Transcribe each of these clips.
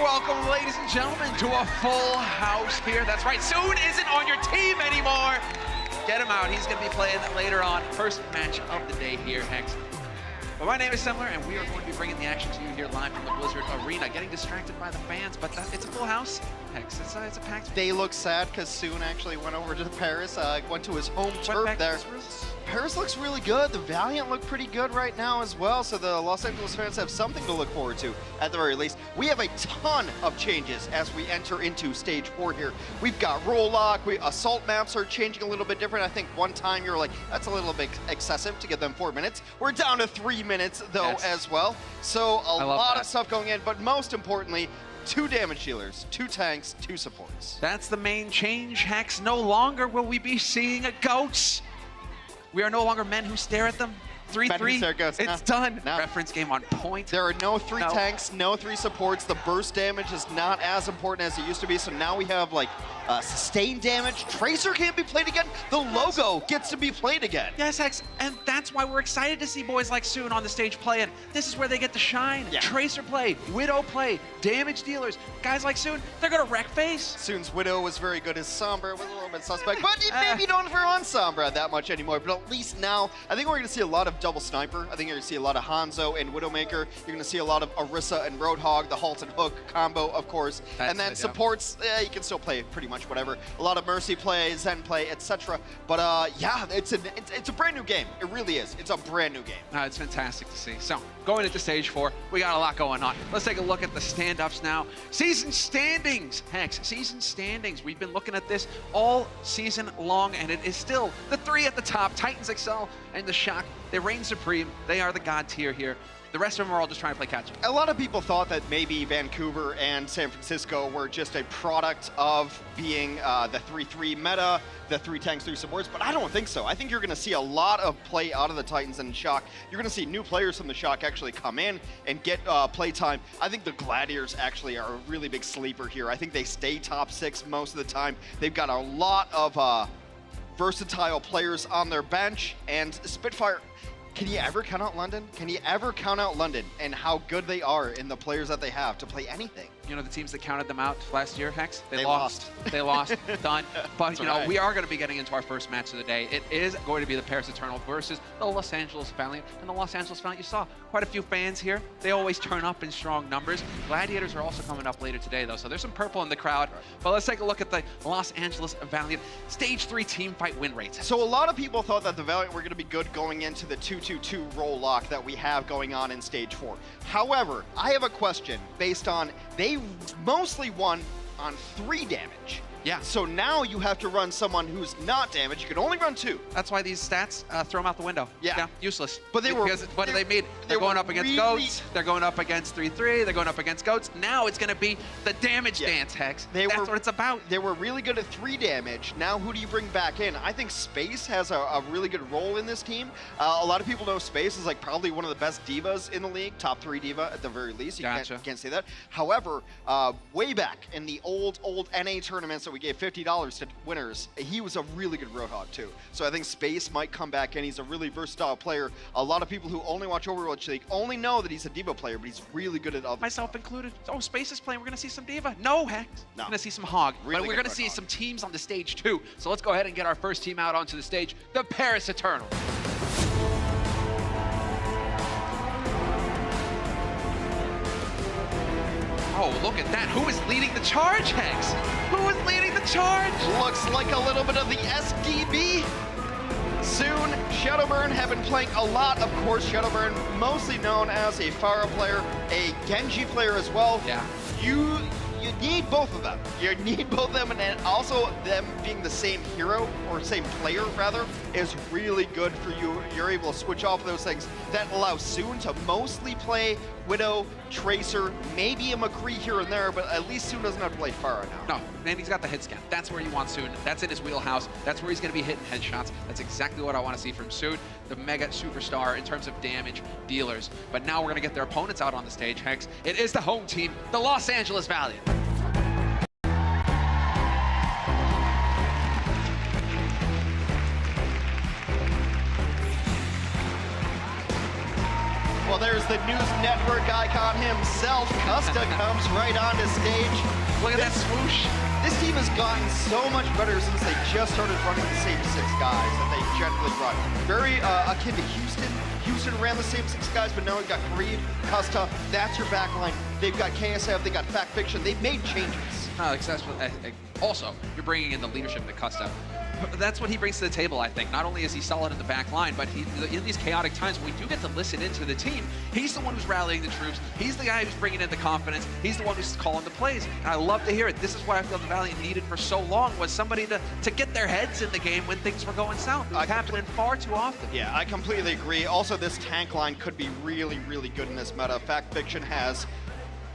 welcome, ladies and gentlemen, to a full house here. That's right, Soon isn't on your team anymore. Get him out. He's going to be playing later on. First match of the day here, Hex. But my name is Similar, and we are going to be bringing the action to you here live from the Blizzard Arena. Getting distracted by the fans, but it's a full house. Hex, it's a packed. They look sad because Soon actually went over to Paris, went to his home turf there. Paris looks really good. The Valiant look pretty good right now as well, so the Los Angeles fans have something to look forward to at the very least. We have a ton of changes as we enter into stage 4 here. We've got roll lock, assault maps are changing a little bit different. I think one time you were like, that's a little bit excessive to give them 4 minutes. We're down to 3 minutes though as well. So a lot of stuff going in, but most importantly, 2 damage dealers, 2 tanks, 2 supports. That's the main change, Hex. No longer will we be seeing a ghost. We are no longer men who stare at them. 3-3, it's done. No. Reference game on point. There are no 3 tanks, no 3 supports. The burst damage is not as important as it used to be, so now we have like sustained damage. Tracer can't be played again. The logo gets to be played again. Yes, Hex, and that's why we're excited to see boys like Soon on the stage playing. This is where they get to shine. Yeah. Tracer play, Widow play, damage dealers. Guys like Soon, they're gonna wreck face. Soon's Widow was very good. His Sombra was a little bit suspect, but maybe you don't run Sombra that much anymore. But at least now, I think we're gonna see a lot of double sniper. I think you're gonna see a lot of Hanzo and Widowmaker. You're gonna see a lot of Orisa and Roadhog, the Halt and Hook combo, of course. And then supports, you can still play pretty much whatever. A lot of Mercy play, Zen play, etc. But yeah, it's a brand new game. It really is. It's a brand new game. It's fantastic to see. So going into stage 4, we got a lot going on. Let's take a look at the stand-ups now. Season standings, Hex. Season standings. We've been looking at this all season long, and it is still the 3 at the top: Titans, Excel, and the Shock. They reign supreme. They are the god tier here. The rest of them are all just trying to play catch-up. A lot of people thought that maybe Vancouver and San Francisco were just a product of being the 3-3 meta, the 3 tanks, 3 supports, but I don't think so. I think you're going to see a lot of play out of the Titans and Shock. You're going to see new players from the Shock actually come in and get play time. I think the Gladiators actually are a really big sleeper here. I think they stay top 6 most of the time. They've got a lot of versatile players on their bench, and Spitfire. Can you ever count out London? Can you ever count out London and how good they are in the players that they have to play anything? You know the teams that counted them out last year, Hex? They lost. They lost. Done. But, you know, we are going to be getting into our first match of the day. It is going to be the Paris Eternal versus the Los Angeles Valiant. And the Los Angeles Valiant, you saw quite a few fans here. They always turn up in strong numbers. Gladiators are also coming up later today, though, so there's some purple in the crowd. But let's take a look at the Los Angeles Valiant Stage 3 team fight win rates. So a lot of people thought that the Valiant were going to be good going into the 2-2-2 roll lock that we have going on in Stage 4. However, I have a question based on they mostly won on 3 damage. Yeah. So now you have to run someone who's not damaged. You can only run 2. That's why these stats throw them out the window. Yeah. Useless. But they were. What do they mean? They're going up against goats. They're going up against 3-3. They're going up against goats. Now it's going to be the damage dance, Hex. That's what it's about. They were really good at 3 damage. Now who do you bring back in? I think Space has a really good role in this team. A lot of people know Space is like probably one of the best divas in the league. Top 3 diva at the very least. You can't say that. However, way back in the old NA tournaments that we gave $50 to winners, he was a really good Roadhog too. So I think Space might come back in. He's a really versatile player. A lot of people who only watch Overwatch League only know that he's a diva player, but he's really good at other myself included. Oh, Space is playing. We're gonna see some diva. No, Heck. We're gonna see some hog. Really, but we're gonna see some teams on the stage too. So let's go ahead and get our first team out onto the stage. The Paris Eternal. Oh, look at that. Who is leading the charge, Hex? Who is leading the charge? Looks like a little bit of the SDB. Soon, Shadowburn have been playing a lot, of course. Shadowburn, mostly known as a Pharah player, a Genji player as well. Yeah. You need both of them. You need both of them, and also them being the same hero, or same player rather, is really good for you. You're able to switch off those things. That allows Soon to mostly play Widow, Tracer, maybe a McCree here and there, but at least Soon doesn't have to play Pharah now. No, and he's got the hit scan. That's where you want Soon. That's in his wheelhouse. That's where he's going to be hitting headshots. That's exactly what I want to see from Soon, the mega superstar in terms of damage dealers. But now we're going to get their opponents out on the stage, Hex. It is the home team, the Los Angeles Valiant. Well, there's the news network icon himself. Custa comes right onto stage. Look at that swoosh. This team has gotten so much better since they just started running the same 6 guys that they generally run. Very akin to Houston. Houston ran the same 6 guys, but now we've got Creed, Custa. That's your backline. They've got KSF, they've got Fact Fiction. They've made changes. Also, you're bringing in the leadership to Custa. That's what he brings to the table, I think. Not only is he solid in the back line, but in these chaotic times, when we do get to listen into the team, he's the one who's rallying the troops. He's the guy who's bringing in the confidence. He's the one who's calling the plays. And I love to hear it. This is what I feel the Valiant needed for so long, was somebody to get their heads in the game when things were going south. It was happening far too often. Yeah, I completely agree. Also, this tank line could be really, really good in this meta. Fact Fiction has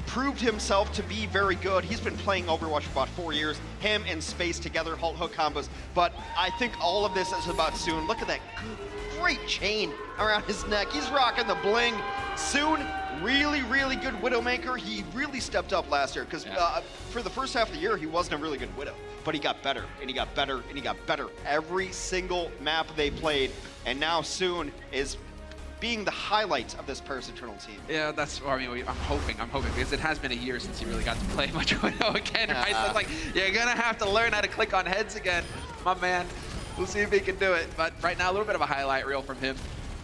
proved himself to be very good. He's been playing Overwatch for about 4 years. Him and Space together, Halt Hook combos. But I think all of this is about Soon. Look at that great chain around his neck. He's rocking the bling. Soon, really, really good Widowmaker. He really stepped up last year because for the first half of the year, he wasn't a really good Widow. But he got better, and he got better, and he got better every single map they played. And now Soon is being the highlight of this Paris Eternal team. Yeah, that's, I mean, I'm hoping, because it has been a year since he really got to play much Widow again, right? So it's like, you're gonna have to learn how to click on heads again, my man. We'll see if he can do it. But right now, a little bit of a highlight reel from him.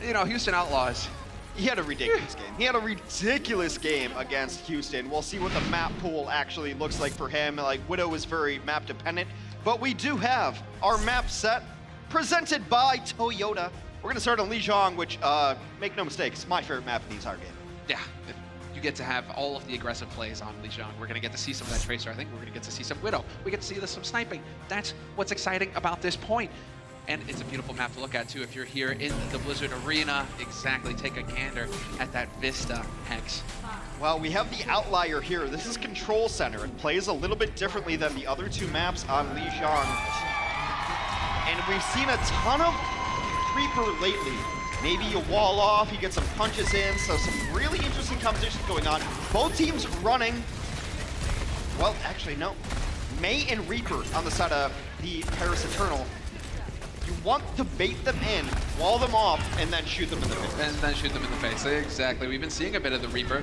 You know, Houston Outlaws. He had a ridiculous game. He had a ridiculous game against Houston. We'll see what the map pool actually looks like for him. Like, Widow is very map dependent, but we do have our map set presented by Toyota. We're gonna start on Lijiang, which, make no mistake, it's my favorite map in the entire game. Yeah, you get to have all of the aggressive plays on Lijiang. We're gonna get to see some of that Tracer. I think we're gonna get to see some Widow. We get to see some sniping. That's what's exciting about this point. And it's a beautiful map to look at too if you're here in the Blizzard Arena. Exactly, take a gander at that Vista, Hex. Well, we have the outlier here. This is Control Center. It plays a little bit differently than the other 2 maps on Lijiang. And we've seen a ton of Reaper lately. Maybe you wall off, you get some punches in, so some really interesting competition going on. Both teams running, well, actually, no. Mei and Reaper on the side of the Paris Eternal. You want to bait them in, wall them off, and then shoot them in the face. Exactly. We've been seeing a bit of the Reaper.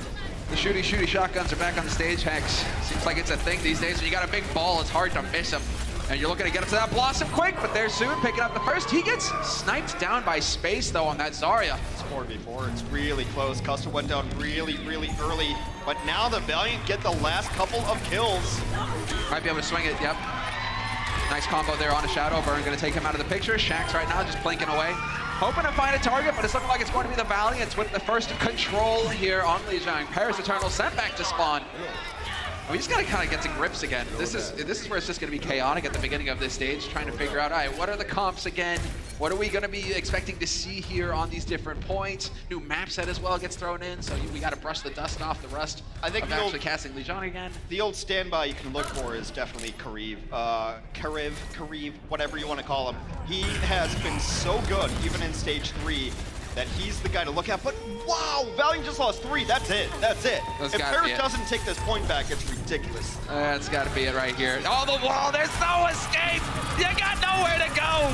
The shooty shotguns are back on the stage, Hex. Seems like it's a thing these days. When you got a big ball, it's hard to miss them. And you're looking to get up to that Blossom quick, but there's Soon picking up the first. He gets sniped down by Space, though, on that Zarya. It's 4v4. It's really close. Custa went down really, really early. But now the Valiant get the last couple of kills. Might be able to swing it, yep. Nice combo there on a Shadow Burn. Going to take him out of the picture. Shax right now just blinking away. Hoping to find a target, but it's looking like it's going to be the Valiants with the first control here on Lijiang. Paris Eternal sent back to spawn. We just gotta kind of get to grips again. This is where it's just gonna be chaotic at the beginning of this stage, trying to figure out, all right, what are the comps again? What are we gonna be expecting to see here on these different points? New map set as well gets thrown in, so we gotta brush the dust off the rust. I think of actually casting Lijiang again. The old standby you can look for is definitely Kariv, whatever you want to call him. He has been so good, even in stage 3, that he's the guy to look at. But wow, Valiant just lost 3. That's it. If Paris doesn't take this point back, it's ridiculous. That's got to be it right here. Oh, the wall. There's no escape. You got nowhere to go.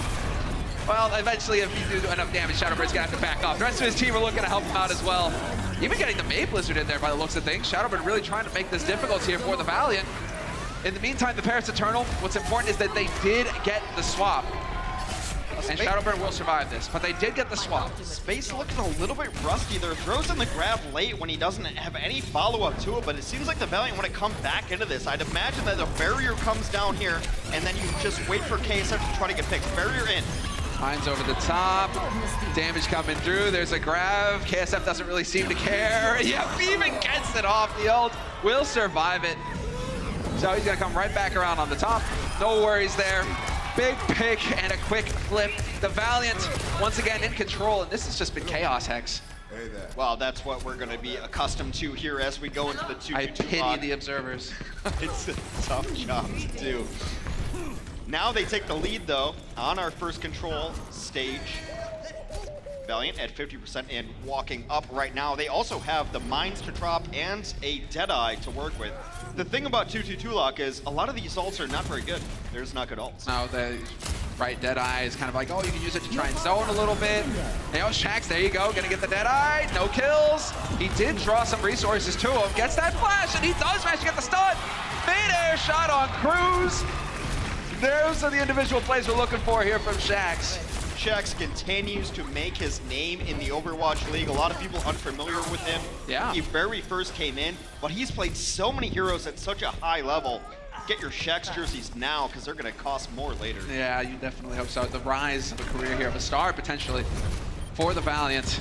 Well, eventually, if you do enough damage, Shadowbird's gonna have to back off. The rest of his team are looking to help him out as well. Even getting the May Blizzard in there by the looks of things. Shadowbird really trying to make this difficult here for the Valiant. In the meantime, the Paris Eternal, what's important is that they did get the swap. And Shadowburn will survive this, but they did get the swap. Space looking a little bit rusty. There throws in the grab late when he doesn't have any follow-up to it, but it seems like the Valiant want to come back into this. I'd imagine that the barrier comes down here, and then you just wait for KSF to try to get picked. Barrier in. Hines over the top. Damage coming through. There's a grab. KSF doesn't really seem to care. Yep, even gets it off. The ult will survive it. So he's going to come right back around on the top. No worries there. Big pick and a quick flip. The Valiant, once again, in control, and this has just been chaos, Hex. Well, that's what we're going to be accustomed to here as we go into the 2v2 I pity the observers. It's a tough job to do. Now they take the lead, though, on our first control stage. Valiant at 50% and walking up right now. They also have the mines to drop and a Deadeye to work with. The thing about 2-2-2 lock is a lot of these ults are not very good. There's not good ults. No, right? Deadeye is kind of like, oh, you can use it to try and zone a little bit. And Shax, there you go, gonna get the Deadeye, no kills. He did draw some resources to him, gets that flash, and he does manage to get the stun. Mid-air shot on Cruz. Those are the individual plays we're looking for here from Shax. Shax continues to make his name in the Overwatch League. A lot of people unfamiliar with him. Yeah. He very first came in, but he's played so many heroes at such a high level. Get your Shax jerseys now, because they're going to cost more later. Yeah, you definitely hope so. The rise of a career here, of a star potentially for the Valiant.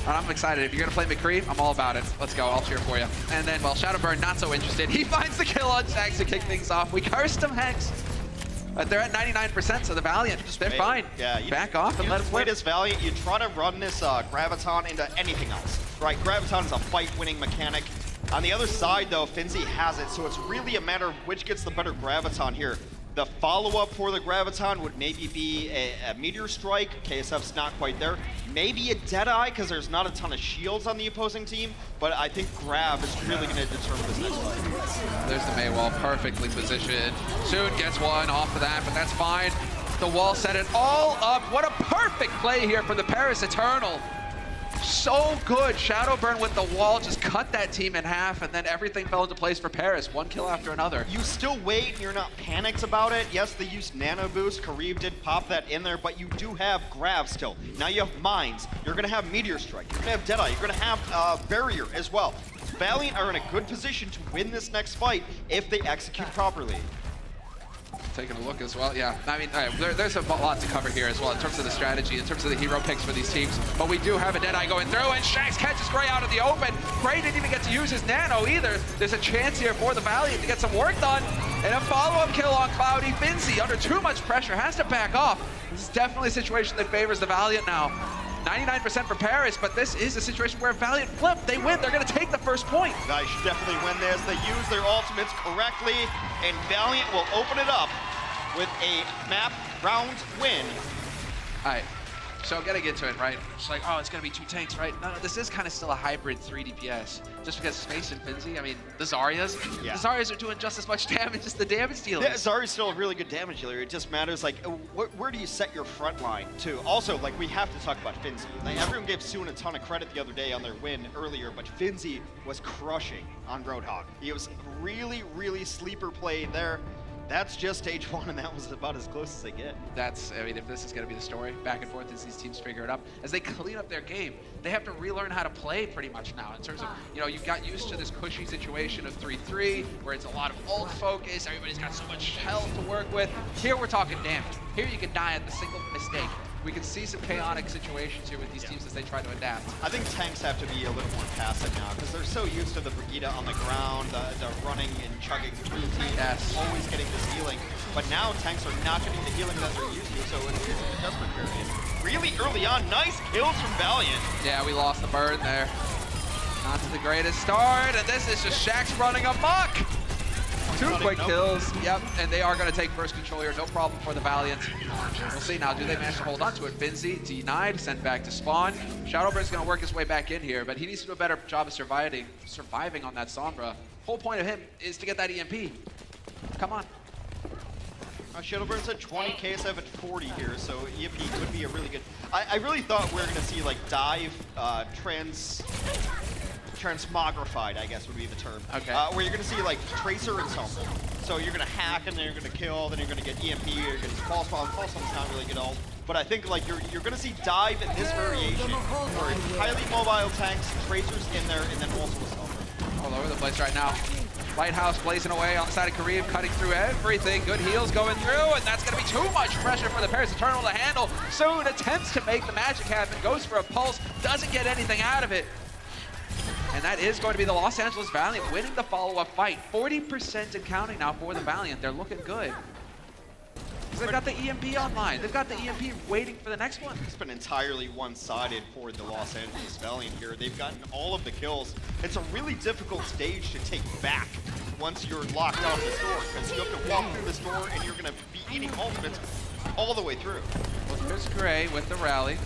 And I'm excited. If you're going to play McCree, I'm all about it. Let's go. I'll cheer for you. And then, well, Shadowburn not so interested. He finds the kill on Shax to kick things off. We cursed him, Hex. But they're at 99%, so the Valiant, they're fine. Yeah, back off and let it play flip. this Valiant. You try to run this Graviton into anything else, right? Graviton is a fight-winning mechanic. On the other side, though, Finzi has it, so it's really a matter of which gets the better Graviton here. The follow-up for the Graviton would maybe be a Meteor Strike. KSF's not quite there. Maybe a Deadeye, because there's not a ton of shields on the opposing team, but I think Grav is really going to determine this next fight. There's the Maywall, perfectly positioned. Soon gets one off of that, but that's fine. The wall set it all up. What a perfect play here for the Paris Eternal. So good. Shadowburn with the wall just cut that team in half, and then everything fell into place for Paris. One kill after another. You still wait, and you're not panicked about it. Yes, they used Nano Boost. Kareev did pop that in there, but you do have Grav still. Now you have Mines. You're going to have Meteor Strike. You're going to have Deadeye. You're going to have Barrier as well. Valiant are in a good position to win this next fight if they execute properly. Taking a look as well, yeah. I mean, there's a lot to cover here as well in terms of the strategy, in terms of the hero picks for these teams. But we do have a Deadeye going through, and Shax catches Gray out of the open. Gray didn't even get to use his nano either. There's a chance here for the Valiant to get some work done. And a follow-up kill on Cloudy. Finzi, under too much pressure, has to back off. This is definitely a situation that favors the Valiant now. 99% for Paris, but this is a situation where Valiant flip. They win. They're going to take the first point. Guys should definitely win this. They use their ultimates correctly, and Valiant will open it up with a map round win. All right, so getting into it, right? It's like, oh, it's gonna be 2 tanks, right? No, this is kind of still a hybrid 3 DPS. Just because Space and Finzi, I mean, the Zaryas are doing just as much damage as the damage dealers. Yeah, Zarya's still a really good damage dealer. It just matters, like, where do you set your front line, too? Also, like, we have to talk about Finzi. Like, everyone gave Soon a ton of credit the other day on their win earlier, but Finzi was crushing on Roadhog. He was really, really sleeper play there. That's just stage 1, and that was about as close as they get. I mean, if this is going to be the story, back and forth as these teams figure it out, as they clean up their game, they have to relearn how to play pretty much now in terms of, you know, you got used to this cushy situation of 3-3, where it's a lot of ult focus, everybody's got so much health to work with. Here we're talking damage. Here you can die at the single mistake. We can see some chaotic situations here with these teams as they try to adapt. I think tanks have to be a little more passive now because they're so used to the Brigitte on the ground, the running and chugging through teams, always getting this healing. But now tanks are not getting the healing that they're used to, so it's an adjustment period. Really early on, nice kills from Valiant. Yeah, we lost the burn there. Not to the greatest start, and this is just Shax running amok. 2 quick kills, yep, and they are going to take first control here, no problem for the Valiant. We'll see now, do they manage to hold on to it? Finzi denied, sent back to spawn. Shadowburn's going to work his way back in here, but he needs to do a better job of surviving on that Sombra. Whole point of him is to get that EMP. Come on. Shadowburn's at 20, KSF at 40 here, so EMP could be a really good... I really thought we were going to see, like, dive, transmogrified, I guess would be the term. Okay. Where you're going to see like Tracer and Sombra. So you're going to hack and then you're going to kill, then you're going to get EMP, you're going to false bomb. False bomb's not really good ult. But I think like you're going to see dive in this variation where it's highly mobile tanks, Tracers in there, and then also a Sombra. All over the place right now. Lighthouse blazing away on the side of Kareev, cutting through everything. Good heals going through, and that's going to be too much pressure for the Paris Eternal to handle. Soon attempts to make the magic happen, goes for a pulse, doesn't get anything out of it. And that is going to be the Los Angeles Valiant winning the follow-up fight. 40% and counting now for the Valiant. They're looking good. They've got the EMP online. They've got the EMP waiting for the next one. It's been entirely one-sided for the Los Angeles Valiant here. They've gotten all of the kills. It's a really difficult stage to take back once you're locked off this door, because you have to walk through this door and you're going to be eating ultimates all the way through. Well, here's Gray with the rally,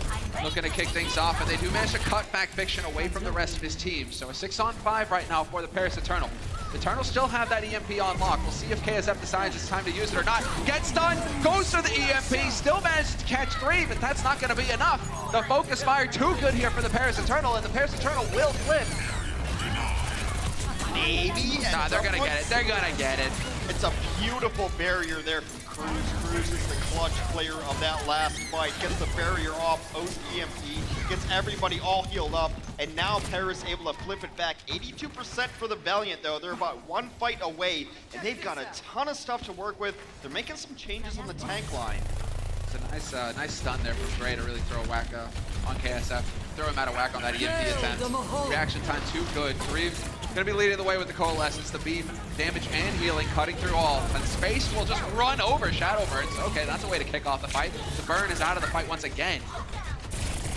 looking to kick things off, and they do manage to cut back Fiction away from the rest of his team. So a 6-on-5 right now for the Paris Eternal. Eternals still have that EMP on lock. We'll see if KSF decides it's time to use it or not. Gets stunned, goes for the EMP, still manages to catch 3, but that's not going to be enough. The focus fire too good here for the Paris Eternal, and the Paris Eternal will flip. Maybe. Nah, they're going to get it. They're going to get it. It's a beautiful barrier there from Cruz. Cruz is the clutch player of that last fight. Gets the barrier off, post-EMP, gets everybody all healed up, and now Paris able to flip it back. 82% for the Valiant, though. They're about 1 fight away, and they've got a ton of stuff to work with. They're making some changes on the tank line. It's a nice stun there from Gray to really throw a whack on KSF. Throw him out of whack on that EMP attempt. Reaction time too good. Reeves gonna be leading the way with the Coalescence. The beam, damage and healing, cutting through all. And Space will just run over Shadowburns. Okay, that's a way to kick off the fight. The burn is out of the fight once again.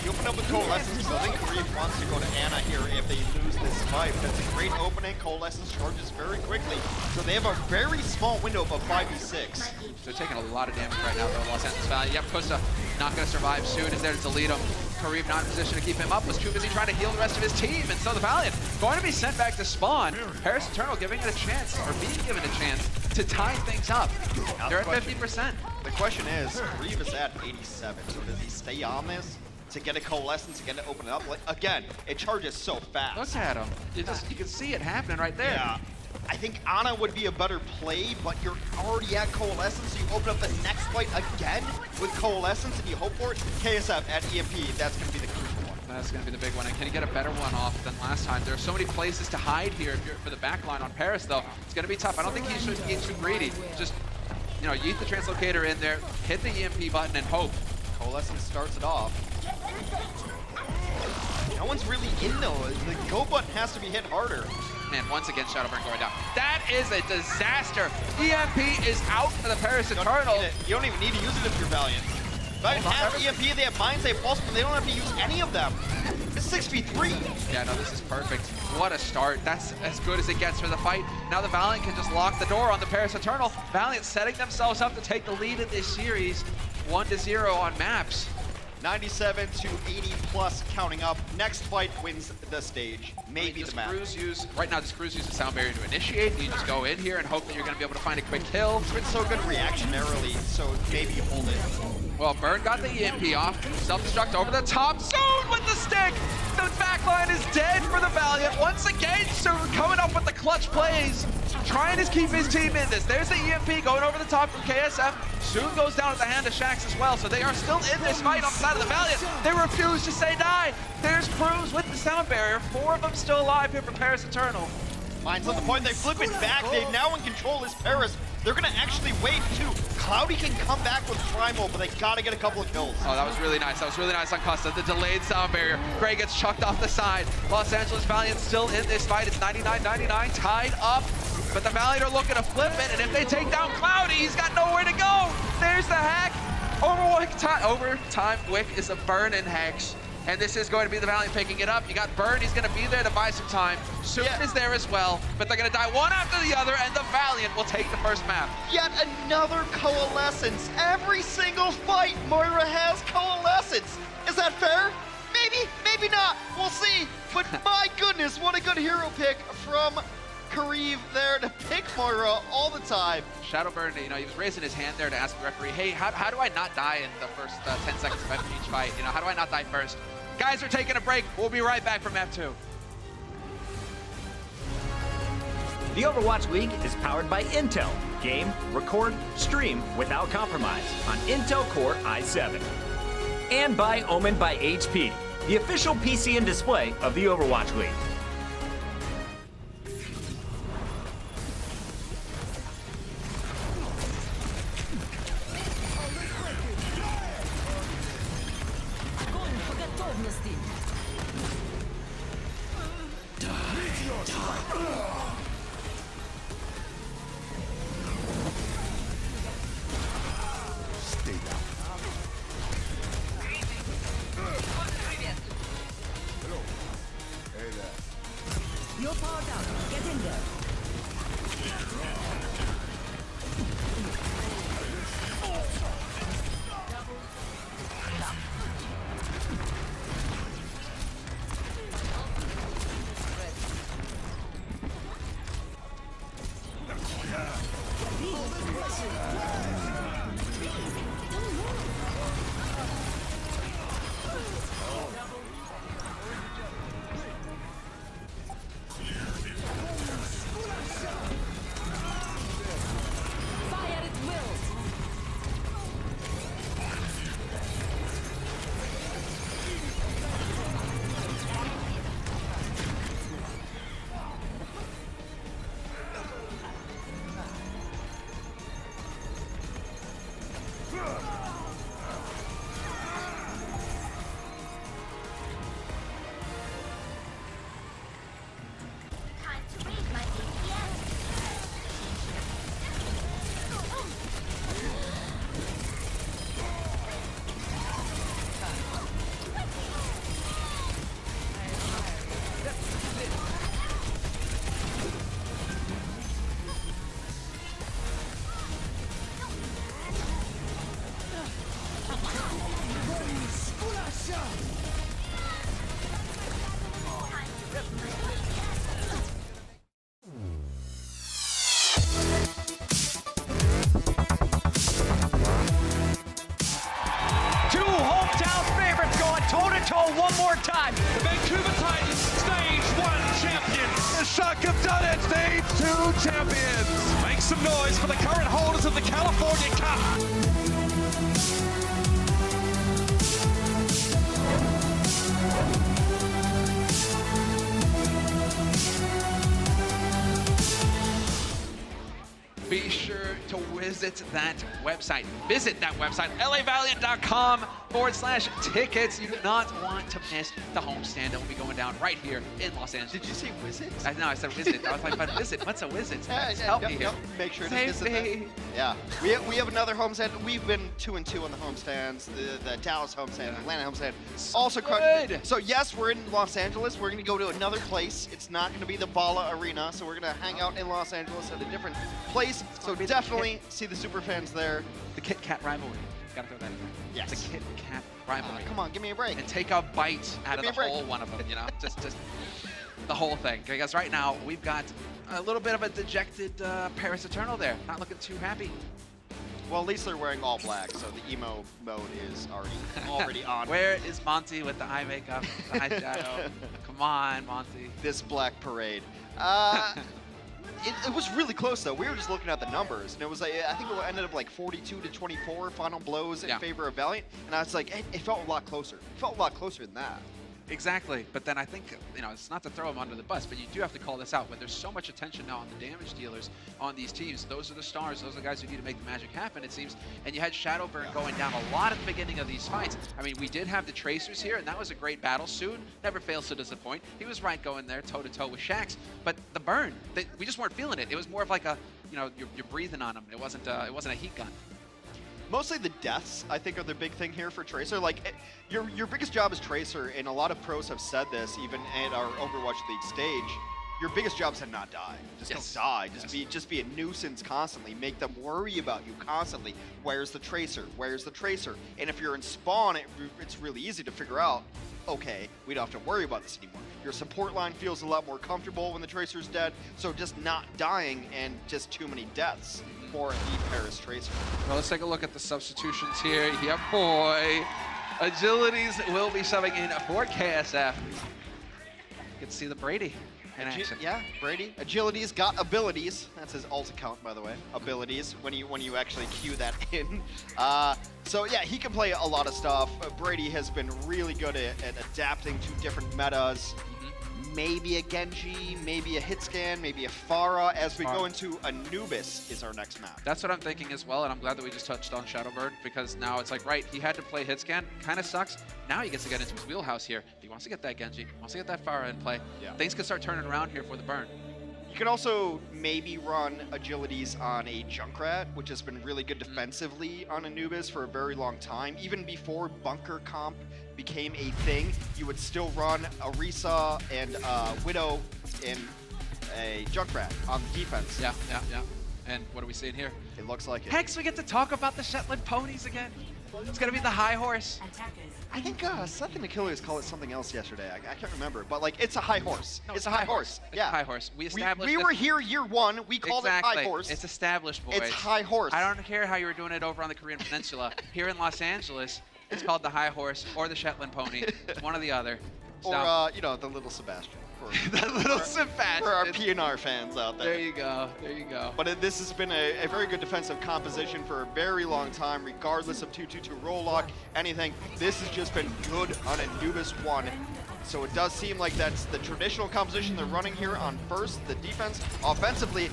He opened up with Coalescence, so I think Kareem wants to go to Ana here if they lose this fight. That's a great opening. Coalescence charges very quickly. So they have a very small window of a 5v6. They're taking a lot of damage right now, though. Los Angeles Valley. Yep, Kusta not going to survive soon. Is there to delete him. Kareem not in position to keep him up. Was too busy trying to heal the rest of his team. And so the Valiant going to be sent back to spawn. Paris Eternal giving it a chance, or being given a chance, to tie things up. They're at 50%. The question is, Kareem is at 87. So does he stay on this to get a Coalescence, again to open it up? Like, again, it charges so fast. Look at him. You can see it happening right there. Yeah. I think Ana would be a better play, but you're already at Coalescence, so you open up the next fight again with Coalescence and you hope for it. KSF at EMP, that's going to be the crucial one. That's going to be the big one. And can you get a better one off than last time? There are so many places to hide here if you're for the backline on Paris, though. It's going to be tough. I don't think he should get too greedy. Just, you know, yeet the translocator in there, hit the EMP button, and hope. Coalescence starts it off. No one's really in, though. The go button has to be hit harder. Man, once again, Shadowburn going down. That is a disaster. EMP is out for the Paris Eternal. You don't even need to use it if you're Valiant. Valiant has EMP, they have Mind Save Pulse, but they don't have to use any of them. It's 6v3. Yeah, no, this is perfect. What a start. That's as good as it gets for the fight. Now the Valiant can just lock the door on the Paris Eternal. Valiant setting themselves up to take the lead in this series. 1-0 on maps. 97 to 80 plus counting up. Next fight wins the stage. Maybe the map. Right now, does Cruz use the sound barrier to initiate? Do you just go in here and hope that you're going to be able to find a quick kill? It's been so good reactionarily, so maybe you hold it. Well, Burn got the EMP off. Self-destruct over the top. Soon with the stick! The backline is dead for the Valiant. Once again, Soon coming up with the clutch plays. Trying to keep his team in this. There's the EMP going over the top from KSF. Soon goes down at the hand of Shax as well. So they are still in this fight on the side of the Valiant. They refuse to say die. There's Cruz with the sound barrier. 4 of them still alive here for Paris Eternal. Mine's on the point. They flip it back. They now in control is Paris. They're going to actually wait, too. Cloudy can come back with Primal, but they got to get a couple of kills. Oh, that was really nice. That was really nice on Costa. The delayed sound barrier. Gray gets chucked off the side. Los Angeles Valiant still in this fight. It's 99-99, tied up. But the Valiant are looking to flip it, and if they take down Cloudy, he's got nowhere to go. There's the hack. Overtime Wick is a burn and Hex. And this is going to be the Valiant picking it up. You got Burn, he's going to be there to buy some time. Soon is there as well, but they're going to die one after the other, and the Valiant will take the first map. Yet another Coalescence. Every single fight, Moira has Coalescence. Is that fair? Maybe, maybe not. We'll see. But my goodness, what a good hero pick from Kareem there to pick Moira all the time. Shadowburn, you know, he was raising his hand there to ask the referee, hey, how do I not die in the first 10 seconds of each fight? You know, how do I not die first? Guys are taking a break. We'll be right back from map 2. The Overwatch League is powered by Intel. Game, record, stream without compromise on Intel Core i7. And by Omen by HP, the official PC and display of the Overwatch League. You're powered up. Get in there. have done it! Stage 2 champions! Make some noise for the current holders of the California Cup! Be sure to visit that website. Visit that website, lavaliant.com/tickets. You do not want to miss the homestand that will be going down right here in Los Angeles. Did you say visit? I know, I said visit. I was like, but visit, what's a visit? Help me here. Make sure to Save visit me. that. Yeah, we have another homestand. We've been 2-2 on the homestands. The Dallas homestand, Atlanta homestand, also crushed. good. So yes, we're in Los Angeles. We're gonna go to another place. It's not gonna be the Bala Arena, so we're gonna hang out in Los Angeles at a different place. So definitely see the super fans there. The Kit Kat rivalry. Gotta throw that in there. Yes. The Kit Kat rivalry. Come on, give me a break. And take a bite out of me the a break. whole one of them, you know? just the whole thing. Because right now, we've got a little bit of a dejected Paris Eternal there. Not looking too happy. Well, at least they're wearing all black, so the emo mode is already on. Where is Monty with the eye makeup, the eyeshadow? Come on, Monty. This black parade. It was really close though. We were just looking at the numbers, and it was like I think it ended up like 42-24 final blows in favor of Valiant, and I was like, it felt a lot closer. It felt a lot closer than that. Exactly, but then I think, you know, it's not to throw them under the bus, but you do have to call this out. When there's so much attention now on the damage dealers on these teams, those are the stars, those are the guys who need to make the magic happen, it seems. And you had Shadowburn going down a lot at the beginning of these fights. I mean, we did have the Tracers here, and that was a great battle. Soon never fails to disappoint. He was right going there toe-to-toe with Shaxx, but the burn, we just weren't feeling it. It was more of like a, you know, you're breathing on him. It wasn't a heat gun. Mostly the deaths, I think, are the big thing here for Tracer. Like, your biggest job as Tracer, and a lot of pros have said this, even at our Overwatch League stage, your biggest job is to not die. Just don't die. Just be a nuisance constantly. Make them worry about you constantly. Where's the Tracer? Where's the Tracer? And if you're in spawn, it's really easy to figure out, okay, we don't have to worry about this anymore. Your support line feels a lot more comfortable when the Tracer's dead, so just not dying and just too many deaths for the Paris Tracer. Well, let's take a look at the substitutions here. Yeah, boy. Agilities will be subbing in for KSF. Get to see the Brady in action. Yeah, Brady. Agility's got abilities. That's his alt account, by the way. Abilities, when you actually cue that in. So yeah, he can play a lot of stuff. Brady has been really good at adapting to different metas. Maybe a Genji, maybe a Hitscan, maybe a Pharah, as we go into Anubis is our next map. That's what I'm thinking as well, and I'm glad that we just touched on Shadowburn, because now it's like, right, he had to play Hitscan, kind of sucks. Now he gets to get into his wheelhouse here. He wants to get that Genji, wants to get that Pharah in play. Yeah. Things can start turning around here for the burn. You can also maybe run Agilities on a Junkrat, which has been really good defensively on Anubis for a very long time. Even before Bunker Comp became a thing, you would still run Orisa and Widow in a Junkrat on defense. Yeah. And what are we seeing here? It looks like it. Hex, we get to talk about the Shetland ponies again. It's gonna be the high horse. I think Seth and Achilles called it something else yesterday. I can't remember, but like it's a high horse. No, it's a high horse. Yeah, a high horse. We established. We were here year one. We called it high horse. It's established, boys. It's high horse. I don't care how you were doing it over on the Korean Peninsula. Here in Los Angeles, it's called the high horse or the Shetland pony. It's one or the other. Or you know, the little Sebastian. The little Sebastian. For our PNR fans out there. There you go. There you go. But this has been a very good defensive composition for a very long time, regardless of 2-2-2 roll lock, anything. This has just been good on Anubis 1. So it does seem like that's the traditional composition they're running here on first. The defense, offensively,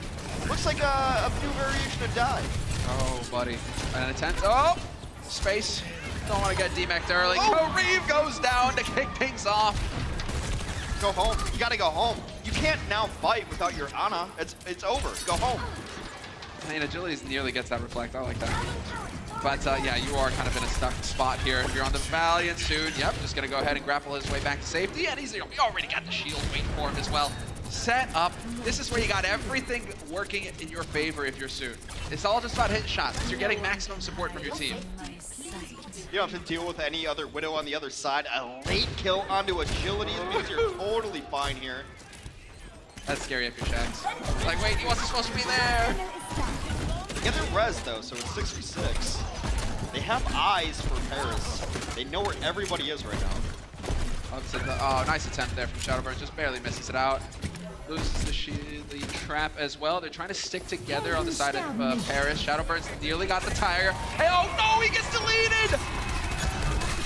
looks like a new variation of dive. Oh, buddy. An attempt. Oh! Space. Don't want to get DMAC'd early. Oh! Reeve goes down to kick things off. Go home. You gotta go home. You can't now fight without your Ana. It's over. Go home. I mean, Agilities nearly gets that reflect. I like that. But yeah, you are kind of in a stuck spot here. If you're on the Valiant soon, yep, just gonna go ahead and grapple his way back to safety. And he already got the shield waiting for him as well. Set up. This is where you got everything working in your favor if you're Soon. It's all just about hitting shots. You're getting maximum support from your team. You don't have to deal with any other Widow on the other side. A late kill onto Agility means you're totally fine here. That's scary if you're Shaxx. Like, wait, he wasn't supposed to be there. Yeah, they're res though, so it's 6v6. They have eyes for Paris. They know where everybody is right now. Oh, nice attempt there from Shadowburn. Just barely misses it out. Loses the the trap as well. They're trying to stick together on the side of Paris. Shadowbird's nearly got the tire. Hey, oh no, he gets deleted!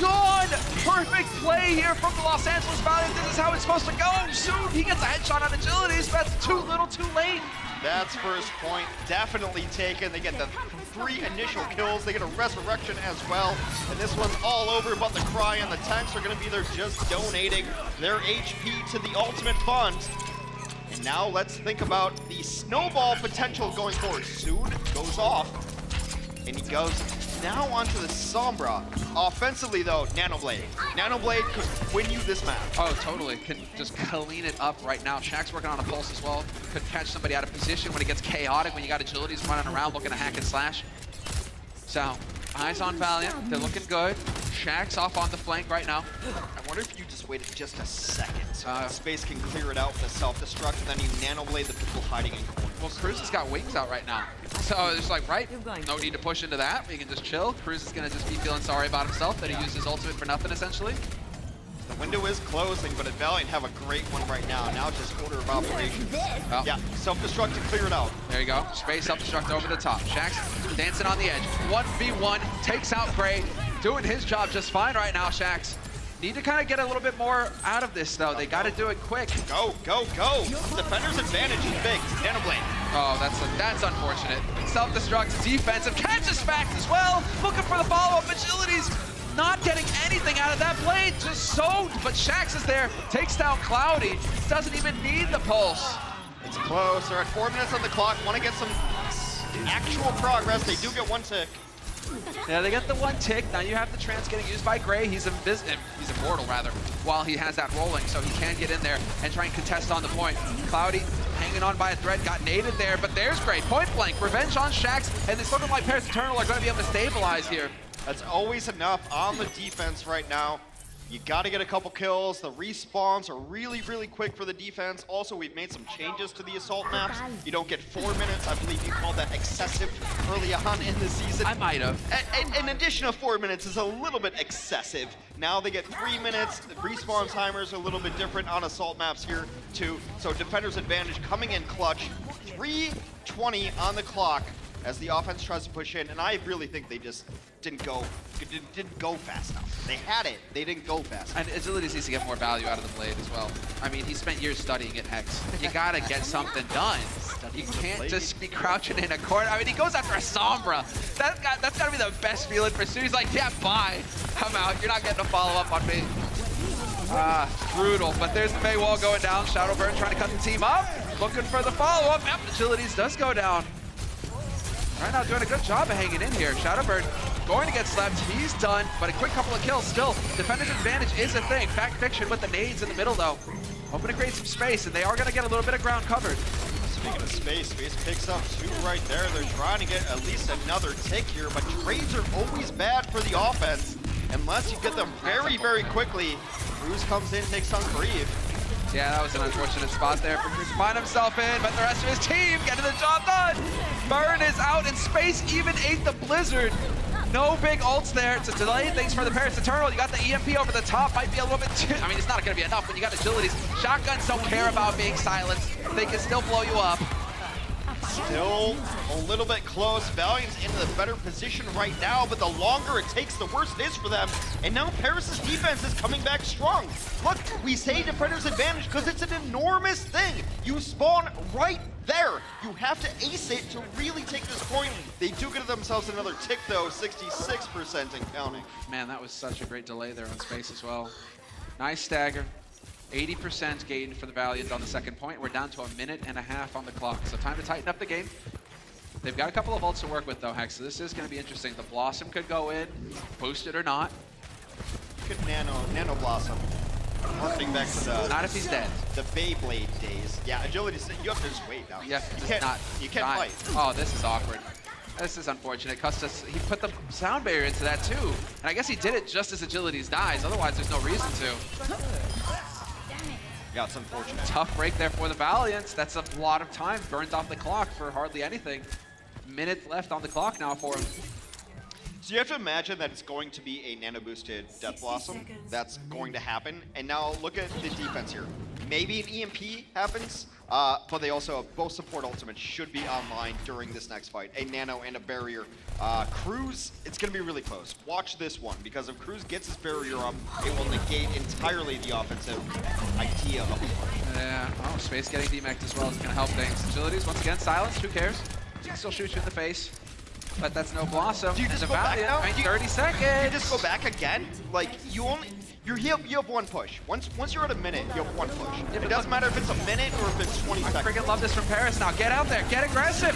Gone! Perfect play here from the Los Angeles Valiant. This is how it's supposed to go. Soon he gets a headshot on Agilities, but that's too little too late. That's first point, definitely taken. They get the 3 initial kills. They get a resurrection as well. And this one's all over, but the Cry and the tanks are going to be there just donating their HP to the ultimate fund. And now let's think about the snowball potential going forward. Soon goes off, and he goes now onto the Sombra. Offensively though, Nanoblade. Nanoblade could win you this map. Oh, totally. Can just clean it up right now. Shaq's working on a pulse as well. Could catch somebody out of position when it gets chaotic, when you got Agilities running around looking to hack and slash. So, eyes on Valiant. They're looking good. Shaq's off on the flank right now. I wonder if you just waited just a second so Space can clear it out with a self-destruct, and then you Nanoblade the people hiding in corners. Well, Cruz has got wings out right now. So it's like, right, no need to push into that. We can just chill. Cruz is going to just be feeling sorry about himself that he used his ultimate for nothing, essentially. The window is closing, but Valiant have a great one right now. Now just order of operations. Oh. Yeah, self-destruct to clear it out. There you go. Space self-destruct over the top. Shax dancing on the edge. 1v1, takes out Gray. Doing his job just fine right now, Shax. Need to kind of get a little bit more out of this, though. They got to do it quick. Go, go, go. Defender's advantage is big. Nanoblade. Oh, that's unfortunate. Self-destruct, defensive, catches Fact as well. Looking for the follow-up. Agilities not getting anything out of that blade. Just so, but Shax is there. Takes down Cloudy. Doesn't even need the pulse. It's close. They're at 4 minutes on the clock. Want to get some actual progress. They do get 1 tick. Yeah, they get the 1 tick. Now you have the trance getting used by Gray. He's immortal, rather, while he has that rolling, so he can get in there and try and contest on the point. Cloudy hanging on by a thread, got naded there, but there's Gray. Point blank, revenge on Shax, and it's looking like Paris Eternal are going to be able to stabilize here. That's always enough on the defense right now. You got to get a couple kills. The respawns are really, really quick for the defense. Also, we've made some changes to the assault maps. You don't get 4 minutes. I believe you called that excessive early on in the season. I might have. An addition of 4 minutes is a little bit excessive. Now they get 3 minutes. The respawn timers are a little bit different on assault maps here, too. So defender's advantage coming in clutch. 3:20 on the clock as the offense tries to push in, and I really think they just didn't go fast enough. They had it, they didn't go fast enough. And Agilities needs to get more value out of the blade as well. I mean, he spent years studying it, Hex. You gotta get something done. You can't just be crouching in a corner. I mean, he goes after a Sombra. That's gotta be the best feeling for Stu. He's like, yeah, bye. I'm out. You're not getting a follow-up on me. Brutal. But there's the May wall going down. Shadowbird trying to cut the team up. Looking for the follow-up. Yep, Agilities does go down. Right now doing a good job of hanging in here. Shadowbird going to get slapped. He's done, but a quick couple of kills still. Defender's advantage is a thing. Fact Fiction with the nades in the middle, though. Hoping to create some space, and they are going to get a little bit of ground covered. Speaking of space, Space picks up 2 right there. They're trying to get at least another tick here, but trades are always bad for the offense unless you get them very, very quickly. Cruz comes in, takes on Grieve. Yeah, that was an unfortunate spot there for Cruz to find himself in, but the rest of his team getting the job done. Burn is out, and Space even ate the Blizzard. No big ults there to delay things for the Paris Eternal. You got the EMP over the top, might be a little bit too, I mean, it's not gonna be enough when you got Agilities. Shotguns don't care about being silenced. They can still blow you up. Still a little bit close. Valiant's in the better position right now, but the longer it takes, the worse it is for them. And now Paris' defense is coming back strong. Look, we say defender's advantage because it's an enormous thing. You spawn right there. You have to ace it to really take this point. They do get themselves another tick though, 66% and counting. Man, that was such a great delay there on Space as well. Nice stagger. 80% gain for the Valiant on the second point. We're down to 1.5 minutes on the clock, so time to tighten up the game. They've got a couple of ults to work with though, Hex, so this is going to be interesting. The Blossom could go in, boost it or not. Good Nano Blossom. Harkening back to the... Not if he's dead. The Beyblade days. Yeah, agility, you have to just wait now. Yeah, you can't fight. Oh, this is awkward. This is unfortunate. Custis, he put the sound barrier into that too. And I guess he did it just as Agilities dies, otherwise there's no reason to. Yeah, it's unfortunate. Tough break there for the Valiants. That's a lot of time burned off the clock for hardly anything. Minute left on the clock now for him. So you have to imagine that it's going to be a nano boosted Death Blossom. That's going to happen. And now look at the defense here. maybe an EMP happens, but they also have both support ultimates should be online during this next fight. A nano and a barrier. Cruz, it's going to be really close. Watch this one, because if Cruz gets his barrier up, it will negate entirely the offensive idea of the fight. Yeah, oh, Space getting demeched as well is going to help things. Agilities, once again, silenced, who cares? He can still shoot you in the face, but that's no Blossom. Do you just And go back Valiant, now? right, Do you- 30 seconds. You just go back again? Like, you have one push. Once you're at a minute, you have one push. Yeah, It doesn't matter if it's a minute or if it's 20 I seconds. freaking love this from Paris now. Get out there, get aggressive.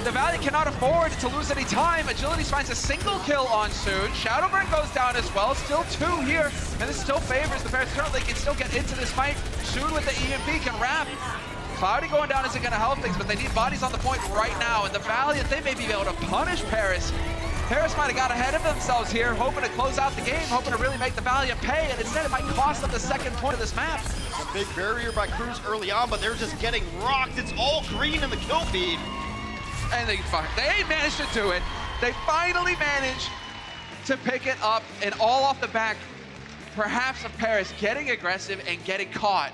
The Valiant cannot afford to lose any time. Agilities finds a single kill on Soon. Shadowburn goes down as well. Still 2 here, and this still favors the Paris Eternal. They can still get into this fight. Soon with the EMP can wrap. Cloudy going down isn't going to help things, but they need bodies on the point right now. And the Valiant, they may be able to punish Paris. Paris might have got ahead of themselves here, hoping to close out the game, hoping to really make the Valiant pay, and instead it might cost them the second point of this map. A big barrier by Cruz early on, but they're just getting rocked. It's all green in the kill feed. And they managed to do it. They finally managed to pick it up, and all off the back, perhaps of Paris getting aggressive and getting caught.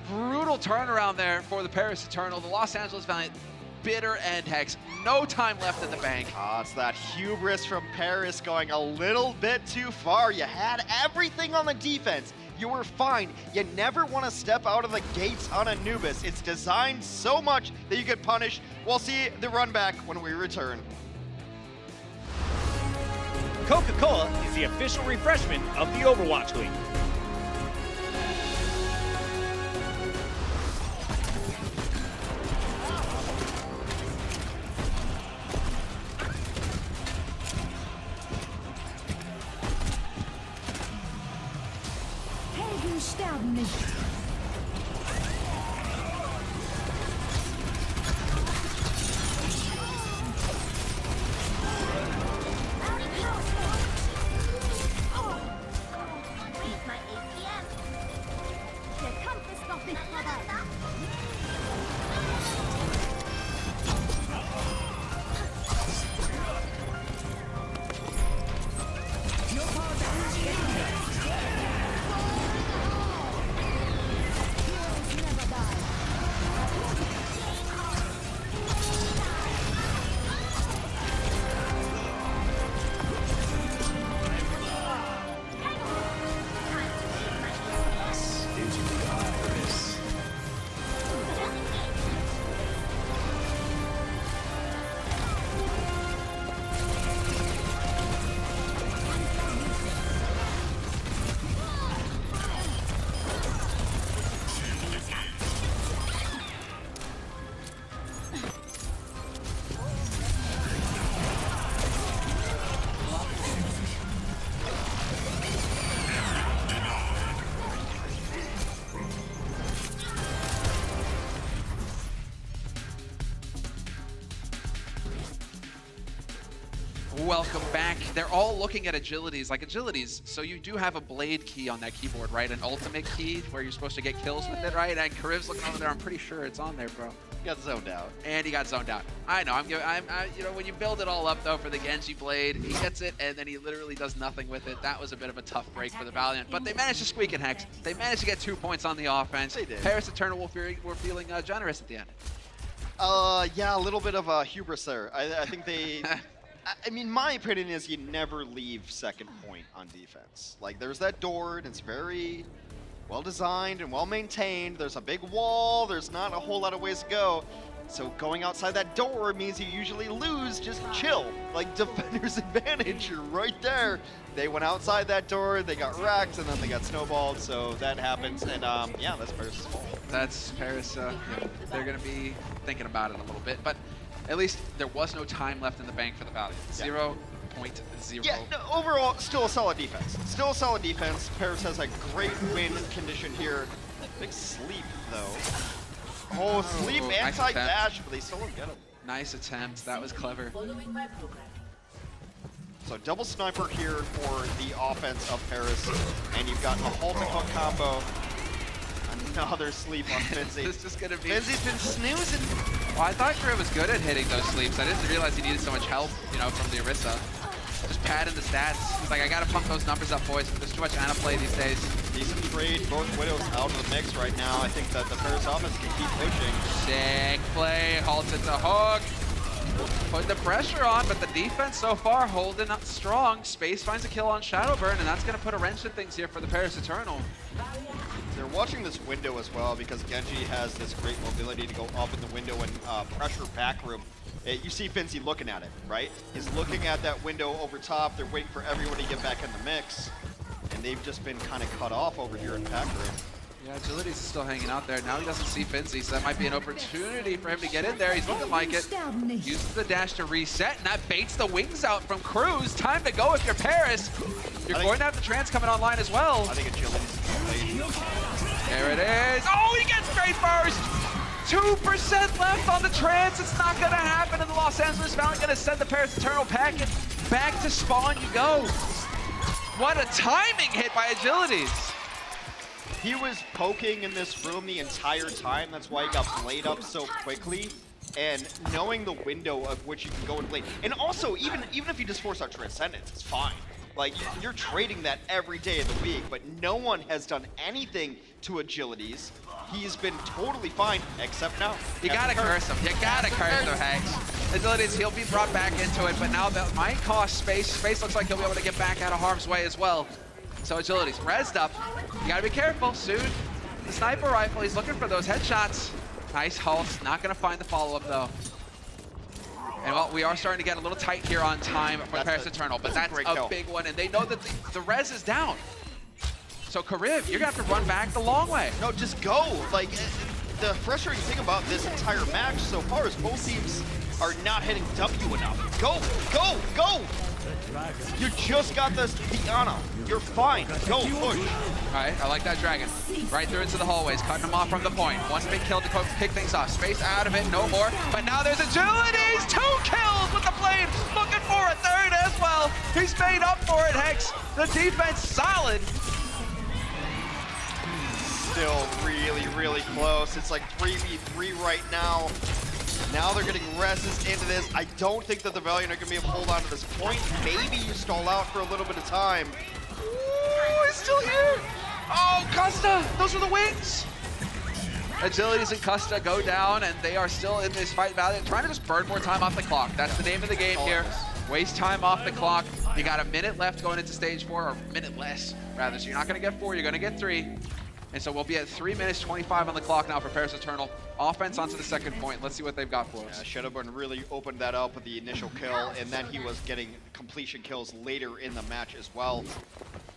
Brutal turnaround there for the Paris Eternal. The Los Angeles Valiant, bitter end, Hex. No time left in the bank. It's that hubris from Paris going a little bit too far. You had everything on the defense. You were fine. You never want to step out of the gates on Anubis. It's designed so much that you get punished. We'll see the run back when we return. Coca-Cola is the official refreshment of the Overwatch League. Helden sterben nicht. Der Kampf ist noch nicht vorbei. Your power down. Get in there. Heroes never die. Welcome back. They're all looking at agilities, like agilities. So you do have a blade key on that keyboard, right? An ultimate key where you're supposed to get kills with it, right? And Kariv's looking over there. I'm pretty sure it's on there, bro. You got zoned out. And he got zoned out. I know. You know, when you build it all up though for the Genji blade, he gets it and then he literally does nothing with it. That was a bit of a tough break for the Valiant, but they managed to squeak it, Hex. They managed to get 2 points on the offense. They did. Paris Eternal were feeling generous at the end. Yeah, a little bit of a hubris there. I think they... I mean, my opinion is you never leave second point on defense. Like, there's that door, and it's very well designed and well maintained. There's a big wall. There's not a whole lot of ways to go. So going outside that door means you usually lose. Just chill. Like, defender's advantage, you're right there. They went outside that door, they got wrecked, and then they got snowballed. So that happens, and yeah, that's Paris' fault. That's Paris. They're going to be thinking about it a little bit, but at least there was no time left in the bank for the Valiant. 0.0. Yeah, no, overall, still a solid defense. Still a solid defense. Paris has a great win condition here. Big sleep, though. Oh, sleep nice anti-dash, but they still don't get him. Nice attempt. That was clever. So double sniper here for the offense of Paris, and you've got a halt and hook combo. Another sleep on Finzi. This is gonna be. Finzi's been snoozing. Well, I thought Griff was good at hitting those sleeps. I didn't realize he needed so much help, you know, from the Orisa. Just padding the stats. He's like, I gotta pump those numbers up, boys. There's too much ana play these days. Decent trade, both Widows out of the mix right now. I think that the Paris offense can keep pushing. Sick play, halts it to Hook. Putting the pressure on, but the defense so far holding up strong. Space finds a kill on Shadowburn, and that's going to put a wrench in things here for the Paris Eternal. They're watching this window as well because Genji has this great mobility to go up in the window and pressure back room. You see Finzi looking at it, right? He's looking at that window over top. They're waiting for everyone to get back in the mix. And they've just been kind of cut off over here in back room. Yeah, Agility's still hanging out there. Now he doesn't see Finzi, so that might be an opportunity for him to get in there. He's looking like it. Uses the dash to reset, and that baits the wings out from Cruz. Time to go if you're Paris. You're going to have the trance coming online as well. I think Agility's late. There it is. Oh, he gets straight first. 2% left on the trance. It's not going to happen, and the Los Angeles Valiant going to send the Paris Eternal packet back to spawn. You go. What a timing hit by Agilities. He was poking in this room the entire time. That's why he got played up so quickly. And knowing the window of which you can go and play. And also, even if you just force out Transcendence, it's fine. Like, you're trading that every day of the week, but no one has done anything to Agilities. He's been totally fine, except now. You gotta curse him. You gotta curse him, Hanks. Agilities, he'll be brought back into it, but now that might cost Space. Space looks like he'll be able to get back out of harm's way as well. So Agilities, rezzed up. You gotta be careful. Soon, the sniper rifle, he's looking for those headshots. Nice halt. Not gonna find the follow-up though. And well, we are starting to get a little tight here on time for Paris Eternal, but that's a big one, and they know that the res is down. So Karib, you're gonna have to run back the long way. No, just go. Like, the frustrating thing about this entire match so far is both teams are not hitting W enough. Go, go, go! You just got this Diana. You're fine. Go, push. All right, I like that dragon. Right through into the hallways, cutting them off from the point. One big kill to kick things off. Space out of it, no more. But now there's Agilities. 2 kills with the blade. Looking for a third as well. He's made up for it, Hex. The defense solid. Still really, really close. It's like 3v3 right now. Now they're getting reses into this. I don't think that the Valiant are going to be able to hold on to this point. Maybe you stall out for a little bit of time. Ooh, he's still here. Oh, Custa, those are the wings. Agilities and Custa go down, and they are still in this fight. Valiant trying to just burn more time off the clock. That's the name of the game here. Waste time off the clock. You got a minute left going into stage 4, or a minute less, rather. So you're not going to get 4, you're going to get 3. And so we'll be at 3 minutes 25 on the clock now for Paris Eternal. Offense onto the second point. Let's see what they've got for us. Shadowburn really opened that up with the initial kill, and then he was getting completion kills later in the match as well.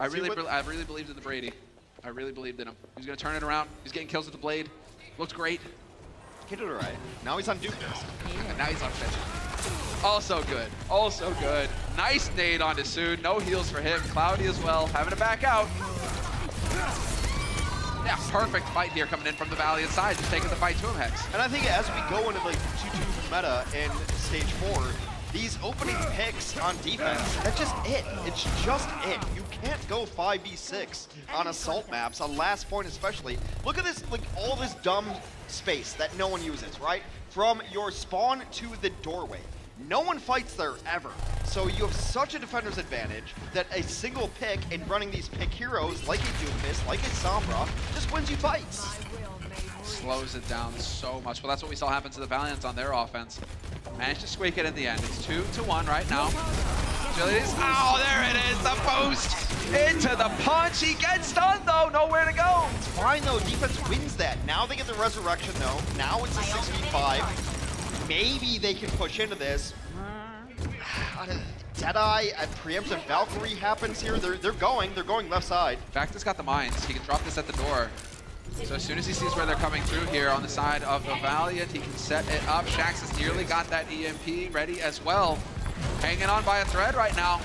I really believed in the Brady. I really believed in him. He was going to turn it around. He's getting kills with the blade. Looks great. He did it right. Now he's on Duke. And now he's on Fitch. Also good. Also good. Nice nade onto Sood. No heals for him. Cloudy as well. Having to back out. Yeah, perfect fight here coming in from the Valiant side, just taking the fight to him, Hex. And I think as we go into like 2-2 meta in stage 4, these opening picks on defense, that's just it. It's just it. You can't go 5v6 on assault maps, on last point especially. Look at this, like all this dumb space that no one uses, right? From your spawn to the doorway. No one fights there ever. So you have such a defender's advantage that a single pick and running these pick heroes like a Doomfist, like a Sombra, just wins you fights. Slows it down so much. Well, that's what we saw happen to the Valiants on their offense. Managed to squeak it in the end. It's 2-1 right now. Agilities. Oh, there it is. The boost into the punch. He gets stunned though. Nowhere to go. It's fine though. Defense wins that. Now they get the resurrection though. Now it's a 6v5. Maybe they can push into this. Deadeye, a preemptive Valkyrie happens here. They're going left side. Vacta's got the mines. He can drop this at the door. So as soon as he sees where they're coming through here on the side of the Valiant, he can set it up. Shax has nearly got that EMP ready as well. Hanging on by a thread right now.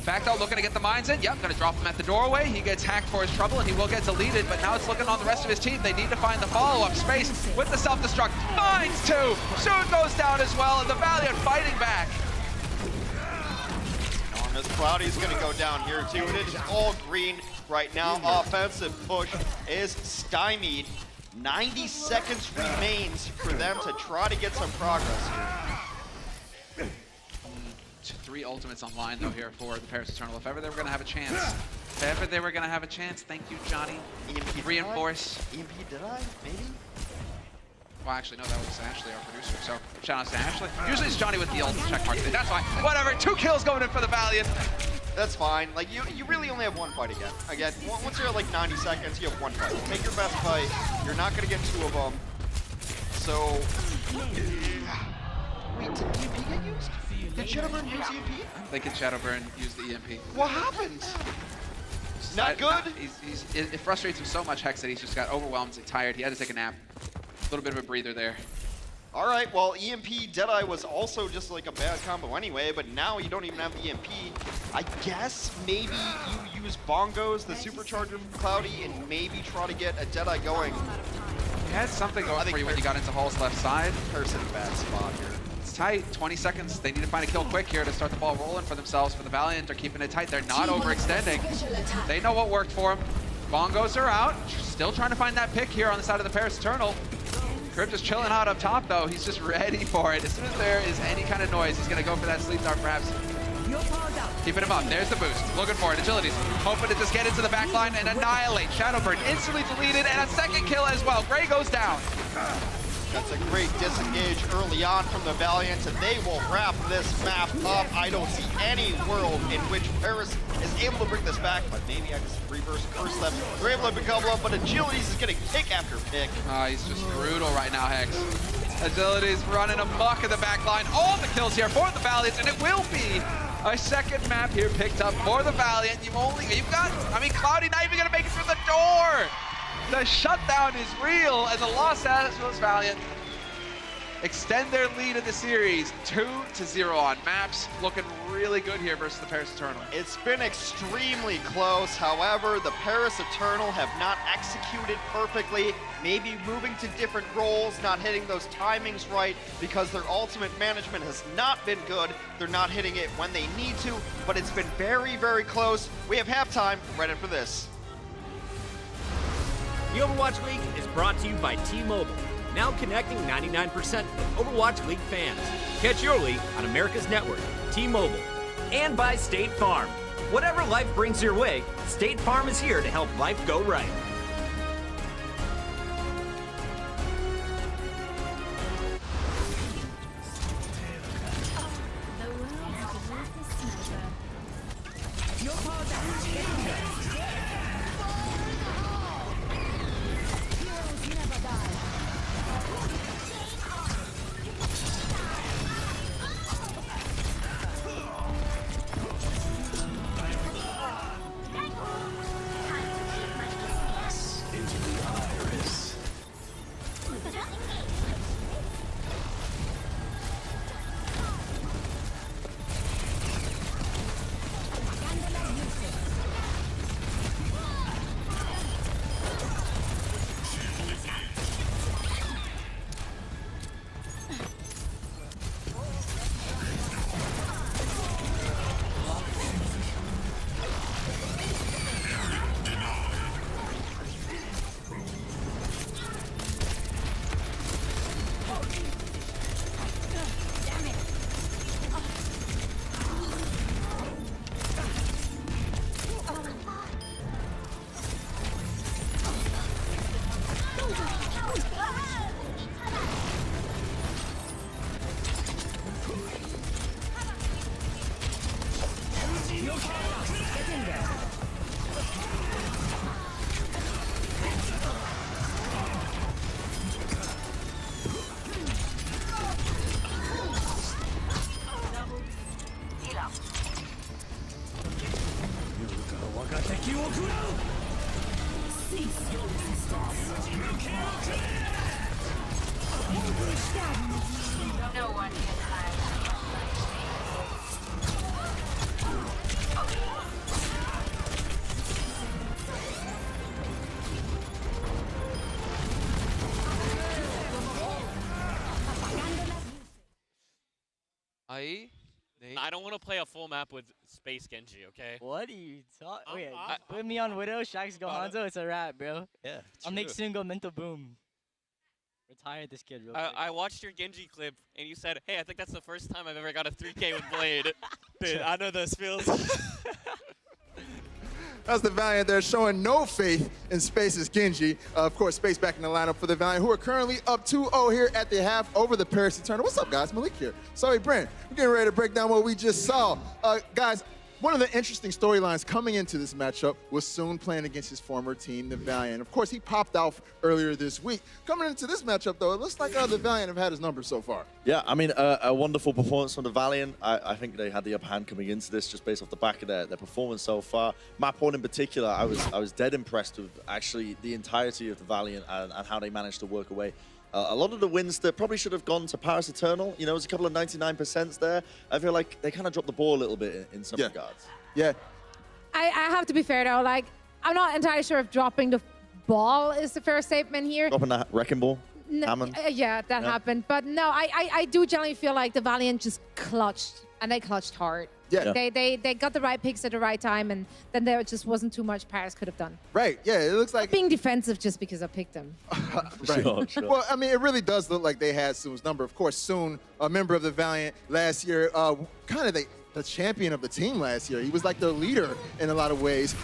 Vacta looking to get the mines in. Yep, gonna drop him at the doorway. He gets hacked for his trouble and he will get deleted, but now it's looking on the rest of his team. They need to find the follow-up space with the self-destruct. Mines too! Soon goes down as well, and the Valiant fighting back. Enormous Cloudy's gonna go down here too. It is all green right now. Offensive push is stymied. 90 seconds remains for them to try to get some progress here. 3 ultimates online though here for the Paris Eternal. If ever they were gonna have a chance. If ever they were gonna have a chance, thank you, Johnny. EMP Reinforce. EMP did I? Maybe? Well, actually, no, that was Ashley, our producer. So, shout out to Ashley. Usually it's Johnny with the ult check mark. That's fine. Whatever. 2 kills going in for the Valiant. That's fine. Like, you really only have one fight again. Again, once you're at like 90 seconds, you have one fight. Take your best fight. You're not going to get 2 of them. So... Wait, did EMP get used? Did Shadowburn use EMP? I'm thinking Shadowburn used the EMP. What happened? Not good? It frustrates him so much, Hex, that he's just got overwhelmed and tired. He had to take a nap. A little bit of a breather there. All right, well, EMP Deadeye was also just like a bad combo anyway, but now you don't even have the EMP. I guess maybe you use Bongos, the supercharger from Cloudy, and maybe try to get a Deadeye going. He had something going for you when you got into Hall's left side. Paris in a bad spot here. It's tight. 20 seconds. They need to find a kill quick here to start the ball rolling for themselves. For the Valiant, they're keeping it tight. They're not overextending. They know what worked for them. Bongos are out. Still trying to find that pick here on the side of the Paris Eternal. Crypt is chilling out up top, though. He's just ready for it. As soon as there is any kind of noise, he's going to go for that sleep dart, perhaps. Keeping him up. There's the boost. Looking for it. Agilities. Hoping to just get into the back line and annihilate. Shadowburn instantly deleted, and a second kill as well. Gray goes down. That's a great disengage early on from the Valiant, and they will wrap this map up. I don't see any world in which Paris is able to bring this back, but maybe I just reverse curse them. They're able to pick up, but Agilities is getting pick after pick. He's just brutal right now, Hex. Agilities running amok in the back line. All the kills here for the Valiant, and it will be a second map here picked up for the Valiant. Cloudy not even gonna make it through the door. The shutdown is real, and the Los Angeles Valiant extend their lead in the series 2-0 on maps. Looking really good here versus the Paris Eternal. It's been extremely close. However, the Paris Eternal have not executed perfectly. Maybe moving to different roles, not hitting those timings right because their ultimate management has not been good. They're not hitting it when they need to, but it's been very, very close. We have halftime right after this. The Overwatch League is brought to you by T-Mobile, now connecting 99% of Overwatch League fans. Catch your league on America's network, T-Mobile. And by State Farm. Whatever life brings your way, State Farm is here to help life go right. The world's greatest sniper. Your power down. Heroes never die. Cease your resistance. No one can hide. I don't want to play a full map with Space Genji, okay? What are you talking? Wait, I- put me on Widow, Shax go Hanzo, it's a wrap, bro. Yeah. I'll make Sun go mental boom. Retire this kid real I, quick. I watched your Genji clip, and you said, hey, I think that's the first time I've ever got a 3K with Blade. Dude, I know those feels. That's the Valiant. They're showing no faith in Space's Genji. Of course, Space back in the lineup for the Valiant, who are currently up 2-0 here at the half over the Paris Eternal. What's up, guys? Malik here. Sorry, Brent. We're getting ready to break down what we just saw. Guys, one of the interesting storylines coming into this matchup was Soon playing against his former team, the Valiant. Of course, he popped off earlier this week. Coming into this matchup, though, it looks like the Valiant have had his number so far. Yeah, I mean, a wonderful performance from the Valiant. I think they had the upper hand coming into this just based off the back of their performance so far. Map 1 in particular, I was dead impressed with actually the entirety of the Valiant and how they managed to work away. A lot of the wins that probably should have gone to Paris Eternal, you know, there's a couple of 99% there. I feel like they kind of dropped the ball a little bit in some regards. Yeah. I have to be fair, though. Like, I'm not entirely sure if dropping the ball is the fair statement here. Dropping that wrecking ball? No, yeah, that happened. But no, I do generally feel like the Valiant just clutched, and they clutched hard. Yeah. They got the right picks at the right time, and then there just wasn't too much Paris could have done. Right, yeah, it looks like... Being defensive just because I picked them. Right. Sure. Well, I mean, it really does look like they had Soon's number. Of course, Soon, a member of the Valiant last year, kind of the champion of the team last year. He was like the leader in a lot of ways.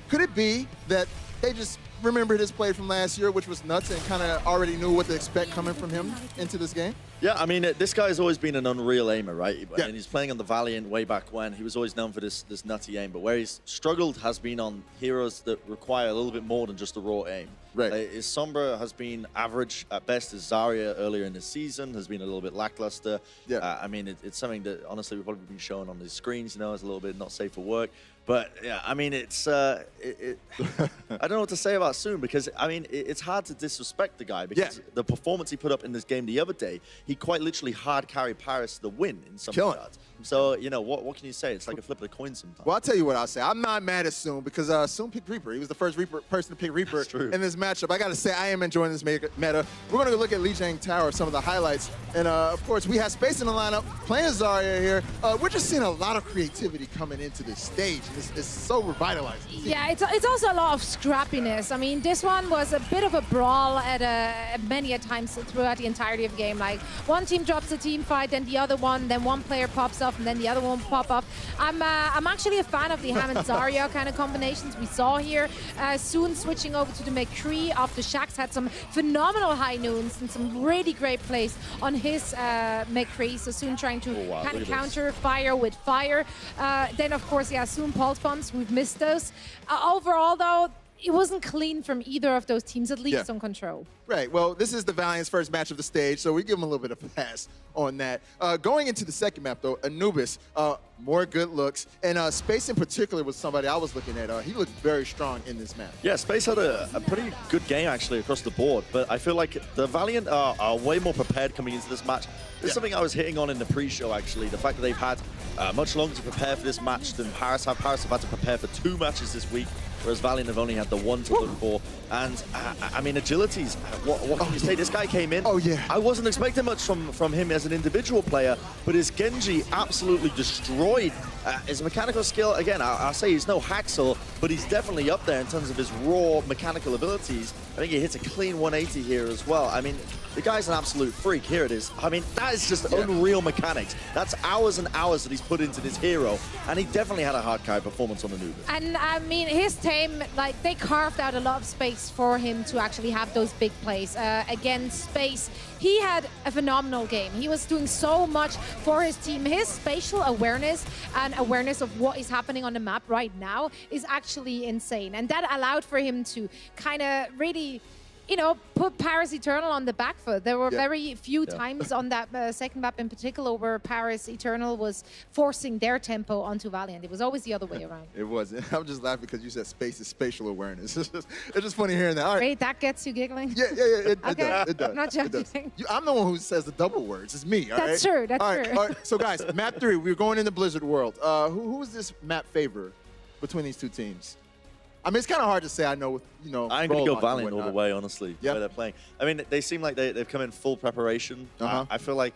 Could it be that they just remembered his play from last year, which was nuts, and kind of already knew what to expect coming from him into this game? Yeah, I mean, this guy's always been an unreal aimer, right? Yeah. And he's playing on the Valiant way back when. He was always known for this nutty aim, but where he's struggled has been on heroes that require a little bit more than just a raw aim. Right. His Sombra has been average at best. His Zarya earlier in the season has been a little bit lackluster. Yeah. I mean, it's something that honestly we've probably been showing on the screens, you know, as a little bit not safe for work. But yeah, I mean, it's I don't know what to say about Soon, because I mean, it's hard to disrespect the guy, because the performance he put up in this game the other day, he quite literally hard carried Paris to the win in some regards. So, you know, what can you say? It's like a flip of the coin sometimes. Well, I'll tell you what I'll say. I'm not mad at Soon, because Soon picked Reaper. He was the first person to pick Reaper in this matchup. I got to say, I am enjoying this meta. We're going to go look at Lijiang Tower, some of the highlights. And, of course, we have Space in the lineup, playing Zarya here. We're just seeing a lot of creativity coming into this stage. It's so revitalizing. Yeah, it's also a lot of scrappiness. I mean, this one was a bit of a brawl at many a times throughout the entirety of the game. Like, one team drops a team fight, then the other one, then one player pops up, and then the other one pop up. I'm actually a fan of the Ham and Zarya kind of combinations we saw here. Soon switching over to the McCree after Shax had some phenomenal high noons and some really great plays on his McCree. So Soon trying to kind of counter fire with fire. Then, of course, yeah, Soon pulse bombs. We've missed those. Overall, though, it wasn't clean from either of those teams, at least on control. Right. Well, this is the Valiant's first match of the stage, so we give them a little bit of a pass on that. Going into the second map, though, Anubis, more good looks. And Space in particular was somebody I was looking at. He looked very strong in this map. Yeah, Space had a pretty good game, actually, across the board. But I feel like the Valiant are way more prepared coming into this match. This is something I was hitting on in the pre-show, actually. The fact that they've had much longer to prepare for this match than Paris have. Paris have had to prepare for 2 matches this week, whereas Valiant have only had the 1 to look for. And, I mean, agilities, what can you say? This guy came in. Oh, yeah. I wasn't expecting much from him as an individual player, but his Genji absolutely destroyed. His mechanical skill, again, I'll say he's no Haxel, but he's definitely up there in terms of his raw mechanical abilities. I think he hits a clean 180 here as well. I mean, the guy's an absolute freak. Here it is. I mean, that is just unreal mechanics. That's hours and hours that he's put into this hero, and he definitely had a hard carry performance on Anubis. And I mean, his team, like, they carved out a lot of space for him to actually have those big plays. Again, Space, he had a phenomenal game. He was doing so much for his team. His spatial awareness and awareness of what is happening on the map right now is actually insane. And that allowed for him to kind of really, you know, put Paris Eternal on the back foot. There were very few times on that second map in particular where Paris Eternal was forcing their tempo onto Valiant. It was always the other way around. It was. I'm just laughing because you said Space is spatial awareness. It's just funny hearing that. All right. Great, that gets you giggling? Yeah. It Okay. does. It does. I'm not It does. joking. I'm the one who says the double words. It's me. All That's right? true. That's all right, true. All right. So, guys, map 3. We're going into Blizzard World. Who is this map favor between these two teams? I mean, it's kind of hard to say. I know, you know. I'm going to go Valiant all the way, honestly, the way they're playing. I mean, they seem like they've come in full preparation. I feel like,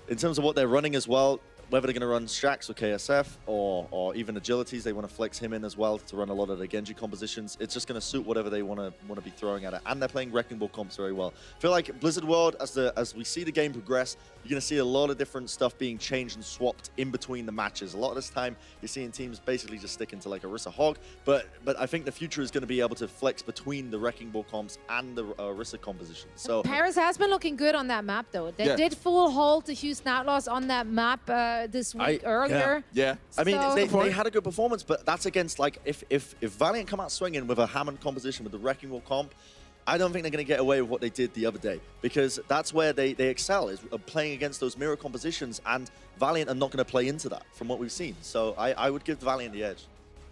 in terms of what they're running as well, whether they're going to run Shax or KSF or even Agilities, they want to flex him in as well to run a lot of the Genji compositions. It's just going to suit whatever they want to be throwing at it. And they're playing Wrecking Ball comps very well. I feel like Blizzard World, as we see the game progress, you're going to see a lot of different stuff being changed and swapped in between the matches. A lot of this time, you're seeing teams basically just sticking to like Orisa Hog, but I think the future is going to be able to flex between the Wrecking Ball comps and the Orisa compositions. So Paris has been looking good on that map, though. They did full hold the Houston Outlaws on that map this week earlier. Yeah. I mean, So- they had a good performance, but that's against, like, if Valiant come out swinging with a Hammond composition with the Wrecking Ball comp, I don't think they're going to get away with what they did the other day, because that's where they excel, is playing against those mirror compositions, and Valiant are not going to play into that from what we've seen. So I would give Valiant the edge.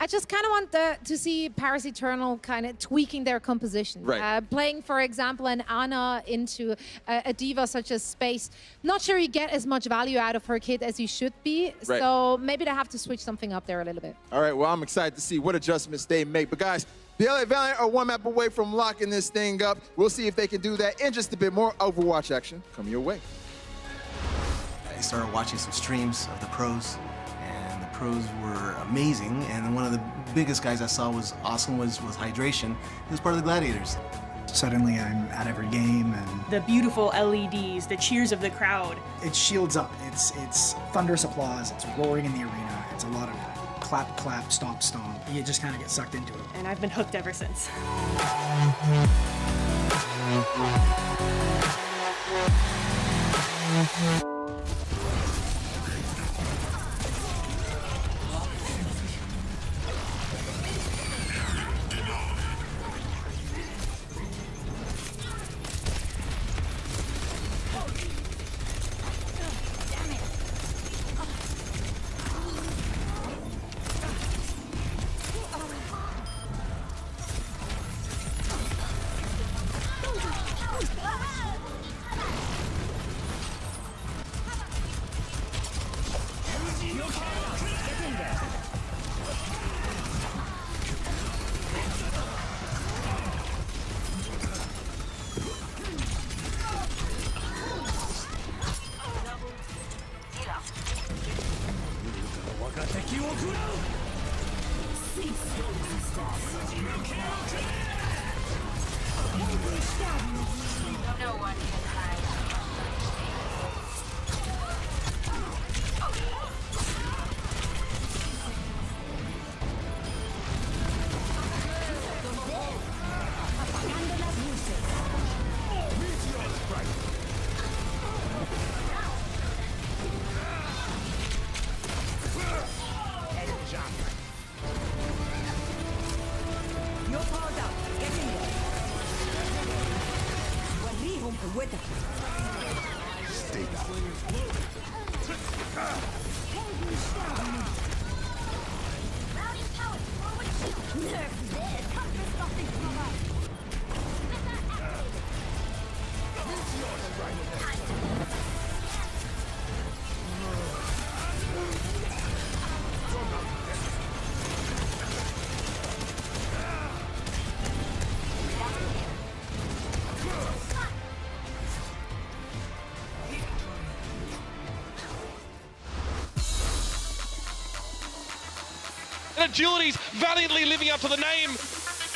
I just kind of want to see Paris Eternal kind of tweaking their composition. Right. Playing, for example, an Ana into a diva such as Space. Not sure you get as much value out of her kit as you should be. Right. So maybe they have to switch something up there a little bit. All right, well, I'm excited to see what adjustments they make. But guys, the LA Valiant are one map away from locking this thing up. We'll see if they can do that in just a bit. More Overwatch action coming your way. I started watching some streams of the pros, and the pros were amazing. And one of the biggest guys I saw was awesome was Hydration. He was part of the Gladiators. Suddenly I'm at every game, and The beautiful LEDs, the cheers of the crowd. it shields up. It's thunderous applause. It's roaring in the arena. It's a lot of clap, clap, stomp, stomp. You just kind of get sucked into it. And I've been hooked ever since. No one can hide. Agilities valiantly living up to the name.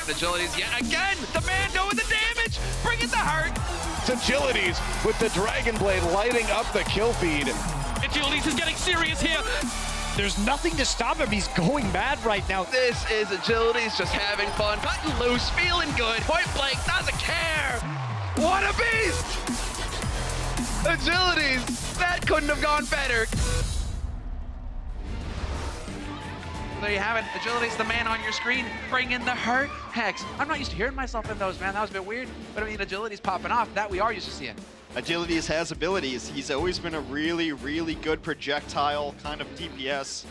Agilities yet again. The man doing the damage. Bring it to heart. Agilities with the Dragon Blade lighting up the kill feed. Agilities is getting serious here. There's nothing to stop him. He's going mad right now. This is Agilities just having fun, cutting loose, feeling good. Point blank, doesn't care. What a beast! Agilities, that couldn't have gone better. There you have it. Agility's the man on your screen. Bring in the hurt. Hex. I'm not used to hearing myself in those, man. That was a bit weird. But I mean, Agility's popping off. That we are used to seeing. Agilities has abilities. He's always been a really, really good projectile kind of DPS.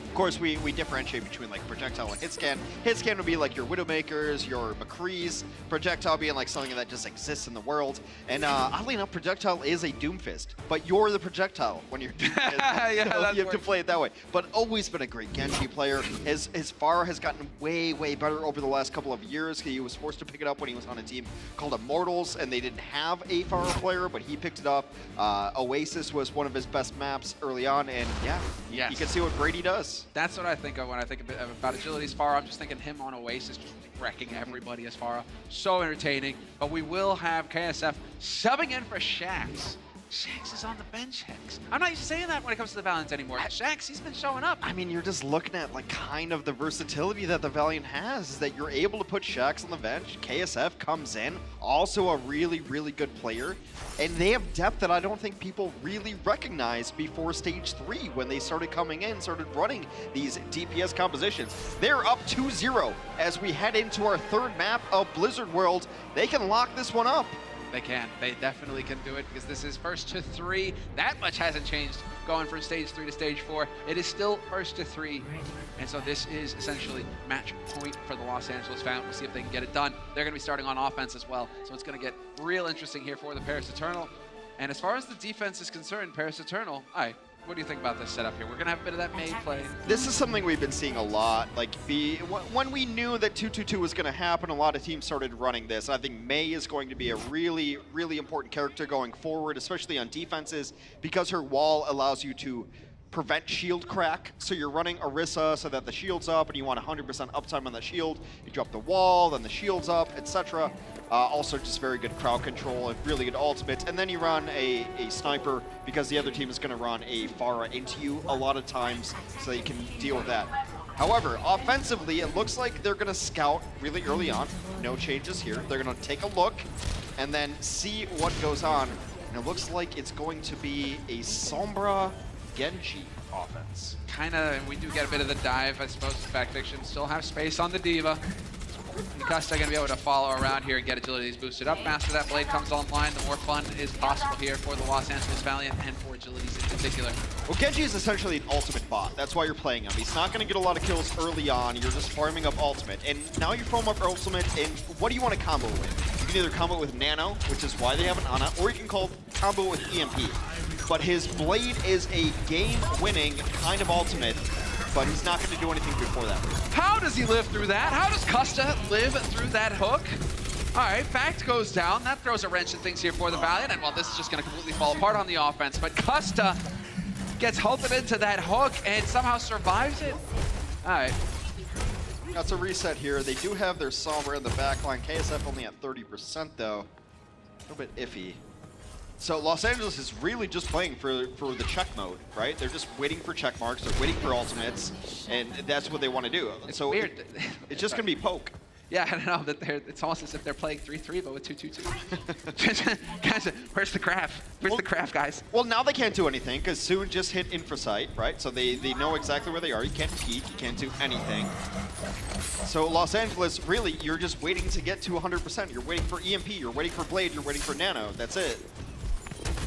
Of course, we differentiate between like projectile and hit scan. Hit scan would be like your Widowmakers, your McCrees. Projectile being like something that just exists in the world. And oddly enough, projectile is a Doomfist, but you're the projectile when you're Doomfist. Yeah, so you have to play it that way. But always been a great Genji player. His Pharah has gotten way better over the last couple of years. He was forced to pick it up when he was on a team called Immortals, and they didn't have a Pharah player, but he picked it up. Oasis was one of his best maps early on, and yeah, you can see what Brady does. That's what I think of when I think about Agility's Pharah. I'm just thinking him on Oasis, just wrecking everybody as Pharah. So entertaining. But we will have KSF subbing in for Shax. Shax is on the bench, Hex. I'm not used to saying that when it comes to the Valiant anymore. Shax, he's been showing up. I mean, you're just looking at like kind of the versatility that the Valiant has, is that you're able to put Shax on the bench. KSF comes in, also a really good player. And they have depth that I don't think people really recognized before Stage 3 when they started coming in, started running these DPS compositions. They're up 2-0 as we head into our third map of Blizzard World. They can lock this one up. They can. They definitely can do it because this is first to 3. That much hasn't changed going from Stage 3 to Stage 4. It is still first to 3. And so this is essentially match point for the Los Angeles Valiant. We'll see if they can get it done. They're going to be starting on offense as well. So it's going to get real interesting here for the Paris Eternal. And as far as the defense is concerned, Paris Eternal, what do you think about this setup here? We're going to have a bit of that Mei play. This is something we've been seeing a lot. Like, when we knew that 2-2-2 was going to happen, a lot of teams started running this. I think Mei is going to be a really important character going forward, especially on defenses, because her wall allows you to prevent shield crack. So you're running Orisa so that the shield's up and you want 100% uptime on the shield. You drop the wall, then the shield's up, etc. Also just very good crowd control and really good ultimates. And then you run a sniper because the other team is going to run a Pharah into you a lot of times so that you can deal with that. However, offensively, it looks like they're going to scout really early on. No changes here. They're going to take a look and then see what goes on. And it looks like it's going to be a Sombra Genji offense. We do get a bit of the dive, I suppose. Fact Fiction still have space on the Diva. Custa going to be able to follow around here and get Agility's boosted up faster. That blade comes online, the more fun is possible here for the Los Angeles Valiant and for Agility's in particular. Well, Genji is essentially an ultimate bot. That's why you're playing him. He's not going to get a lot of kills early on. You're just farming up ultimate. And now you farm up ultimate, and what do you want to combo with? You can either combo with Nano, which is why they have an Ana, or you can combo with EMP. But his blade is a game-winning kind of ultimate, but he's not going to do anything before that. How does he live through that? How does Custa live through that hook? All right, Fact goes down. That throws a wrench in things here for the Valiant, and well, this is just going to completely fall apart on the offense. But Custa gets halted into that hook and somehow survives it. All right. That's a reset here. They do have their Sombra in the backline. KSF only at 30% though. A little bit iffy. So Los Angeles is really just playing for the check mode, right? They're just waiting for check marks, they're waiting for ultimates, and that's what they want to do. It's so weird. It's just going to be poke. Yeah, I don't know. It's almost as if they're playing 3-3, but with 2-2-2. Guys, where's the craft? Where's the craft, guys? Well, now they can't do anything, because Soon just hit Infrasight, right? So they know exactly where they are. You can't peek, you can't do anything. So Los Angeles, really, you're just waiting to get to 100%. You're waiting for EMP, you're waiting for Blade, you're waiting for Nano. That's it.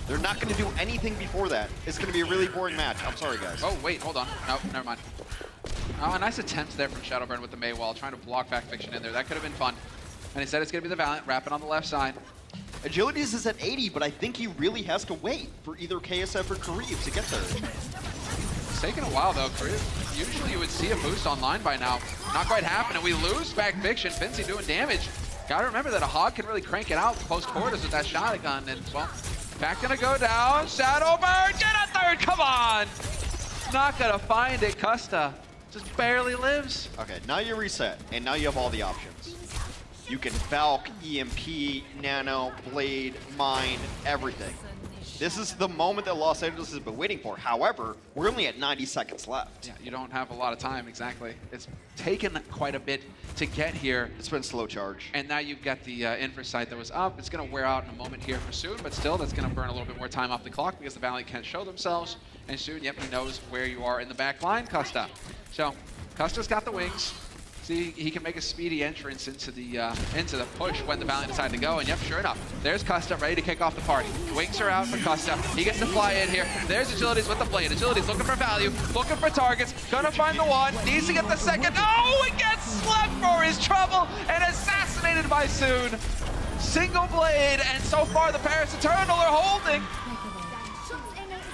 They're not going to do anything before that. It's going to be a really boring match. I'm sorry, guys. Oh, wait, hold on. No, never mind. Oh, a nice attempt there from Shadowburn with the Mei wall, trying to block Fact Fiction in there. That could have been fun. And instead, it's going to be the Valiant wrapping on the left side. Agilities is at 80, but I think he really has to wait for either KSF or Kareev to get there. It's taking a while, though. Kareev, usually you would see a boost online by now. Not quite happening. We lose Fact Fiction. Finzy doing damage. Gotta remember that a Hog can really crank it out post-quarters with that shotgun. And, well, Fact gonna go down. Shadowburn, get a third, come on! Not gonna find it, Custa. Just barely lives. Okay, now you reset, and now you have all the options. You can Valk, EMP, Nano, Blade, Mine, everything. This is the moment that Los Angeles has been waiting for. However, we're only at 90 seconds left. Yeah, you don't have a lot of time, exactly. It's taken quite a bit to get here. It's been slow charge. And now you've got the Infrasight that was up. It's going to wear out in a moment here for Soon, but still, that's going to burn a little bit more time off the clock because the Valiant can't show themselves. And Soon, yep, he knows where you are in the back line, Custa. So, Custa's got the wings. See, he can make a speedy entrance into the push when the Valiant decide to go, and yep, sure enough, there's Custa ready to kick off the party. Wings are out for Custa. He gets to fly in here. There's Agility's with the blade. Agility's looking for value, looking for targets, gonna find the one, needs to get the second. Oh, it gets slept for his trouble and assassinated by Soon. Single blade, and so far the Paris Eternal are holding.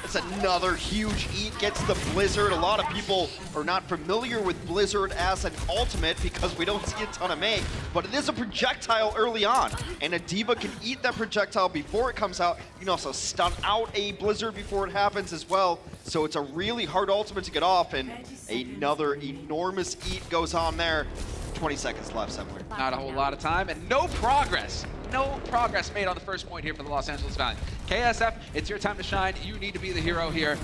It's another huge eat, gets the Blizzard. A lot of people are not familiar with Blizzard as an ultimate because we don't see a ton of make, but it is a projectile early on, and a D.Va can eat that projectile before it comes out. You can also stun out a Blizzard before it happens as well, so it's a really hard ultimate to get off, and another enormous eat goes on there. 20 seconds left somewhere. Not a whole lot of time, and no progress. No progress made on the first point here for the Los Angeles Valiant. KSF, it's your time to shine. You need to be the hero here.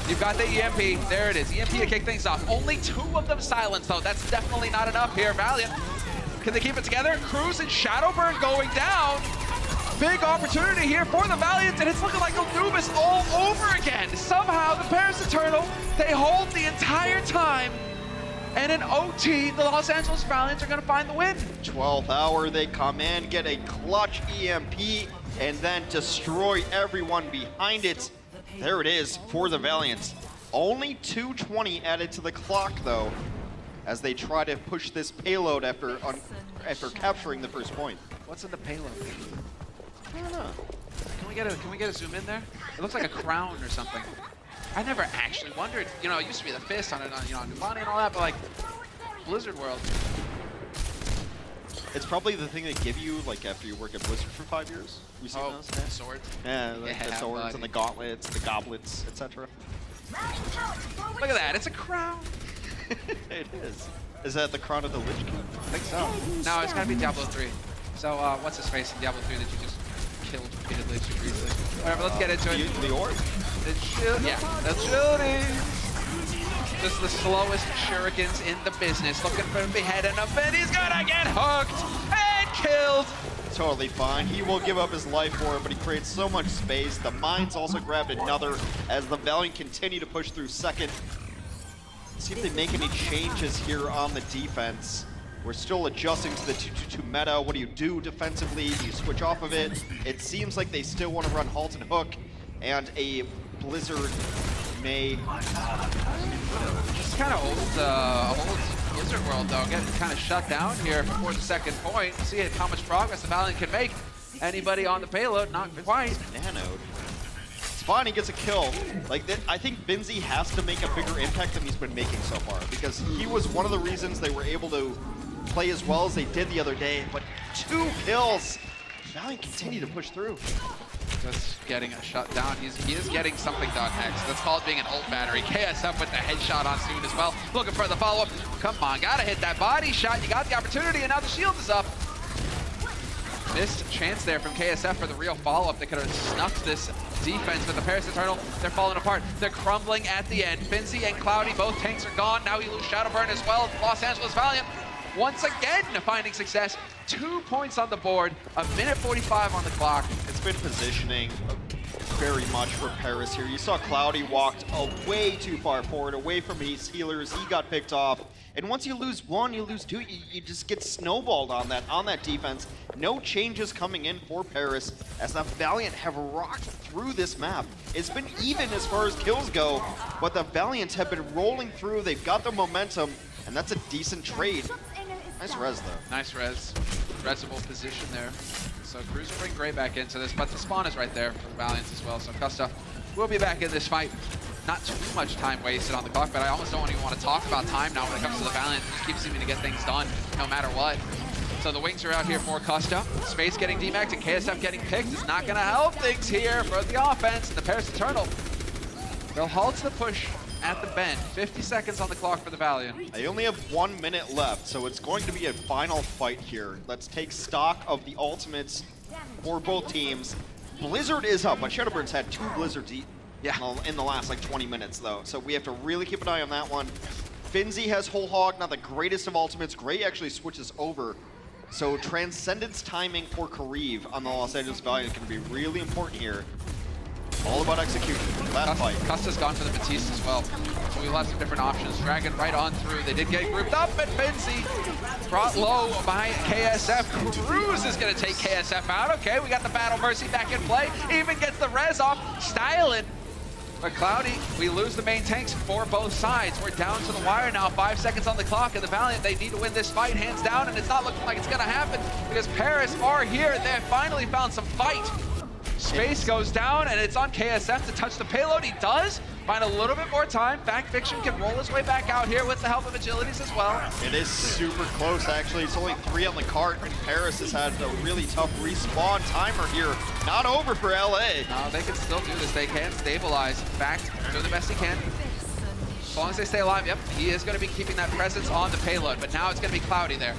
You've got the EMP. There it is. EMP to kick things off. Only 2 of them silenced, though. That's definitely not enough here. Valiant, can they keep it together? Cruz and Shadowburn going down. Big opportunity here for the Valiant, and it's looking like Anubis all over again. Somehow, the Paris Eternal, they hold the entire time. And in OT, the Los Angeles Valiant are going to find the win. 12th hour, they come in, get a clutch EMP, and then destroy everyone behind it. There it is for the Valiant. Only 2:20 added to the clock, though, as they try to push this payload after capturing the first point. What's in the payload? I don't know. Can we get a zoom in there? It looks like a crown or something. I never actually wondered, you know, it used to be the fist on it, on, you know, on Nubani and all that, but like, Blizzard World. It's probably the thing they give you, like, after you work at Blizzard for 5 years. You seen those? Yeah. Swords. Yeah, like the swords buddy. and the gauntlets, the goblets, etc. Look at that, it's a crown. It is. Is that the crown of the Lich King? I think so. No, it's gotta be Diablo 3. So, what's his face in Diablo 3 that you just killed repeatedly too briefly? Whatever, let's get into it. The orb? Yeah, that's Agility. Just the slowest shurikens in the business. Looking for the behead and up, and he's gonna get hooked and killed. Totally fine. He will give up his life for it, but he creates so much space. The Mines also grabbed another as the Valiant continue to push through second. See if they make any changes here on the defense. We're still adjusting to the 2-2-2 meta. What do you do defensively? Do you switch off of it? It seems like they still want to run halt and hook, and a Blizzard may... It's kind of old Blizzard World, though, getting kind of shut down here before the second point. See how much progress the Valiant can make. Anybody on the payload? Not quite. Nanode. It's fine, he gets a kill. Like, I think Binzi has to make a bigger impact than he's been making so far, because he was one of the reasons they were able to play as well as they did the other day, but 2 kills. Valiant continue to push through. Just getting a shut down. He is getting something done next. That's called being an ult battery. KSF with the headshot on Soon as well. Looking for the follow-up. Come on, gotta hit that body shot. You got the opportunity, and now the shield is up. Missed chance there from KSF for the real follow-up. They could have snuffed this defense, but the Paris Eternal, they're falling apart. They're crumbling at the end. Finzy and Cloudy, both tanks are gone. Now you lose Shadowburn as well. Los Angeles Valiant, once again, finding success. 2 points on the board, a minute 45 on the clock. It's been positioning very much for Paris here. You saw Cloudy walked way too far forward, away from his healers. He got picked off. And once you lose 1, you lose 2. You just get snowballed on that defense. No changes coming in for Paris as the Valiant have rocked through this map. It's been even as far as kills go, but the Valiants have been rolling through. They've got the momentum, and that's a decent trade. Nice res, though. Nice res. Resable position there. So Cruz will bring Gray back into this, but the spawn is right there for the Valiants as well. So Custa will be back in this fight. Not too much time wasted on the clock, but I almost don't even want to talk about time now when it comes to the Valiant. It just keeps seeming to get things done no matter what. So the wings are out here for Custa. Space getting demacked and KSF getting picked is not going to help things here for the offense. The Paris Eternal, they'll halt the push at the bend. 50 seconds on the clock for the Valiant. They only have 1 minute left, so it's going to be a final fight here. Let's take stock of the ultimates for both teams. Blizzard is up, but Shadowburn's had 2 Blizzards in the last like 20 minutes though, so we have to really keep an eye on that one. Finzy has Whole Hog, not the greatest of ultimates. Gray actually switches over. So Transcendence timing for Kariv on the Los Angeles Valiant is going to be really important here. All about execution. Last fight. Custa's gone for the Batiste as well. So we'll have some different options. Dragon right on through. They did get grouped up, and Benzi brought low by KSF. Cruz is going to take KSF out. Okay, we got the Battle Mercy back in play. Even gets the res off. Styling. But Cloudy, we lose the main tanks for both sides. We're down to the wire now, 5 seconds on the clock, and the Valiant, they need to win this fight hands down, and it's not looking like it's gonna happen because Paris are here. They have finally found some fight. Space goes down, and it's on KSF to touch the payload. He does find a little bit more time. Fact Fiction can roll his way back out here with the help of Agilities as well. It is super close, actually. It's only 3 on the cart, and Paris has had a really tough respawn timer here. Not over for LA. No, they can still do this. They can stabilize. Fact, doing the best he can. As long as they stay alive, yep, he is going to be keeping that presence on the payload, but now it's going to be Cloudy there.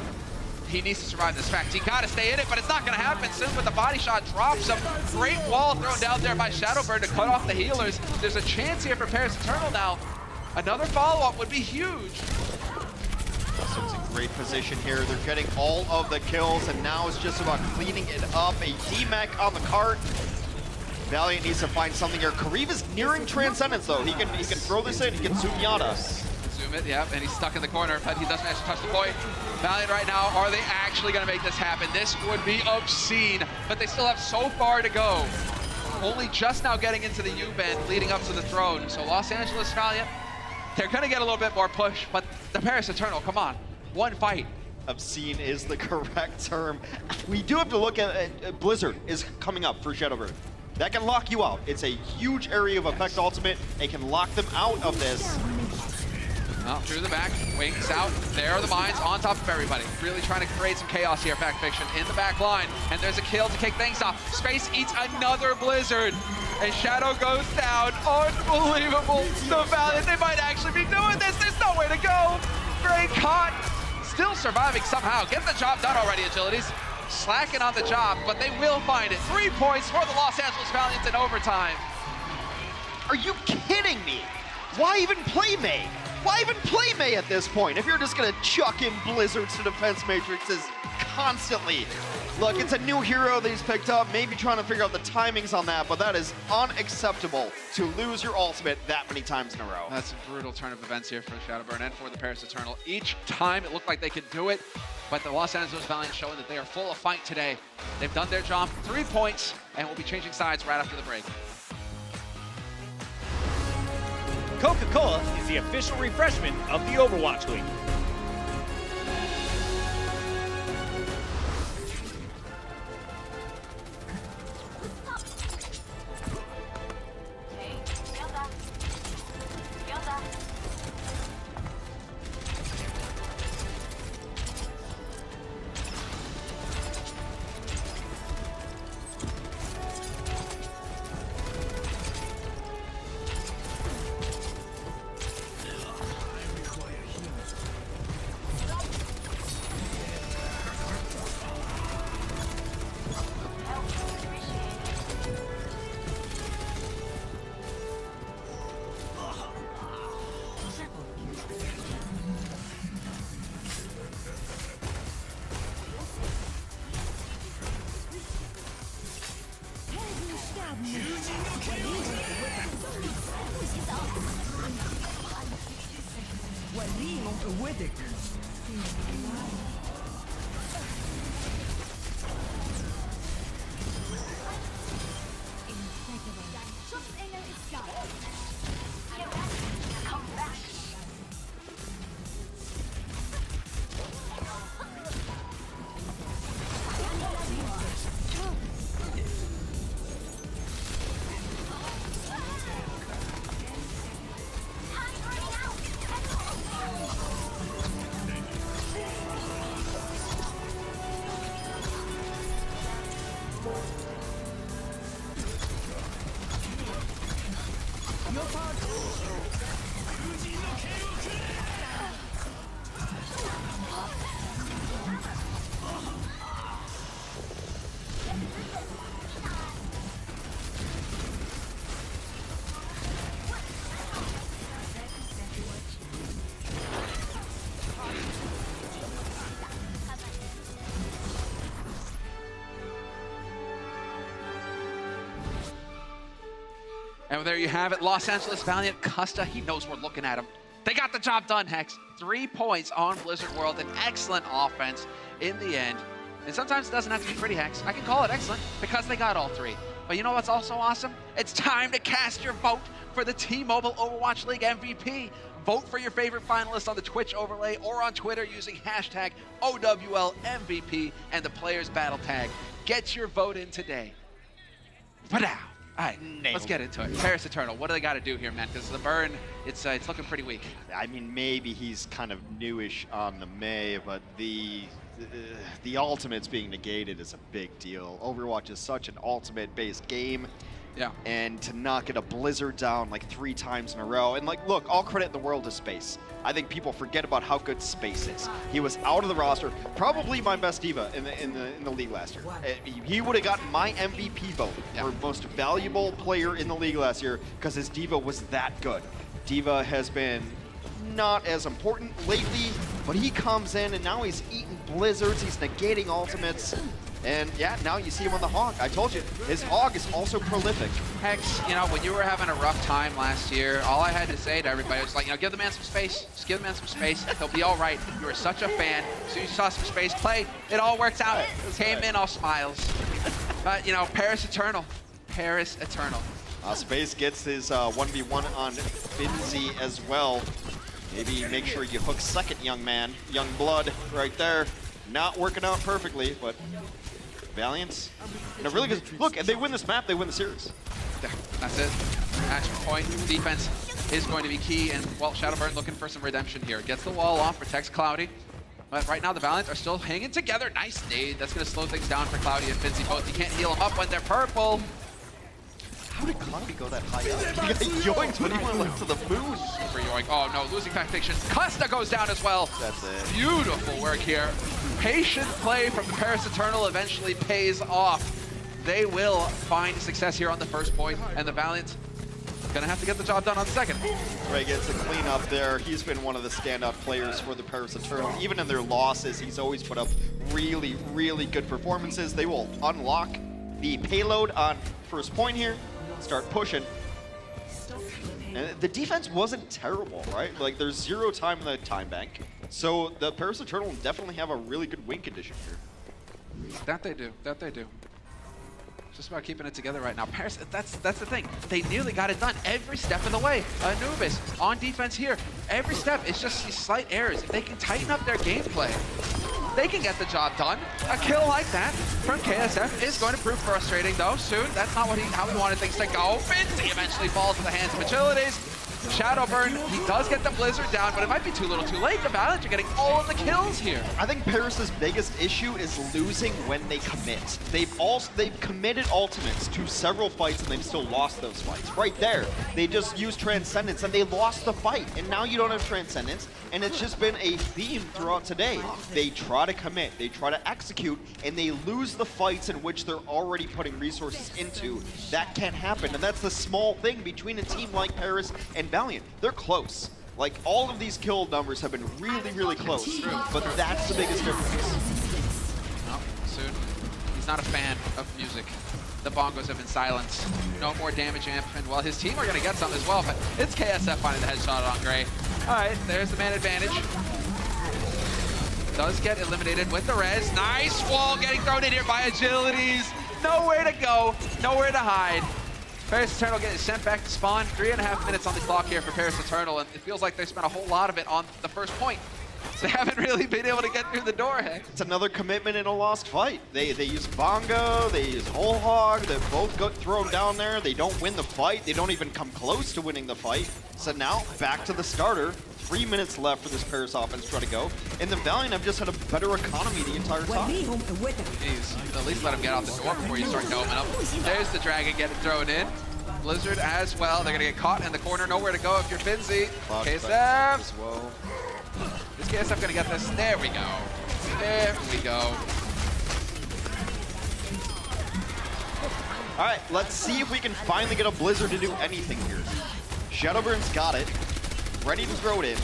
He needs to survive this fact. He got to stay in it, but it's not going to happen soon with the body shot. Drops him. Great wall thrown down there by Shadowbird to cut off the healers. There's a chance here for Paris Eternal now. Another follow-up would be huge. So it's a great position here. They're getting all of the kills, and now it's just about cleaning it up. A D-Mech on the cart. Valiant needs to find something here. Kariv is nearing Transcendence, though. He can throw this in. He can zoom Yada. Zoom it, yep, and he's stuck in the corner, but he doesn't actually touch the point. Valiant right now, are they actually going to make this happen? This would be obscene, but they still have so far to go. Only just now getting into the U-bend leading up to the throne. So Los Angeles Valiant, they're going to get a little bit more push, but the Paris Eternal, come on, one fight. Obscene is the correct term. We do have to look at Blizzard is coming up for Shadowbird. That can lock you out. It's a huge area of effect ultimate. It can lock them out of this. Well, through the back, wings out. There are the mines on top of everybody. Really trying to create some chaos here, Fact Fiction, in the back line. And there's a kill to kick things off. Space eats another Blizzard. And Shadow goes down. Unbelievable. The Valiant, they might actually be doing this. There's no way to go. Great caught. Still surviving somehow. Get the job done already, Agilities. Slacking on the job, but they will find it. 3 points for the Los Angeles Valiant in overtime. Are you kidding me? Why even play May? Why even play May at this point if you're just gonna chuck in Blizzards to defense matrices constantly? Look, it's a new hero that he's picked up, maybe trying to figure out the timings on that, but that is unacceptable to lose your ultimate that many times in a row. That's a brutal turn of events here for Shadowburn and for the Paris Eternal. Each time it looked like they could do it, but the Los Angeles Valiant showing that they are full of fight today. They've done their job, 3 points, and we'll be changing sides right after the break. Coca-Cola is the official refreshment of the Overwatch League. And there you have it, Los Angeles Valiant. Custa, he knows we're looking at him. They got the job done, Hex. 3 points on Blizzard World, an excellent offense in the end. And sometimes it doesn't have to be pretty, Hex. I can call it excellent because they got all 3. But you know what's also awesome? It's time to cast your vote for the T-Mobile Overwatch League MVP. Vote for your favorite finalist on the Twitch overlay or on Twitter using hashtag OWLMVP and the Players Battle Tag. Get your vote in today. For now. All right, let's get into it. Paris Eternal, what do they got to do here, man? Because the burn, it's looking pretty weak. I mean, maybe he's kind of newish on the Mei, but the ultimates being negated is a big deal. Overwatch is such an ultimate-based game. Yeah. And to not get a Blizzard down like 3 times in a row. And like, look, all credit in the world to Space. I think people forget about how good Space is. He was out of the roster, probably my best diva in the league last year. He would have gotten my MVP vote for most valuable player in the league last year because his diva was that good. Diva has been not as important lately, but he comes in and now he's eating blizzards, he's negating ultimates. And yeah, now you see him on the Hog. I told you, his Hog is also prolific. Hex, you know, when you were having a rough time last year, all I had to say to everybody was like, you know, give the man some space. Just give the man some space. He'll be all right. You were such a fan. As soon as you saw some space play, it all works out. Came in all smiles. But, you know, Paris Eternal. Paris Eternal. Space gets his 1v1 on Finzi as well. Maybe make sure you hook second, young man. Young blood right there. Not working out perfectly, but Valiant in a really good look. And they win this map, they win the series. Yeah, that's it. Match point. Defense is going to be key, and well, Shadowburn looking for some redemption here. Gets the wall off, protects Cloudy. But right now the Valiant are still hanging together. Nice nade. That's going to slow things down for Cloudy and Finzi both. You can't heal them up when they're purple. How did Cloudy go that high up? He got yoinked when he went like to the moon. For yoink. Oh no, losing tactics. Custa goes down as well. That's it. Beautiful work here. Patient play from the Paris Eternal eventually pays off. They will find success here on the first point, and the Valiant gonna have to get the job done on the second. Ray gets a clean up there. He's been one of the standout players for the Paris Eternal. Even in their losses, he's always put up really, really good performances. They will unlock the payload on first point here. Start pushing. And the defense wasn't terrible, right? Like, there's 0 time in the time bank. So the Paris Eternal definitely have a really good win condition here. That they do. That they do. Just about keeping it together right now. Paris, that's the thing. They nearly got it done every step of the way. Anubis on defense here. Every step is just these slight errors. If they can tighten up their gameplay, they can get the job done. A kill like that from KSF is going to prove frustrating, though, soon. That's not what how he wanted things to go. Finzi eventually falls to the hands of Agilities. Shadowburn, he does get the Blizzard down, but it might be too little too late. The Valiant are getting all of the kills here. I think Paris's biggest issue is losing when they commit. They've committed ultimates to several fights and they've still lost those fights. Right there, they just used Transcendence and they lost the fight. And now you don't have Transcendence, and it's just been a theme throughout today. They try to commit, they try to execute, and they lose the fights in which they're already putting resources into. That can't happen, and that's the small thing between a team like Paris and Valiant. They're close. Like, all of these kill numbers have been really, really close, but that's the biggest difference. Oh, soon. He's not a fan of music. The bongos have been silenced. No more damage amp, and well, his team are going to get some as well, but it's KSF finding the headshot on Gray. All right, there's the man advantage. Does get eliminated with the res. Nice wall getting thrown in here by Agilities. Nowhere to go, nowhere to hide. Paris Eternal getting sent back to spawn. 3.5 minutes on the clock here for Paris Eternal, and it feels like they spent a whole lot of it on the first point. So they haven't really been able to get through the door, heck. It's another commitment in a lost fight. They use Bongo, they use Whole Hog, they both got thrown down there. They don't win the fight. They don't even come close to winning the fight. So now, back to the starter. 3 minutes left for this Paris offense to try to go. And the Valiant have just had a better economy the entire time. Jeez, at least let him get out the door before you start doming up. There's the Dragon getting thrown in. Blizzard as well. They're going to get caught in the corner. Nowhere to go if you're Finzi. KSF. Well. Is KSF going to get this? There we go. There we go. All right, let's see if we can finally get a Blizzard to do anything here. Shadowburn's got it. Ready to throw it in.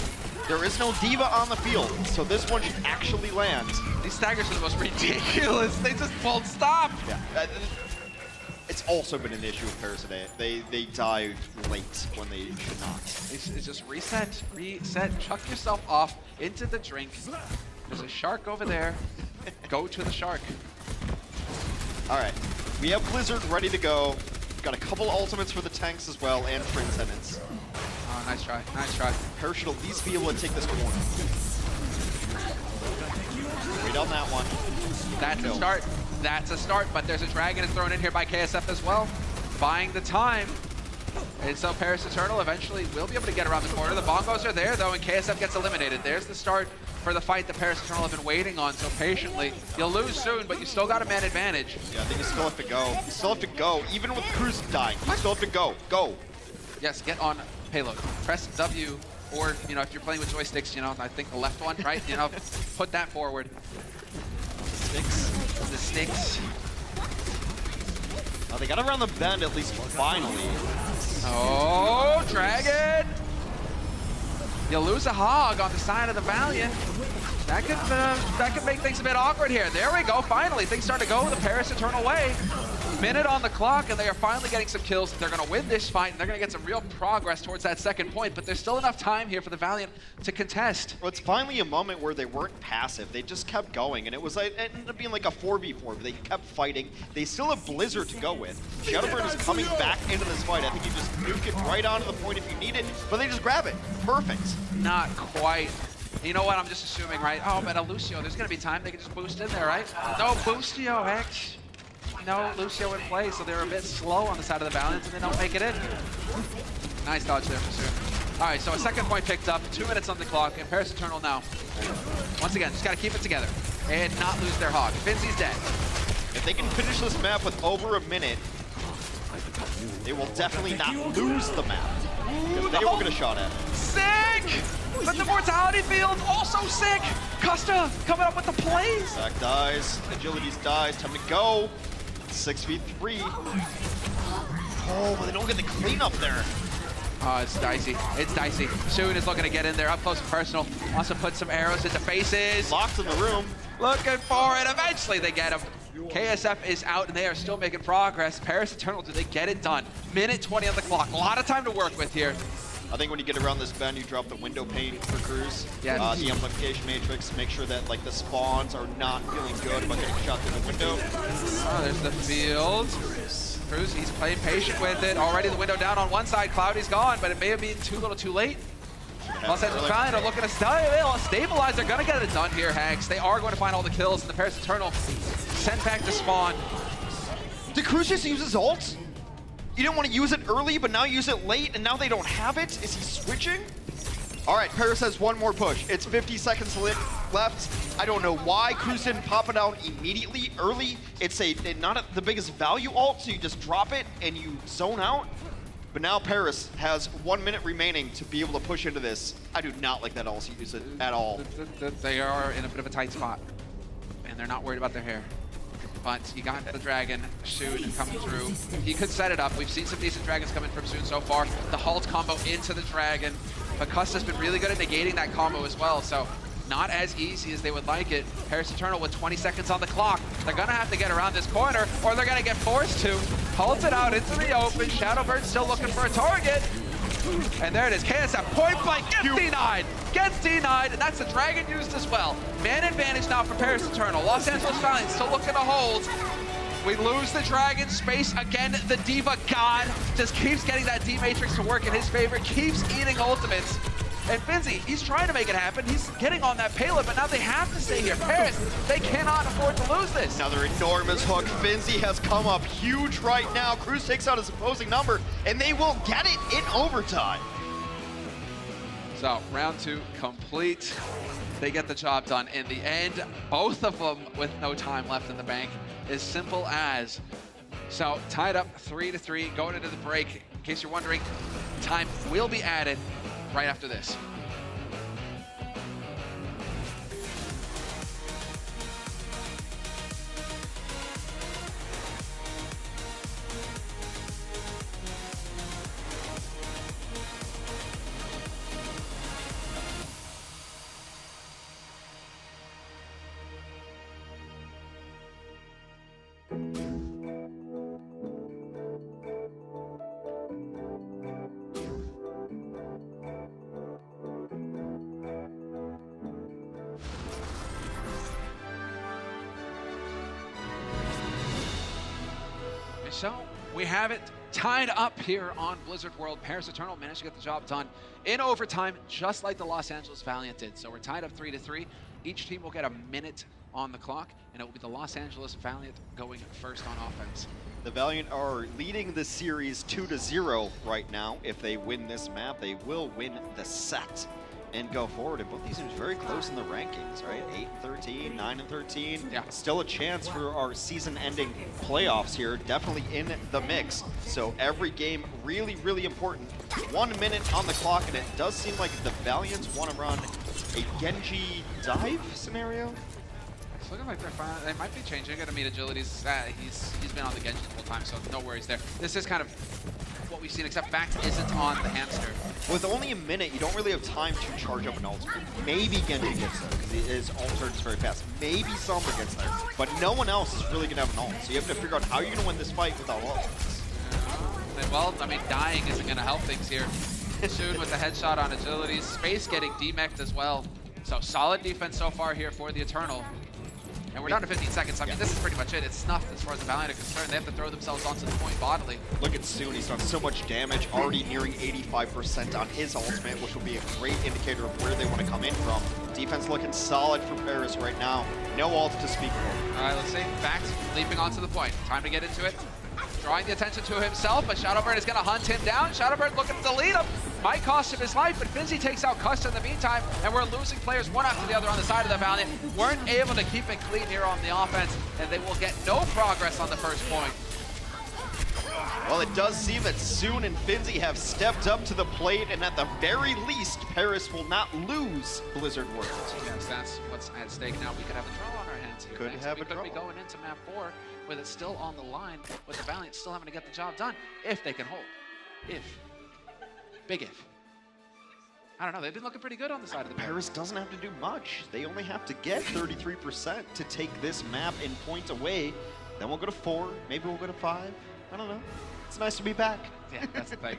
There is no diva on the field, so this one should actually land. These staggers are the most ridiculous. They just won't stop. Yeah. it's also been an issue with Paris today. They dive late when they should not. It's just reset, chuck yourself off into the drink. There's a shark over there. Go to the shark. All right, we have Blizzard ready to go. Got a couple ultimates for the tanks as well, and for Intendants. Oh, nice try, nice try. Paris should at least be able to take this corner. Wait on that one. That's a start. That's a start, but there's a dragon thrown in here by KSF as well, buying the time. And so Paris Eternal eventually will be able to get around the corner. The bongos are there though, and KSF gets eliminated. There's the start for the fight that Paris Eternal have been waiting on so patiently. You'll lose soon, but you still got a man advantage. Yeah, I think you still have to go. You still have to go, even with Cruz dying. You still have to go. Go. Yes, get on payload. Press W, or you know, if you're playing with joysticks, you know, I think the left one, right? You know, put that forward. The sticks. Oh, they got around the bend at least finally. Oh, Dragon! You lose a hog on the side of the Valiant. That could make things a bit awkward here. There we go, finally. Things start to go the Paris Eternal way. Minute on the clock, and they are finally getting some kills. They're going to win this fight, and they're going to get some real progress towards that second point, but there's still enough time here for the Valiant to contest. Well, it's finally a moment where they weren't passive. They just kept going, and it ended up being like a 4v4, but they kept fighting. They still have Blizzard to go with. Shadowburn is coming back into this fight. I think you just nuke it right onto the point if you need it, but they just grab it. Perfect. Not quite. You know what? I'm just assuming, right? Oh, but Lucio, there's going to be time they can just boost in there, right? No Boostio, Hex. No Lucio in play, so they're a bit slow on the side of the Valiant, and they don't make it in. Nice dodge there for Soon. All right, so a second point picked up, 2 minutes on the clock, and Paris Eternal now. Once again, just got to keep it together and not lose their hog. Finzy's dead. If they can finish this map with over a minute, they will definitely not lose the map. Because they will get a shot at it. Sick! But the mortality field also sick! Costa coming up with the plays! Back dies, Agilities dies, time to go. 6v3. Oh, but they don't get the cleanup there. Oh, it's dicey. It's dicey. Soon is looking to get in there up close and personal. Wants to put some arrows into faces. Locked in the room. Looking for it. Eventually they get him. KSF is out and they are still making progress. Paris Eternal, do they get it done? Minute 20 on the clock. A lot of time to work with here. I think when you get around this bend, you drop the window pane for Cruz. Yes. The amplification matrix, make sure that like the spawns are not feeling good about getting shot through the window. Oh, there's the field. Cruz, he's playing patient with it. Already the window down on one side. Cloudy's gone, but it may have been too little too late. Los Angeles Valiant are looking to stabilize. They're going to get it done here, Hanks. They are going to find all the kills, and the Paris Eternal sent back to spawn. Did Cruz just use his ult? You didn't want to use it early, but now use it late, and now they don't have it? Is he switching? All right, Paris has one more push. It's 50 seconds left. I don't know why Cruz didn't pop it out immediately, early. It's not the biggest value ult, so you just drop it and you zone out. But now Paris has 1 minute remaining to be able to push into this. I do not like that ult use it at all. They are in a bit of a tight spot, and they're not worried about their hair. But you got the dragon soon coming through. He could set it up. We've seen some decent dragons coming from soon so far. The halt combo into the dragon. But Custa's been really good at negating that combo as well, so not as easy as they would like it. Paris Eternal with 20 seconds on the clock. They're gonna have to get around this corner, or they're gonna get forced to. Halt it out into the open. Shadowbird's still looking for a target. And there it is, KSF point blank gets denied. Gets denied, and that's the dragon used as well. Man advantage now for Paris Eternal. Los Angeles Valiant still looking to hold. We lose the dragon space again. The Diva God just keeps getting that D-Matrix to work in his favor, keeps eating ultimates. And Finzy, he's trying to make it happen. He's getting on that payload, but now they have to stay here. Paris, they cannot afford to lose this. Another enormous hook. Finzy has come up huge right now. Cruz takes out his opposing number, and they will get it in overtime. So, round 2 complete. They get the job done in the end. Both of them with no time left in the bank. As simple as. So, tied up 3-3, going into the break. In case you're wondering, time will be added right after this. So we have it tied up here on Blizzard World. Paris Eternal managed to get the job done in overtime, just like the Los Angeles Valiant did. So we're tied up 3-3. Each team will get a minute on the clock, and it will be the Los Angeles Valiant going first on offense. The Valiant are leading the series 2-0 right now. If they win this map, they will win the set and go forward. And both these teams very close in the rankings, right? 8-13, 9-13. Yeah. Still a chance for our season-ending playoffs here. Definitely in the mix. So every game really, really important. 1 minute on the clock, and it does seem like the Valiants want to run a Genji dive scenario. It's looking like they might be changing it. I mean, Agility's, he's been on the Genji the whole time, so no worries there. This is kind of what we've seen, except Vax isn't on the hamster. With only a minute, you don't really have time to charge up an ultimate. Maybe Genji gets there, because his ult turns very fast. Maybe Sombra gets there, but no one else is really going to have an ult. So you have to figure out how you're going to win this fight without ults. Well, I mean, dying isn't going to help things here. Soon with the headshot on Agility. Space getting demeched as well. So solid defense so far here for the Eternal. And we're down to 15 seconds. I mean, this is pretty much it. It's snuffed as far as the Valiant are concerned. They have to throw themselves onto the point bodily. Look at Soon. He's done so much damage, already nearing 85% on his ultimate, which will be a great indicator of where they want to come in from. Defense looking solid for Paris right now. No ult to speak of. All right, let's see. Vax leaping onto the point. Time to get into it. Drawing the attention to himself, but Shadowbird is going to hunt him down. Shadowbird looking to delete him. Might cost him his life, but Finzi takes out Custa in the meantime, and we're losing players one after the other on the side of the Valiant. Weren't able to keep it clean here on the offense, and they will get no progress on the first point. Well, it does seem that Soon and Finzi have stepped up to the plate, and at the very least, Paris will not lose Blizzard World. Yes, that's what's at stake now. We could have a draw on our hands here. Could have we could be going into map 4 with it still on the line, with the Valiant still having to get the job done, if they can hold. If. Big if. I don't know, they've been looking pretty good on the side of the Paris doesn't have to do much. They only have to get 33% to take this map in points away. Then we'll go to 4, maybe we'll go to 5. I don't know. It's nice to be back. Yeah, that's the thing.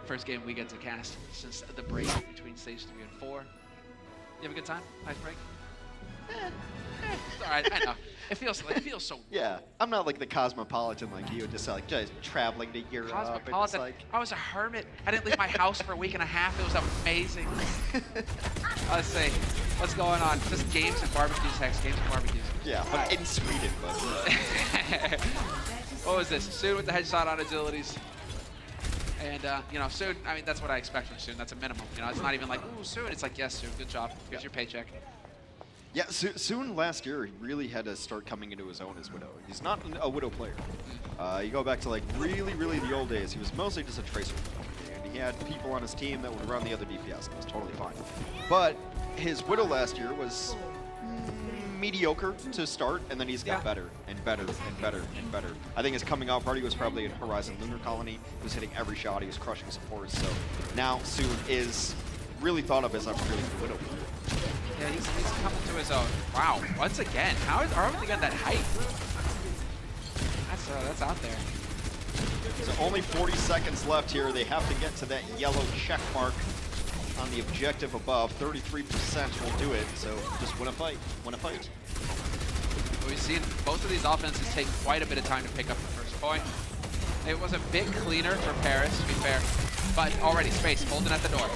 First game we get to cast since the break between stage 3 and 4. You have a good time? Nice break? It's all right, I know. It feels so Yeah, I'm not like the cosmopolitan like you, just traveling to Europe. Cosmopolitan. And I was a hermit. I didn't leave my house for a week and a half. It was amazing. Let's see. What's going on? Just games and barbecues, Hex. Games and barbecues. Yeah, but in Sweden, but. What was this? Soon with the headshot on Agilities. And, you know, Soon, I mean, that's what I expect from Soon. That's a minimum. You know, it's not even like, ooh, Soon. It's like, yes, Soon, good job. Here's your paycheck. Yeah, Soon last year, he really had to start coming into his own as Widow. He's not a Widow player. You go back to, like, really the old days, he was mostly just a Tracer. And he had people on his team that would run the other DPS, and it was totally fine. But his Widow last year was mediocre to start, and then he's got better and better and better and better. I think his coming out party was probably in Horizon Lunar Colony. He was hitting every shot, he was crushing supports, so now Soon is really thought of as a really good Widow player. Yeah, he's coming to his own. Wow, once again, how are we getting that height? That's out there. So only 40 seconds left here. They have to get to that yellow check mark on the objective above. 33% will do it, so just win a fight. Win a fight. We've seen both of these offenses take quite a bit of time to pick up the first point. It was a bit cleaner for Paris, to be fair, but already Space holding at the door.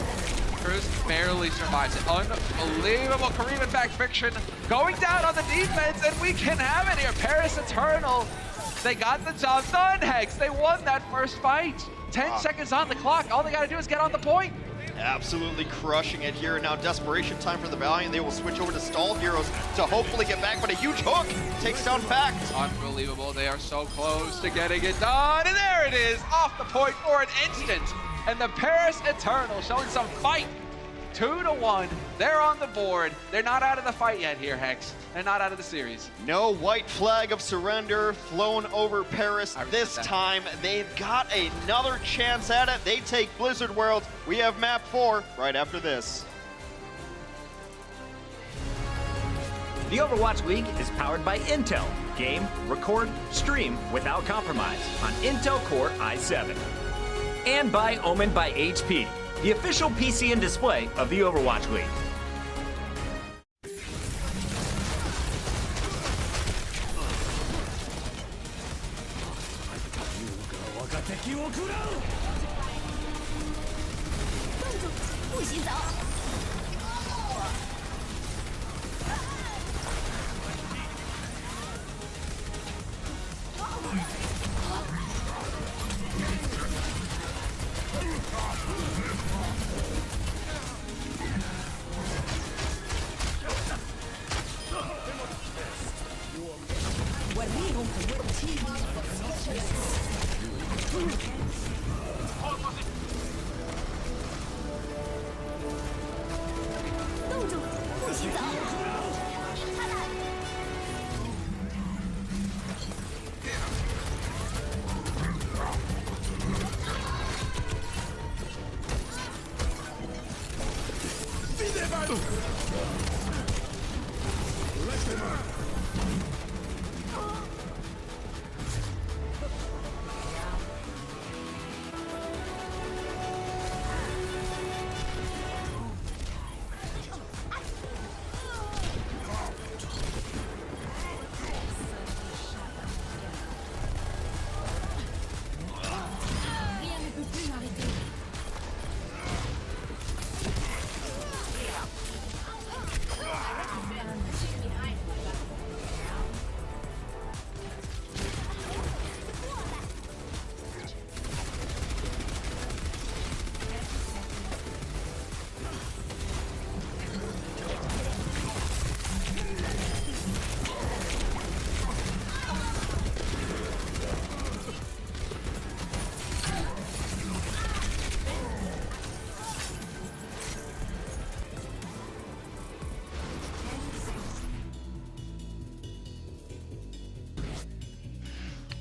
Cruz barely survives it. Unbelievable Kareem in fact friction going down on the defense, and we can have it here. Paris Eternal, they got the job done, Hex. They won that first fight. 10 seconds on the clock. All they got to do is get on the point. Absolutely crushing it here. Now desperation time for the Valiant. They will switch over to stall heroes to hopefully get back, but a huge hook takes down Pact. Unbelievable. They are so close to getting it done, and there it is, off the point for an instant. And the Paris Eternal showing some fight. 2-1. They're on the board. They're not out of the fight yet here, Hex. They're not out of the series. No white flag of surrender flown over Paris this time. They've got another chance at it. They take Blizzard World. We have map 4 right after this. The Overwatch League is powered by Intel. Game, record, stream without compromise on Intel Core i7. And by Omen by HP, the official PC and display of the Overwatch League.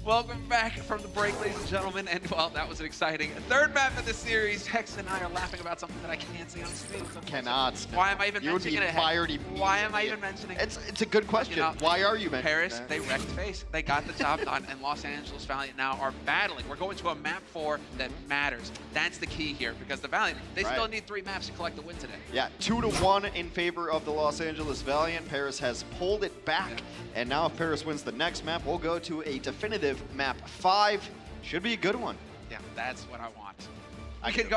Welcome back from the break, ladies and gentlemen, and well, that was an exciting third map of the series. Hex and I are laughing about something that I can't say on screen. Cannot. Why am I even mentioning it? Why am I even mentioning it? It's a good question. You know, why are you mentioning Paris, that? they wrecked face. They got the job done, and Los Angeles Valiant now are battling. We're going to a map 4 that matters. That's the key here, because the Valiant, they still need 3 maps to collect the win today. Yeah, 2-1 in favor of the Los Angeles Valiant. Paris has pulled it back, and now if Paris wins the next map, we'll go to a definitive map 5. Should be a good one. Yeah, that's what I want. We can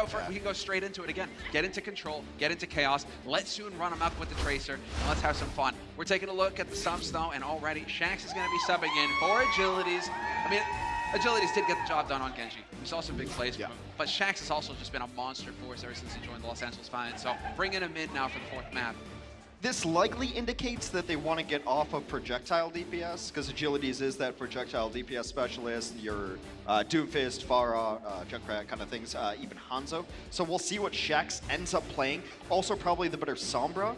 go straight into it again. Get into control, get into chaos. Let's soon run them up with the Tracer, and let's have some fun. We're taking a look at the subs though, and already Shaxx is going to be subbing in for Agilities. I mean, Agilities did get the job done on Genji. We saw some big plays from him, but Shaxx has also just been a monster for us ever since he joined the Los Angeles Valiant. So bringing him in now for the 4th map. This likely indicates that they want to get off of projectile DPS, because Agilities is that projectile DPS specialist, your Doomfist, Pharah, Junkrat kind of things, even Hanzo. So we'll see what Shaxx ends up playing. Also probably the better Sombra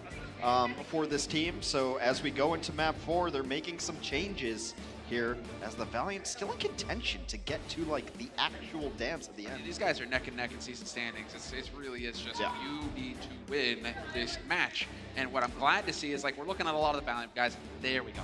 for this team. So as we go into map 4, they're making some changes here as the Valiant still in contention to get to like the actual dance at the end. These guys are neck and neck in season standings. It really is just you need to win this match. And what I'm glad to see is like we're looking at a lot of the Valiant guys. There we go.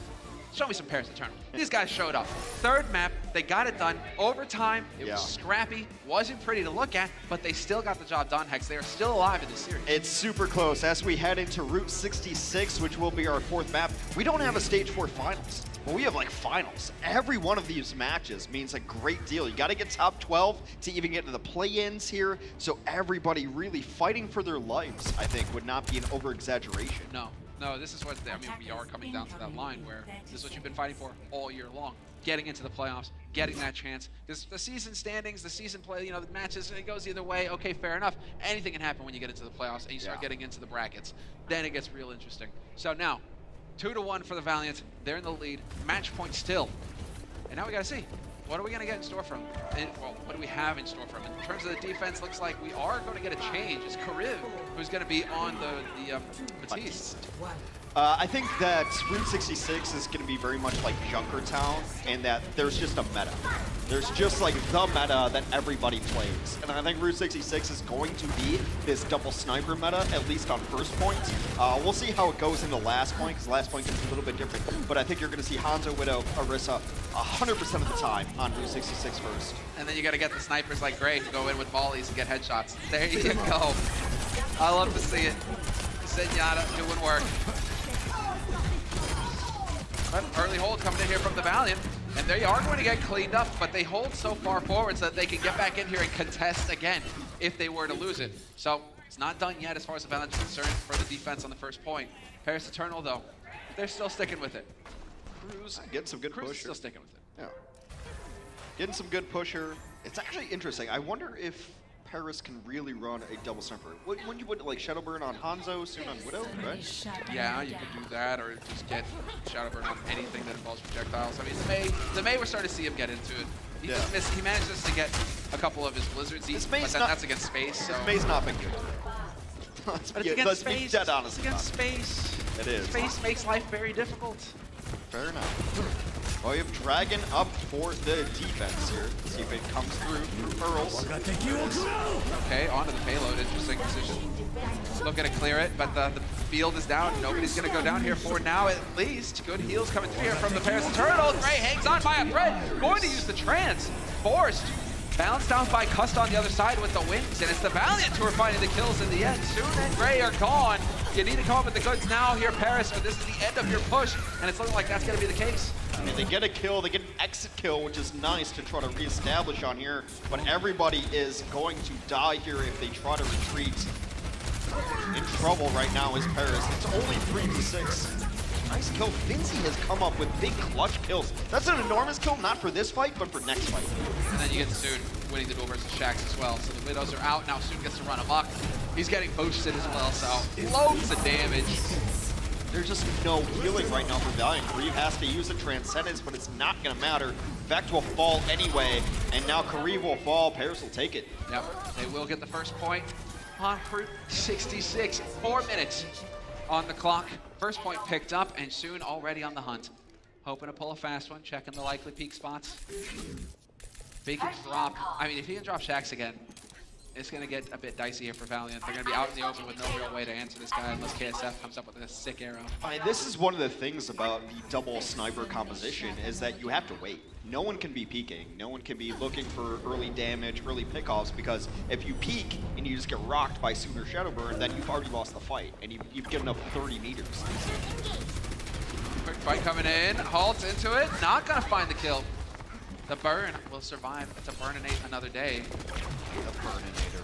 Show me some Paris Eternal. These guys showed up. 3rd map, they got it done. Overtime, it was scrappy, wasn't pretty to look at, but they still got the job done, Hex. They are still alive in this series. It's super close. As we head into Route 66, which will be our 4th map, we don't have a Stage 4 finals. But we have like finals. Every one of these matches means a great deal. You got to get top 12 to even get to the play-ins here. So everybody really fighting for their lives, I think, would not be an over-exaggeration. No, this is what, I mean, we are coming down to that line where this is what you've been fighting for all year long. Getting into the playoffs, getting that chance. Because the season standings, the season play, you know, the matches, it goes either way. Okay, fair enough. Anything can happen when you get into the playoffs and you start getting into the brackets. Then it gets real interesting. So now, 2-1 for the Valiant. They're in the lead. Match point still. And now we got to see. What are we going to get in store from? Well, what do we have in store from? In terms of the defense, looks like we are going to get a change. It's Kariv who's going to be on the Batiste. I think that Route 66 is going to be very much like Junkertown in that there's just a meta. There's just like the meta that everybody plays. And I think Route 66 is going to be this double sniper meta, at least on first point. We'll see how it goes into last point, because last point is a little bit different. But I think you're going to see Hanzo, Widow, Orisa 100% of the time on Route 66 first. And then you got to get the snipers like Gray who go in with volleys and get headshots. There you go. I love to see it. Zenyatta doing work. But early hold coming in here from the Valiant. And they are going to get cleaned up, but they hold so far forward so that they can get back in here and contest again. if they were to lose it. So it's not done yet as far as the Valiant is concerned for the defense on the first point. Paris Eternal, though, they're still sticking with it. Cruz getting some good Cruz push. is still sticking with it. Yeah. Getting some good pusher. It's actually interesting. I wonder if Paris can really run a double sniper. Wouldn't you put like Shadowburn on Hanzo, soon on Widow, right? Yeah, you could do that, or just get Shadowburn on anything that involves projectiles. I mean, the May, we're starting to see him get into it. He manages to get a couple of his blizzards eaten, but then that's against space. So. This May's not been good. But it's against space. Dead honest. It's against space. It is. Space makes life very difficult. Fair enough. Well, you have Dragon up for the defense here. Let's see if it comes through Earls. Okay, onto the payload. Interesting decision. Looking to clear it, but the field is down. Nobody's going to go down here for now, at least. Good heals coming through here from the Paris Eternal. Gray hangs on by a thread. Going to use the trance. Forced. Bounced down by Cust on the other side with the wings, and it's the Valiant who are finding the kills in the end. Soon and Gray are gone. You need to come up with the goods now here, Paris, but this is the end of your push, and it's looking like that's going to be the case. I mean, they get a kill, they get an exit kill, which is nice to try to reestablish on here, but everybody is going to die here if they try to retreat. In trouble right now is Paris. It's only 3v6. Nice kill. Vinci has come up with big clutch kills. That's an enormous kill, not for this fight, but for next fight. And then you get Soon winning the duel versus Shax as well. So the Widows are out. Now Soon gets to run amok. He's getting boosted as well, so loads of damage. There's just no healing right now for Valiant. Kareev has to use the Transcendence, but it's not going to matter. Vect will fall anyway, and now Kareev will fall. Paris will take it. Yep, they will get the first point on Route 66. 4 minutes on the clock. First point picked up, and Soon already on the hunt. Hoping to pull a fast one, checking the likely peak spots. If he can drop, I mean, if he can drop Shax again, it's going to get a bit dicey here for Valiant. They're going to be out in the open with no real way to answer this guy unless KSF comes up with a sick arrow. I mean, this is one of the things about the double sniper composition is that you have to wait. No one can be peeking. No one can be looking for early damage, early pickoffs, because if you peek and you just get rocked by Soon or Shadowburn, then you've already lost the fight, and you've given up 30 meters. Quick fight coming in, halts into it, not going to find the kill. The burn will survive to burninate another day. The Burninator.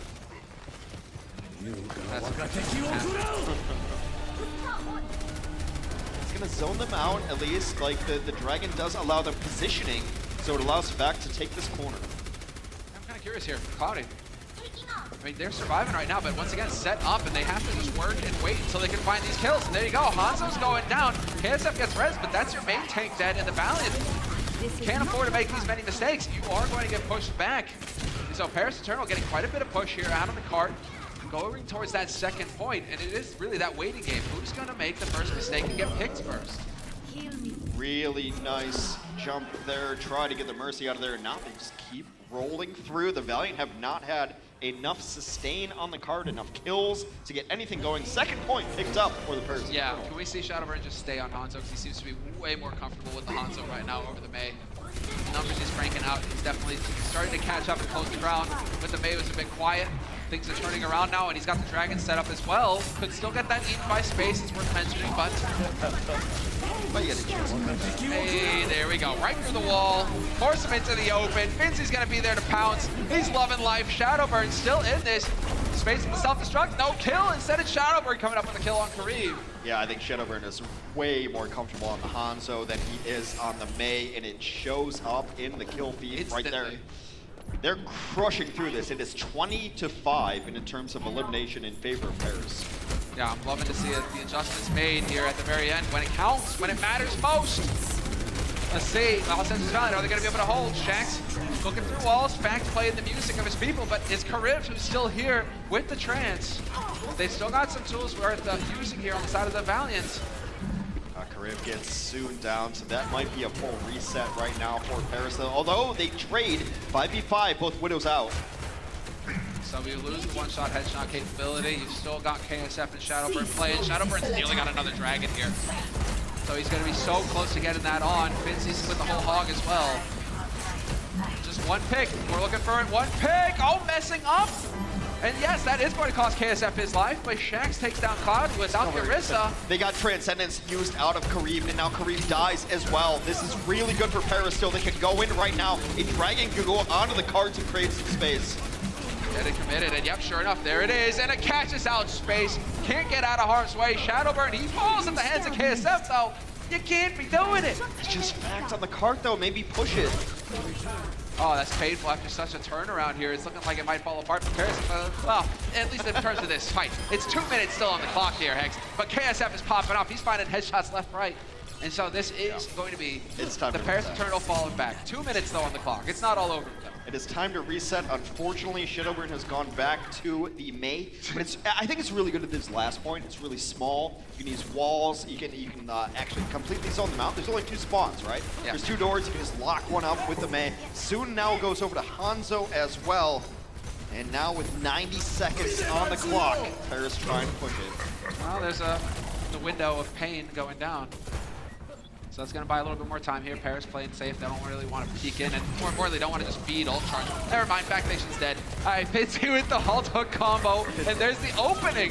It's gonna zone them out, at least. Like, the Dragon does allow them positioning, so it allows Vect to take this corner. I'm kind of curious here, Cloudy. I mean, they're surviving right now, but once again, set up, and they have to just work and wait until they can find these kills. And there you go, Hanzo's going down. KSF gets res, but that's your main tank dead, and the Valiant can't afford to make these many mistakes. You are going to get pushed back. And so Paris Eternal getting quite a bit of push here out on the cart, going towards that second point, and it is really that waiting game. Who's going to make the first mistake and get picked first? Really nice jump there. Try to get the Mercy out of there. Now they just keep rolling through. The Valiant have not had enough sustain on the card, enough kills to get anything going. Second point picked up for the Paris. Yeah, can we see Shadowburn just stay on Hanzo, because he seems to be way more comfortable with the Hanzo right now over the May. The numbers he's cranking out. He's definitely starting to catch up and close the ground. With the May, it was a bit quiet. Things are turning around now, and he's got the Dragon set up as well. Could still get that eaten by space, it's worth mentioning, but... Hey, there we go. Right through the wall. Force him into the open. Vinci's going to be there to pounce. He's loving life. Shadowburn still in this. Space for the self-destruct. No kill. Instead, it's Shadowburn coming up with a kill on Kareev. Yeah, I think Shadowburn is way more comfortable on the Hanzo than he is on the May, and it shows up in the kill feed right there. They're crushing through this. It is 20-5 in terms of elimination in favor of Paris. Yeah, I'm loving to see it. The adjustments made here at the very end when it counts, when it matters most. Let's see, Los Angeles Valiant, are they going to be able to hold? Shax looking through walls, Fact playing the music of his people, but it's Kareev who's still here with the trance. They still got some tools worth using here on the side of the Valiant. Kareev gets Soon down, so that might be a full reset right now for Paris. Although they trade 5v5, both Widows out. So we lose the one-shot headshot capability. You've still got KSF and Shadowburn playing. Shadowburn's nearly got another Dragon here. So he's going to be so close to getting that on. Vinci's with the whole hog as well. Just one pick. We're looking for it. One pick. Oh, messing up. And yes, that is going to cost KSF his life, but Shax takes down Cloud without Orisa. They got Transcendence used out of Kareev, and now Kareev dies as well. This is really good for Paris still. They can go in right now. A Dragon can go onto the cards and create some space. Getting committed, and yep, sure enough, there it is, and it catches out Space. Can't get out of harm's way. Shadowburn, he falls at the hands of KSF, though. You can't be doing it. It's just facts on the cart, though. Maybe push it. Oh, that's painful after such a turnaround here. It's looking like it might fall apart for Paris. Well, at least in terms of this fight. It's 2 minutes still on the clock here, Hex, but KSF is popping off. He's finding headshots left, right. And so this is going to be the Paris Eternal falling back. 2 minutes, though, on the clock. It's not all over, though. It is time to reset. Unfortunately, Shadowburn has gone back to the Mei, but I think it's really good at this last point. It's really small. You can use walls. You can actually completely zone them out. There's only 2 spawns, right? Yeah. There's 2 doors. You can just lock one up with the Mei. Soon now goes over to Hanzo as well. And now with 90 seconds on the clock, Paris trying to push it. Well, there's the window of pain going down. So that's going to buy a little bit more time here. Paris playing safe. They don't really want to peek in, and more importantly, don't want to just feed ult charge. Never mind, Backnation's dead. All right, Fitzy with the halt hook combo, and there's the opening.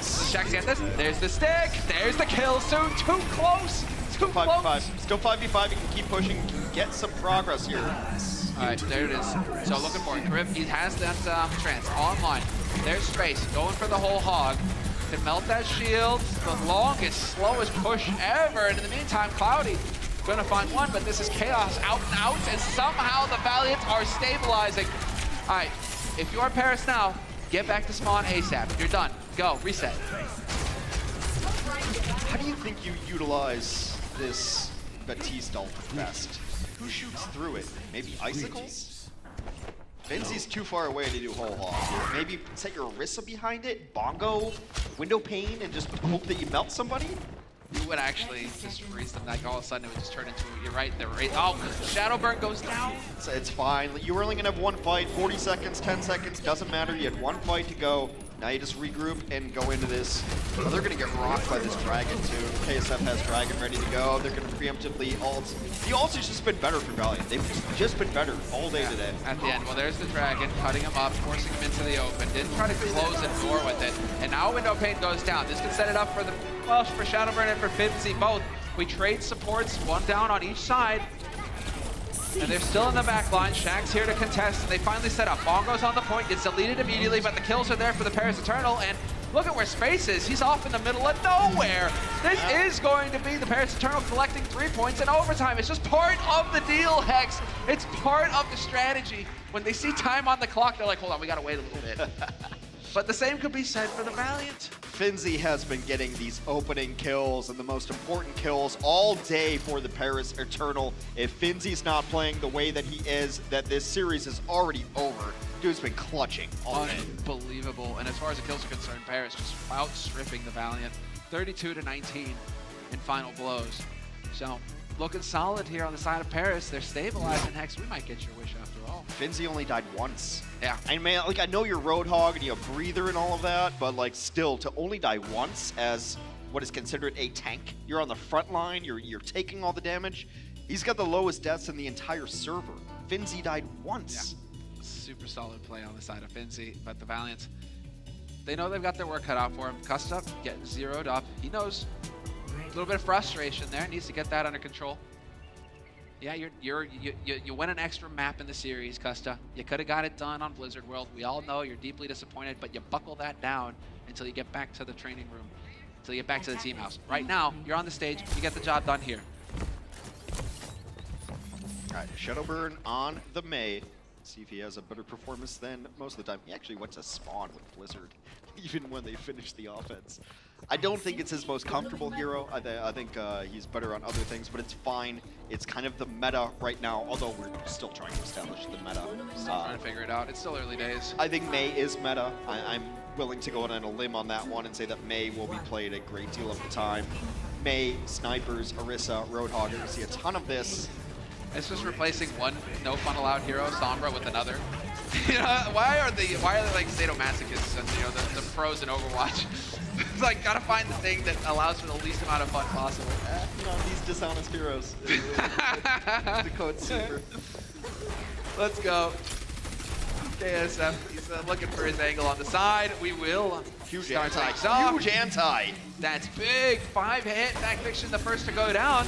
Shaq's got this. There's the stick. There's the kill soon. Too close. Too close. 5v5. Still 5v5. You can keep pushing. You can get some progress here. All right, there it is. So looking for it. Carib, he has that trance online. There's Space going for the whole hog. Can melt that shield, the longest, slowest push ever. And in the meantime, Cloudy gonna find one, but this is Chaos out and out, and somehow the Valiant are stabilizing. All right, if you are Paris now, get back to spawn ASAP. You're done. Go, reset. How do you think you utilize this Baptiste ult best? Who shoots through it? Maybe Icicles? Benzi's too far away to do whole hog. Maybe set your Orisa behind it, bongo, window pane, and just hope that you melt somebody? You would actually just freeze them, like all of a sudden it would just turn into, you're right, oh, Shadowburn goes down. It's fine. You were only gonna have one fight, 40 seconds, 10 seconds, doesn't matter. You had one fight to go. Now you just regroup and go into this. Oh, they're gonna get rocked by this dragon too. KSF has dragon ready to go. They're gonna preemptively ult. The ults has just been better for Valiant. They've just been better all day today. At the end, well, there's the dragon, cutting him up, forcing him into the open. Didn't try to close the door with it. And now window pane goes down. This can set it up for for Shadowburn and for Fitzy both. We trade supports, one down on each side. And they're still in the back line. Shaq's here to contest, and they finally set up. Bongo's on the point, gets deleted immediately, but the kills are there for the Paris Eternal, and look at where Space is. He's off in the middle of nowhere. This is going to be the Paris Eternal collecting 3 points in overtime. It's just part of the deal, Hex. It's part of the strategy. When they see time on the clock, they're like, hold on, we gotta wait a little bit. But the same could be said for the Valiant. Finzi has been getting these opening kills and the most important kills all day for the Paris Eternal. If Finzi's not playing the way that he is, that this series is already over. Dude's been clutching all day. Unbelievable. And as far as the kills are concerned, Paris just outstripping the Valiant. 32-19 in final blows. So looking solid here on the side of Paris. They're stabilizing, Hex. We might get your wish after all. Finzi only died once. Yeah. I mean, like, I know you're Roadhog and you have Breather and all of that, but like still to only die once as what is considered a tank. You're on the front line, you're taking all the damage. He's got the lowest deaths in the entire server. Finzi died once. Yeah. Super solid play on the side of Finzi, but the Valiant, they know they've got their work cut out for him. Custa getting zeroed up. He knows a little bit of frustration there, needs to get that under control. Yeah, you win an extra map in the series, Custa. You could have got it done on Blizzard World. We all know you're deeply disappointed, but you buckle that down until you get back to the training room, until you get back to the team house. Right now, you're on the stage. You get the job done here. All right, Shadowburn on the Mei. See if he has a better performance than most of the time. He actually went to spawn with Blizzard, even when they finished the offense. I don't think it's his most comfortable hero. I think he's better on other things, but it's fine. It's kind of the meta right now, although we're still trying to establish the meta. Still trying to figure it out. It's still early days. I think Mei is meta. I'm willing to go on a limb on that one and say that Mei will be played a great deal of the time. Mei, snipers, Orisa, Roadhog, you see a ton of this. It's just replacing one no funnel out hero, Sombra, with another. You know, why are they like sadomasochists and, you know, the pros in Overwatch? It's like, gotta find the thing that allows for the least amount of fun possible. You know, these dishonest heroes. The code super. Let's go. KSF, he's looking for his angle on the side. We will. Huge anti. Huge anti. That's big. 5-hit. Backfiction, the first to go down.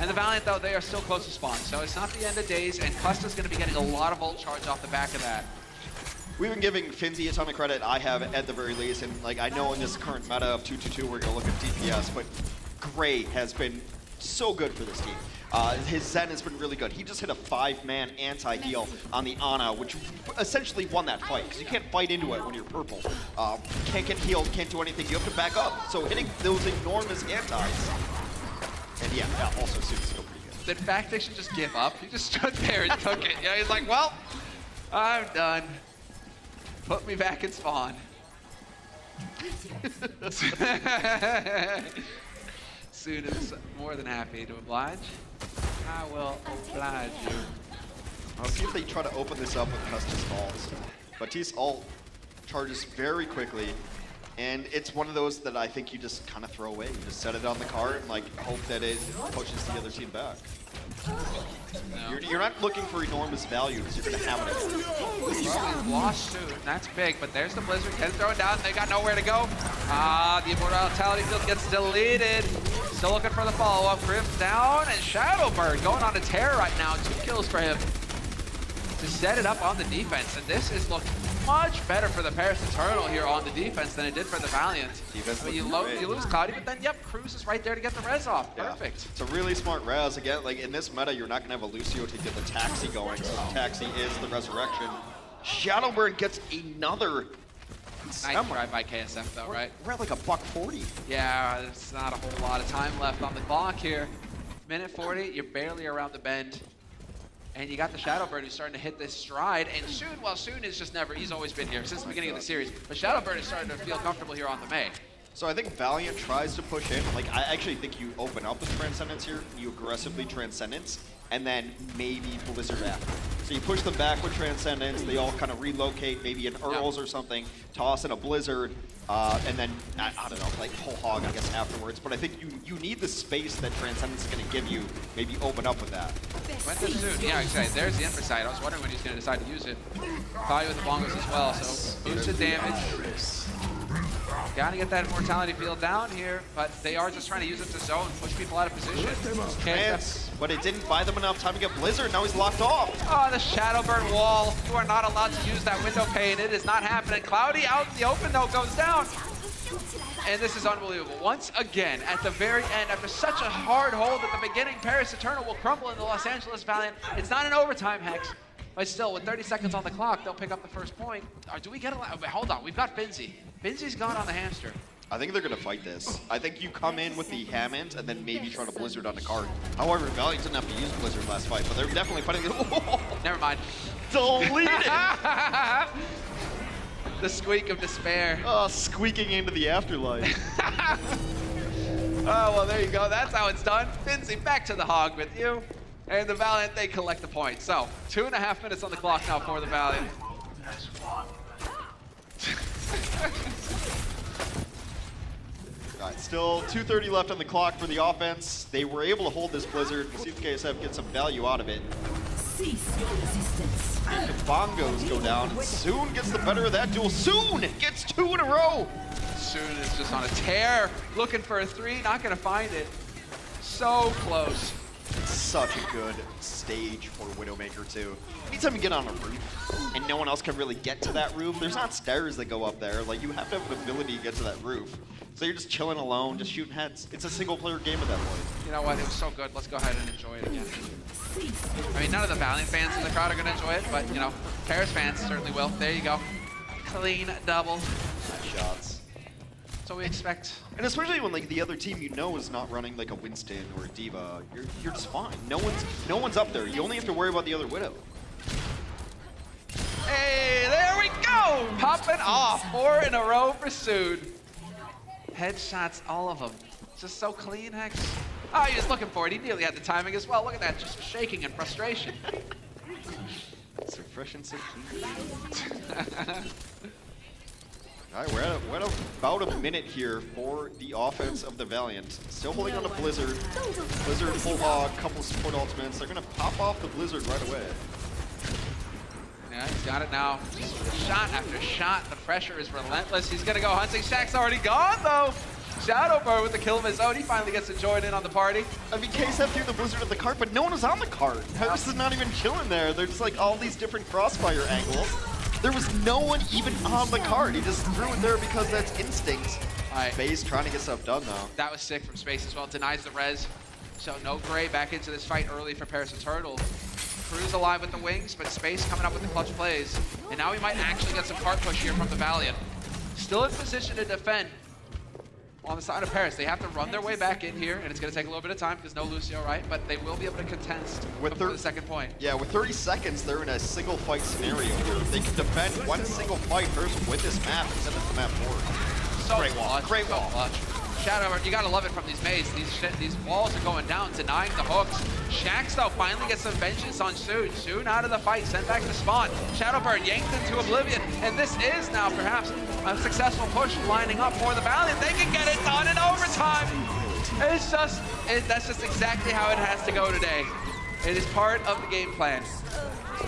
And the Valiant, though, they are still close to spawn. So it's not the end of days, and Custa's going to be getting a lot of ult charge off the back of that. we've been giving Finzi a ton of credit. I have at the very least, and like I know in this current meta of 2-2-2, we're gonna look at DPS, but Gray has been so good for this team. His Zen has been really good. He just hit a 5-man anti-heal on the Ana, which essentially won that fight, because you can't fight into it when you're purple. Can't get healed, can't do anything, you have to back up. So hitting those enormous antis. And yeah, also Suit's still pretty good. Did Backfiction just give up? He just stood there and took it. Yeah, he's like, well, I'm done. Put me back in spawn. Soon is more than happy to oblige. I will oblige you. I'll see if they try to open this up with Custis Falls. Batiste ult charges very quickly, and it's one of those that I think you just kind of throw away. You just set it on the cart and like hope that it pushes the other team back. No. You're not looking for enormous value because you're going to have it. Probably lost soon. That's big, but there's the Blizzard. Can throw it down. They got nowhere to go. The Immortality Field gets deleted. Still looking for the follow-up. Griff down, and Shadowbird going on a tear right now. 2 kills for him to set it up on the defense. And this is looking much better for the Paris Eternal here on the defense than it did for the Valiant. Defense you lose Cloudy, but then, yep, Cruz is right there to get the res off. Perfect. It's a really smart res. Again, like in this meta, you're not going to have a Lucio to get the Taxi going. So the Taxi is the resurrection. Shadowbird gets another. Nice try by KSF though, right? We're at like a $140. Yeah, there's not a whole lot of time left on the clock here. Minute 40, you're barely around the bend. And you got the Shadowbird who's starting to hit this stride. And Soon, well, Soon is just never, he's always been here since the beginning of the series. But Shadowbird is starting to feel comfortable here on the Mei. So I think Valiant tries to push in. Like, I actually think you open up with Transcendence here. You aggressively Transcendence, and then maybe Blizzard after. So you push them back with Transcendence. They all kind of relocate, maybe in Earls or something, toss in a Blizzard, and then, I don't know, like whole hog, I guess, afterwards. But I think you need the space that Transcendence is going to give you. Maybe open up with that. Went to Soon. Yeah, exactly. There's the Emphasite. I was wondering when he's going to decide to use it. Probably with the bongos as well, so boosted damage. Gotta get that Immortality Field down here, but they are just trying to use it to zone, push people out of position. But it didn't buy them enough time to get Blizzard, now he's locked off. Oh, the Shadowbird wall. You are not allowed to use that window pane. It is not happening. Cloudy out in the open though, goes down. And this is unbelievable. Once again, at the very end, after such a hard hold at the beginning, Paris Eternal will crumble in the Los Angeles Valiant. It's not an overtime, Hex. But still, with 30 seconds on the clock, they'll pick up the first point. Or do we get a lot? Wait, hold on, we've got Finzi. Finzi's gone on the hamster. I think they're going to fight this. I think you come in with the Hammond and then maybe try to Blizzard on the card. However, Valiant didn't have to use Blizzard last fight, but they're definitely fighting this. Never mind. Deleted! The squeak of despair. Oh, squeaking into the afterlife. Oh, well, there you go. That's how it's done. Finzi, back to the hog with you. And the Valiant, they collect the point. So, 2.5 minutes on the clock now for the Valiant. All right, still 2:30 left on the clock for the offense. They were able to hold this Blizzard. We'll see if KSF gets some value out of it. Cease your resistance. The bongos go down. Soon gets the better of that duel. Soon gets 2 in a row. Soon is just on a tear, looking for a 3, not gonna find it. So close. It's such a good stage for Widowmaker too. Anytime you get on a roof and no one else can really get to that roof, there's not stairs that go up there. Like, you have to have an ability to get to that roof. So you're just chilling alone, just shooting heads. It's a single player game at that point. You know what, it was so good. Let's go ahead and enjoy it again. I mean, none of the Valiant fans in the crowd are gonna enjoy it, but you know, Paris fans certainly will. There you go. Clean double. Nice shots. So we expect. And especially when like the other team you know is not running like a Winston or a Diva, you're just fine. No one's up there. You only have to worry about the other Widow. Hey, there we go! Popping off. 4 in a row for Soon. Headshots, all of them. Just so clean, Hex. Oh, he was looking for it. He nearly had the timing as well. Look at that, just shaking in frustration. So fresh and so clean. All right, we're at about a minute here for the offense of the Valiant. Still holding on to Blizzard. Blizzard, full hog, couple support ultimates. They're gonna pop off the Blizzard right away. Yeah, he's got it now. Shot after shot. The pressure is relentless. He's gonna go hunting. Shaq's already gone though. Shadowbird with the kill of his own. He finally gets to join in on the party. I mean, KSF threw the Blizzard at the cart, but no one was on the cart. Paris is not even chilling there. There's like all these different crossfire angles. There was no one even on the card. He just threw it there because that's instinct. Space trying to get stuff done though. That was sick from Space as well. Denies the res. So no Gray back into this fight early for Paris the Turtle. Crew's alive with the wings, but Space coming up with the clutch plays. And now we might actually get some card push here from the Valiant. Still in position to defend on the side of Paris. They have to run their way back in here, and it's going to take a little bit of time because no Lucio, right? But they will be able to contest before the second point. Yeah, with 30 seconds, they're in a single fight scenario here. They can defend one single fight first with this map and send it to map forward. So great wall, great wall. Shadow, you gotta love it from these mazes. These walls are going down, denying the hooks. Shax, though, finally gets some vengeance on Soon. Soon out of the fight, sent back to spawn. Shadowbird yanked into oblivion, and this is now perhaps a successful push lining up for the Valiant. They can get it done in overtime. That's just exactly how it has to go today. It is part of the game plan.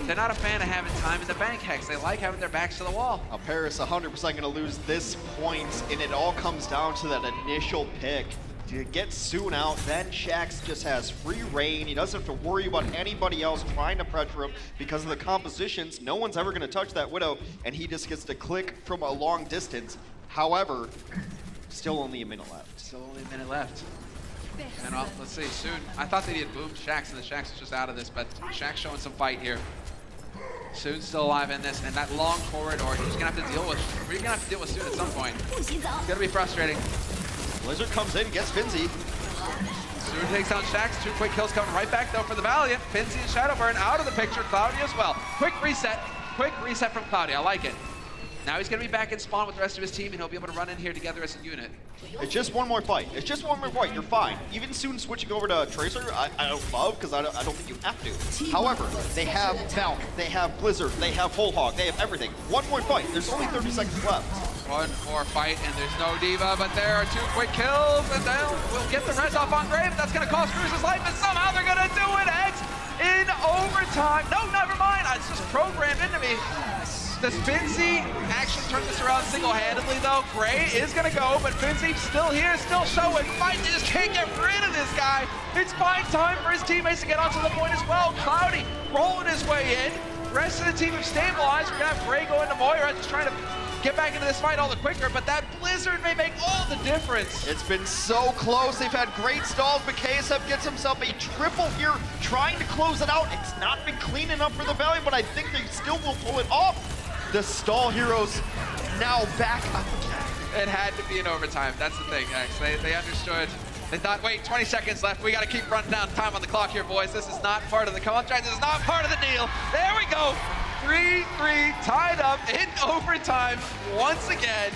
They're not a fan of having time in the bank, Hex. They like having their backs to the wall. Paris 100% going to lose this point, and it all comes down to that initial pick. To get Soon out, then Shax just has free reign. He doesn't have to worry about anybody else trying to pressure him because of the compositions. No one's ever going to touch that Widow, and he just gets to click from a long distance. However, still only a minute left. Still only a minute left. And let's see, Soon. I thought they had moved Shax, and the Shax was just out of this, but Shax showing some fight here. Soon's still alive in this, and that long corridor, he's gonna have to deal with. We're gonna have to deal with Soon at some point. It's gonna be frustrating. Blizzard comes in, gets Finzi. Soon takes down Shax. 2 quick kills coming right back though for the Valiant. Finzi and Shadowburn out of the picture. Cloudy as well. Quick reset from Cloudy. I like it. Now he's gonna be back in spawn with the rest of his team, and he'll be able to run in here together as a unit. It's just one more fight. It's just one more fight. You're fine. Even Soon switching over to Tracer, I don't love because I don't think you have to. However, they have Valiant, they have Blizzard, they have Whole Hog, they have everything. One more fight. There's only 30 seconds left. One more fight, and there's no Diva, but there are 2 quick kills, and we'll get the res off on Grave. That's gonna cost Cruz's life, and somehow they're gonna do it. X in overtime. No, never mind. It's just programmed into me. Does Finzi actually turn this around single-handedly, though? Gray is going to go, but Finzi still here, still showing fight. They just can't get rid of this guy. It's fine time for his teammates to get onto the point as well. Cloudy rolling his way in. Rest of the team have stabilized. We're going to have Gray go into Moira, just trying to get back into this fight all the quicker, but that Blizzard may make all the difference. It's been so close. They've had great stalls, but KSF gets himself a triple here, trying to close it out. It's not been clean enough for the Valiant, but I think they still will pull it off. The stall heroes now back up again. It had to be in overtime. That's the thing, X. They understood. They thought, wait, 20 seconds left. We got to keep running down time on the clock here, boys. This is not part of the contract. This is not part of the deal. There we go. 3-3 tied up in overtime once again.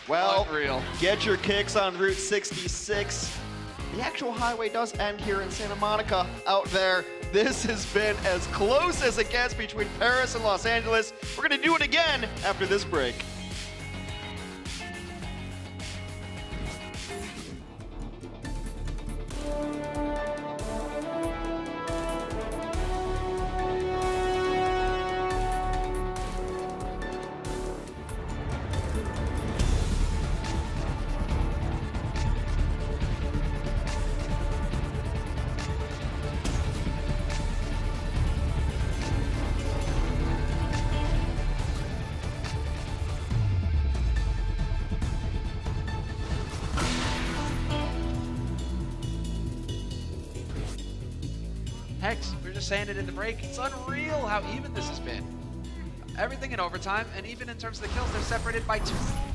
Well, unreal. Get your kicks on Route 66. The actual highway does end here in Santa Monica out there. This has been as close as it gets between Paris and Los Angeles. We're going to do it again after this break. Hex, we were just saying it in the break. It's unreal how even this has been. Everything in overtime, and even in terms of the kills, they're separated by 2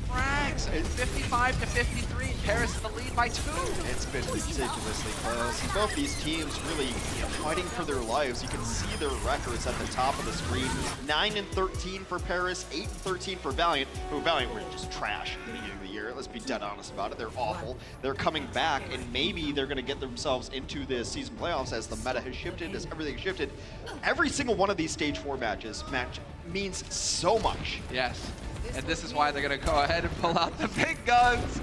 frags. It's 55 to 53. Paris in the lead by 2. It's been ridiculously close. Both these teams really fighting for their lives. You can see their records at the top of the screen. 9-13 for Paris, 8-13 for Valiant. Who Valiant were just trash at the beginning of the year. Let's be dead honest about it. They're awful. They're coming back, and maybe they're going to get themselves into the season playoffs as the meta has shifted, as everything has shifted. Every single one of these Stage 4 matches means so much. Yes, and this is why they're going to go ahead and pull out the big guns.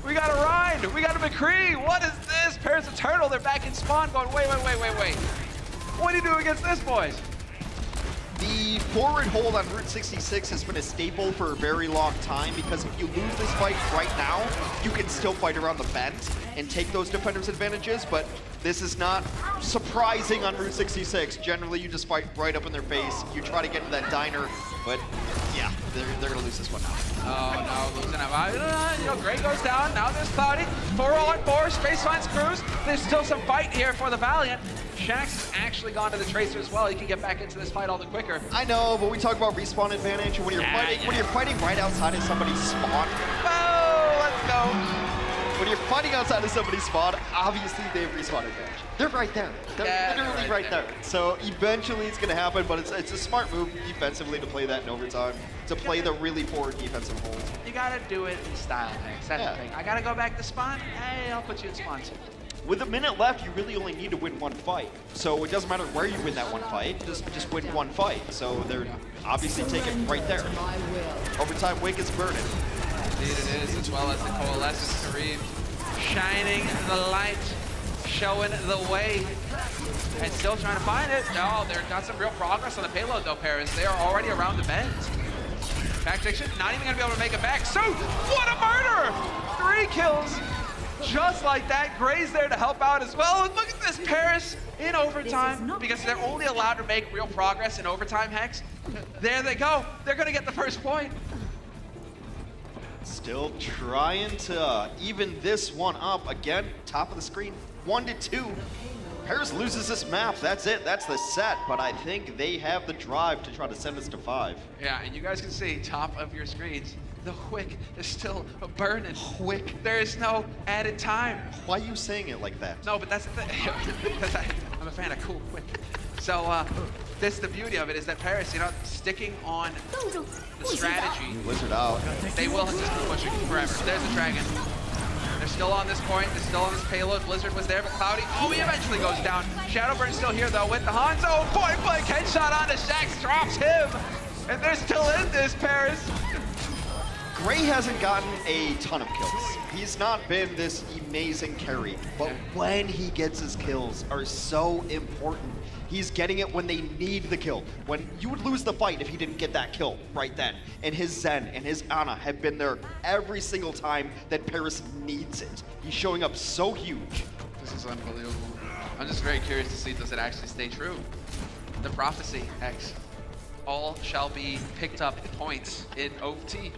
We got a Rhine, we got a McCree. What is this? Paris the Turtle, they're back in spawn going, wait. What do you do against this, boys? The forward hold on Route 66 has been a staple for a very long time because if you lose this fight right now, you can still fight around the bend and take those defenders' advantages, but This is not surprising on Route 66. Generally, you just fight right up in their face. You try to get to that diner, but yeah, they're gonna lose this one now. Oh no, losing him. You know, Gray goes down. Now there's Cloudy. 4-on-4. Space finds Cruz. There's still some fight here for the Valiant. Shaxx has actually gone to the Tracer as well. He can get back into this fight all the quicker. I know, but we talk about respawn advantage, and when you're fighting right outside of somebody's spawn. Oh, let's go. When you're fighting outside of somebody's spawn, obviously they have respawn advantage. They're right there. They're literally right there. So eventually it's going to happen, but it's a smart move defensively to play that in overtime, to play the really poor defensive hold. You got to do it in style, Hex. That's the thing. I got to go back to spawn. Hey, I'll put you in spawn too. With a minute left, you really only need to win one fight. So it doesn't matter where you win that one fight, just win one fight. So they're obviously taking right there. Overtime Wake is burning. Indeed it is, as well as the Coalescence Kareem shining the light, showing the way, and still trying to find it. No, they've got some real progress on the payload though, Paris. They are already around the bend. Backdiction, not even gonna be able to make it back. So, what a murder! 3 kills, just like that. Gray's there to help out as well. And look at this, Paris in overtime, because they're only allowed to make real progress in overtime, Hex. There they go. They're gonna get the first point. Still trying to even this one up. Again, top of the screen, 1-2. Paris loses this map. That's it. That's the set. But I think they have the drive to try to send us to 5. Yeah, and you guys can see top of your screens, the Wick is still burning. Wick. There is no added time. Why are you saying it like that? No, but that's the thing. Because I'm a fan of cool Wick. So this the beauty of it is that Paris, you know, sticking on the strategy. Blizzard out. They will just keep pushing forever. There's the dragon. They're still on this point. They're still on this payload. Blizzard was there, but Cloudy, oh, he eventually goes down. Shadowburn's still here, though, with the Hanzo. Point blank headshot on the Shaxx, drops him. And they're still in this, Paris. Gray hasn't gotten a ton of kills. He's not been this amazing carry, but when he gets his kills are so important. He's getting it when they need the kill. When you would lose the fight if he didn't get that kill right then. And his Zen and his Ana have been there every single time that Paris needs it. He's showing up so huge. This is unbelievable. I'm just very curious to see, does it actually stay true? The prophecy, X. All shall be picked up points in OT.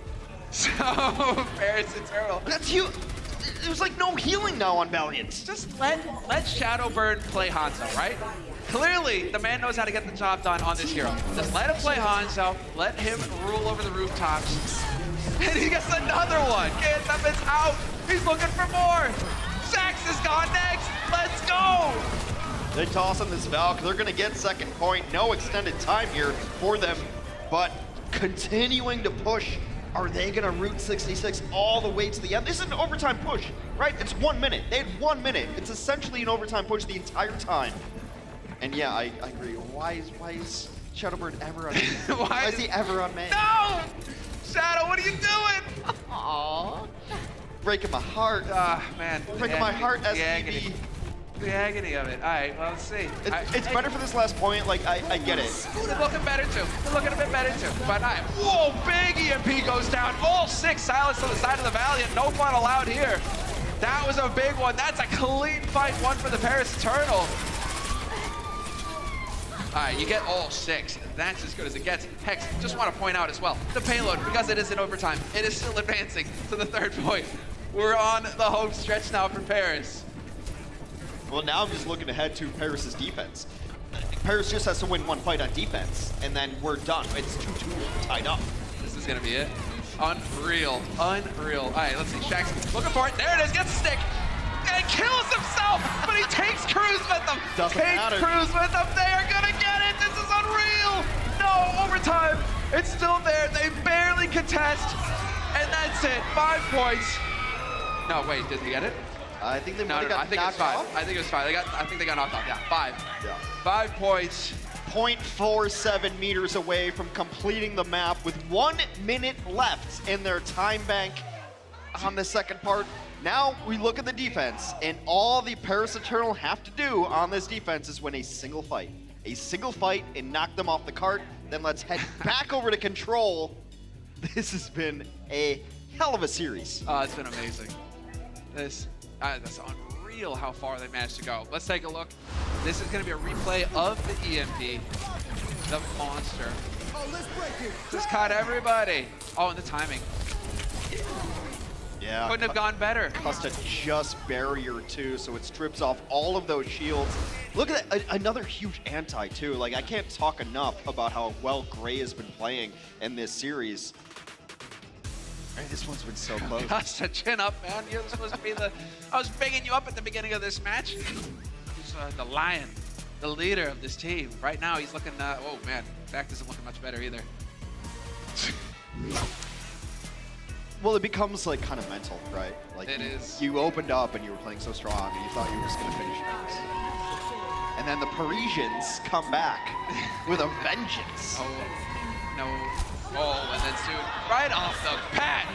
So, Paris Eternal. That's huge. There's like no healing now on Valiant. Just let Shadowburn play Hanzo, right? Clearly, the man knows how to get the job done on this hero. Just let him play Hanzo, let him rule over the rooftops. And he gets another one. Ganthem is out. He's looking for more. Shaxx is gone next. Let's go. They toss him this Valk. They're going to get second point. No extended time here for them, but continuing to push. Are they going to Route 66 all the way to the end? This is an overtime push, right? It's 1 minute. They had 1 minute. It's essentially an overtime push the entire time. And yeah, I agree. Why is Shadowbird ever on man? Why is he ever on man? No! Shadow, what are you doing? Aww. Breaking my heart. Man. Breaking my heart, SPV. The agony of it. All right, well, let's see. It's better for this last point. Like, I get it. They're looking better, too. They're looking a bit better, too. But, whoa, big EMP goes down. All 6 silenced on the side of the Valiant. No fun allowed here. That was a big one. That's a clean fight, one for the Paris Eternal. All right, you get all 6. That's as good as it gets. Hex, just want to point out as well, the payload, because it is in overtime, it is still advancing to the 3rd point. We're on the home stretch now for Paris. Well, now I'm just looking ahead to Paris's defense. Paris just has to win 1 fight on defense, and then we're done. It's 2-2 tied up. This is going to be it. Unreal. Unreal. All right, let's see. Shaxx looking for it. There it is. Gets a stick. And kills himself, but he takes Cruz with him. Cruz with him. They are going to get it. This is unreal. No, overtime. It's still there. They barely contest. And that's it. 5 points. No, wait. Did they get it? I think they I think it was 5. I think it was 5. I think they got knocked off. Yeah, 5. Yeah. 5 points. 0.47 meters away from completing the map with 1 minute left in their time bank on the second part. Now we look at the defense, and all the Paris Eternal have to do on this defense is win a single fight. A single fight and knock them off the cart. Then let's head back over to Control. This has been a hell of a series. Oh, it's been amazing. That's unreal. unreal how far they managed to go. Let's take a look. This is going to be a replay of the EMP. The monster. Just caught everybody. Oh, and the timing. Yeah. Couldn't have gone better. Costa just barrier too, so it strips off all of those shields. Look at that, another huge anti too. Like, I can't talk enough about how well Gray has been playing in this series. And this one's been so close. Costa, chin up, man. You're supposed to be the... I was bigging you up at the beginning of this match. He's the lion, the leader of this team. Right now, he's looking... oh, man. Back isn't looking much better either. Well, it becomes like kind of mental, right? Like it is. You opened up and you were playing so strong and you thought you were just gonna finish this. And then the Parisians come back with a vengeance. Oh, no. Oh, and then soon, right off the pat.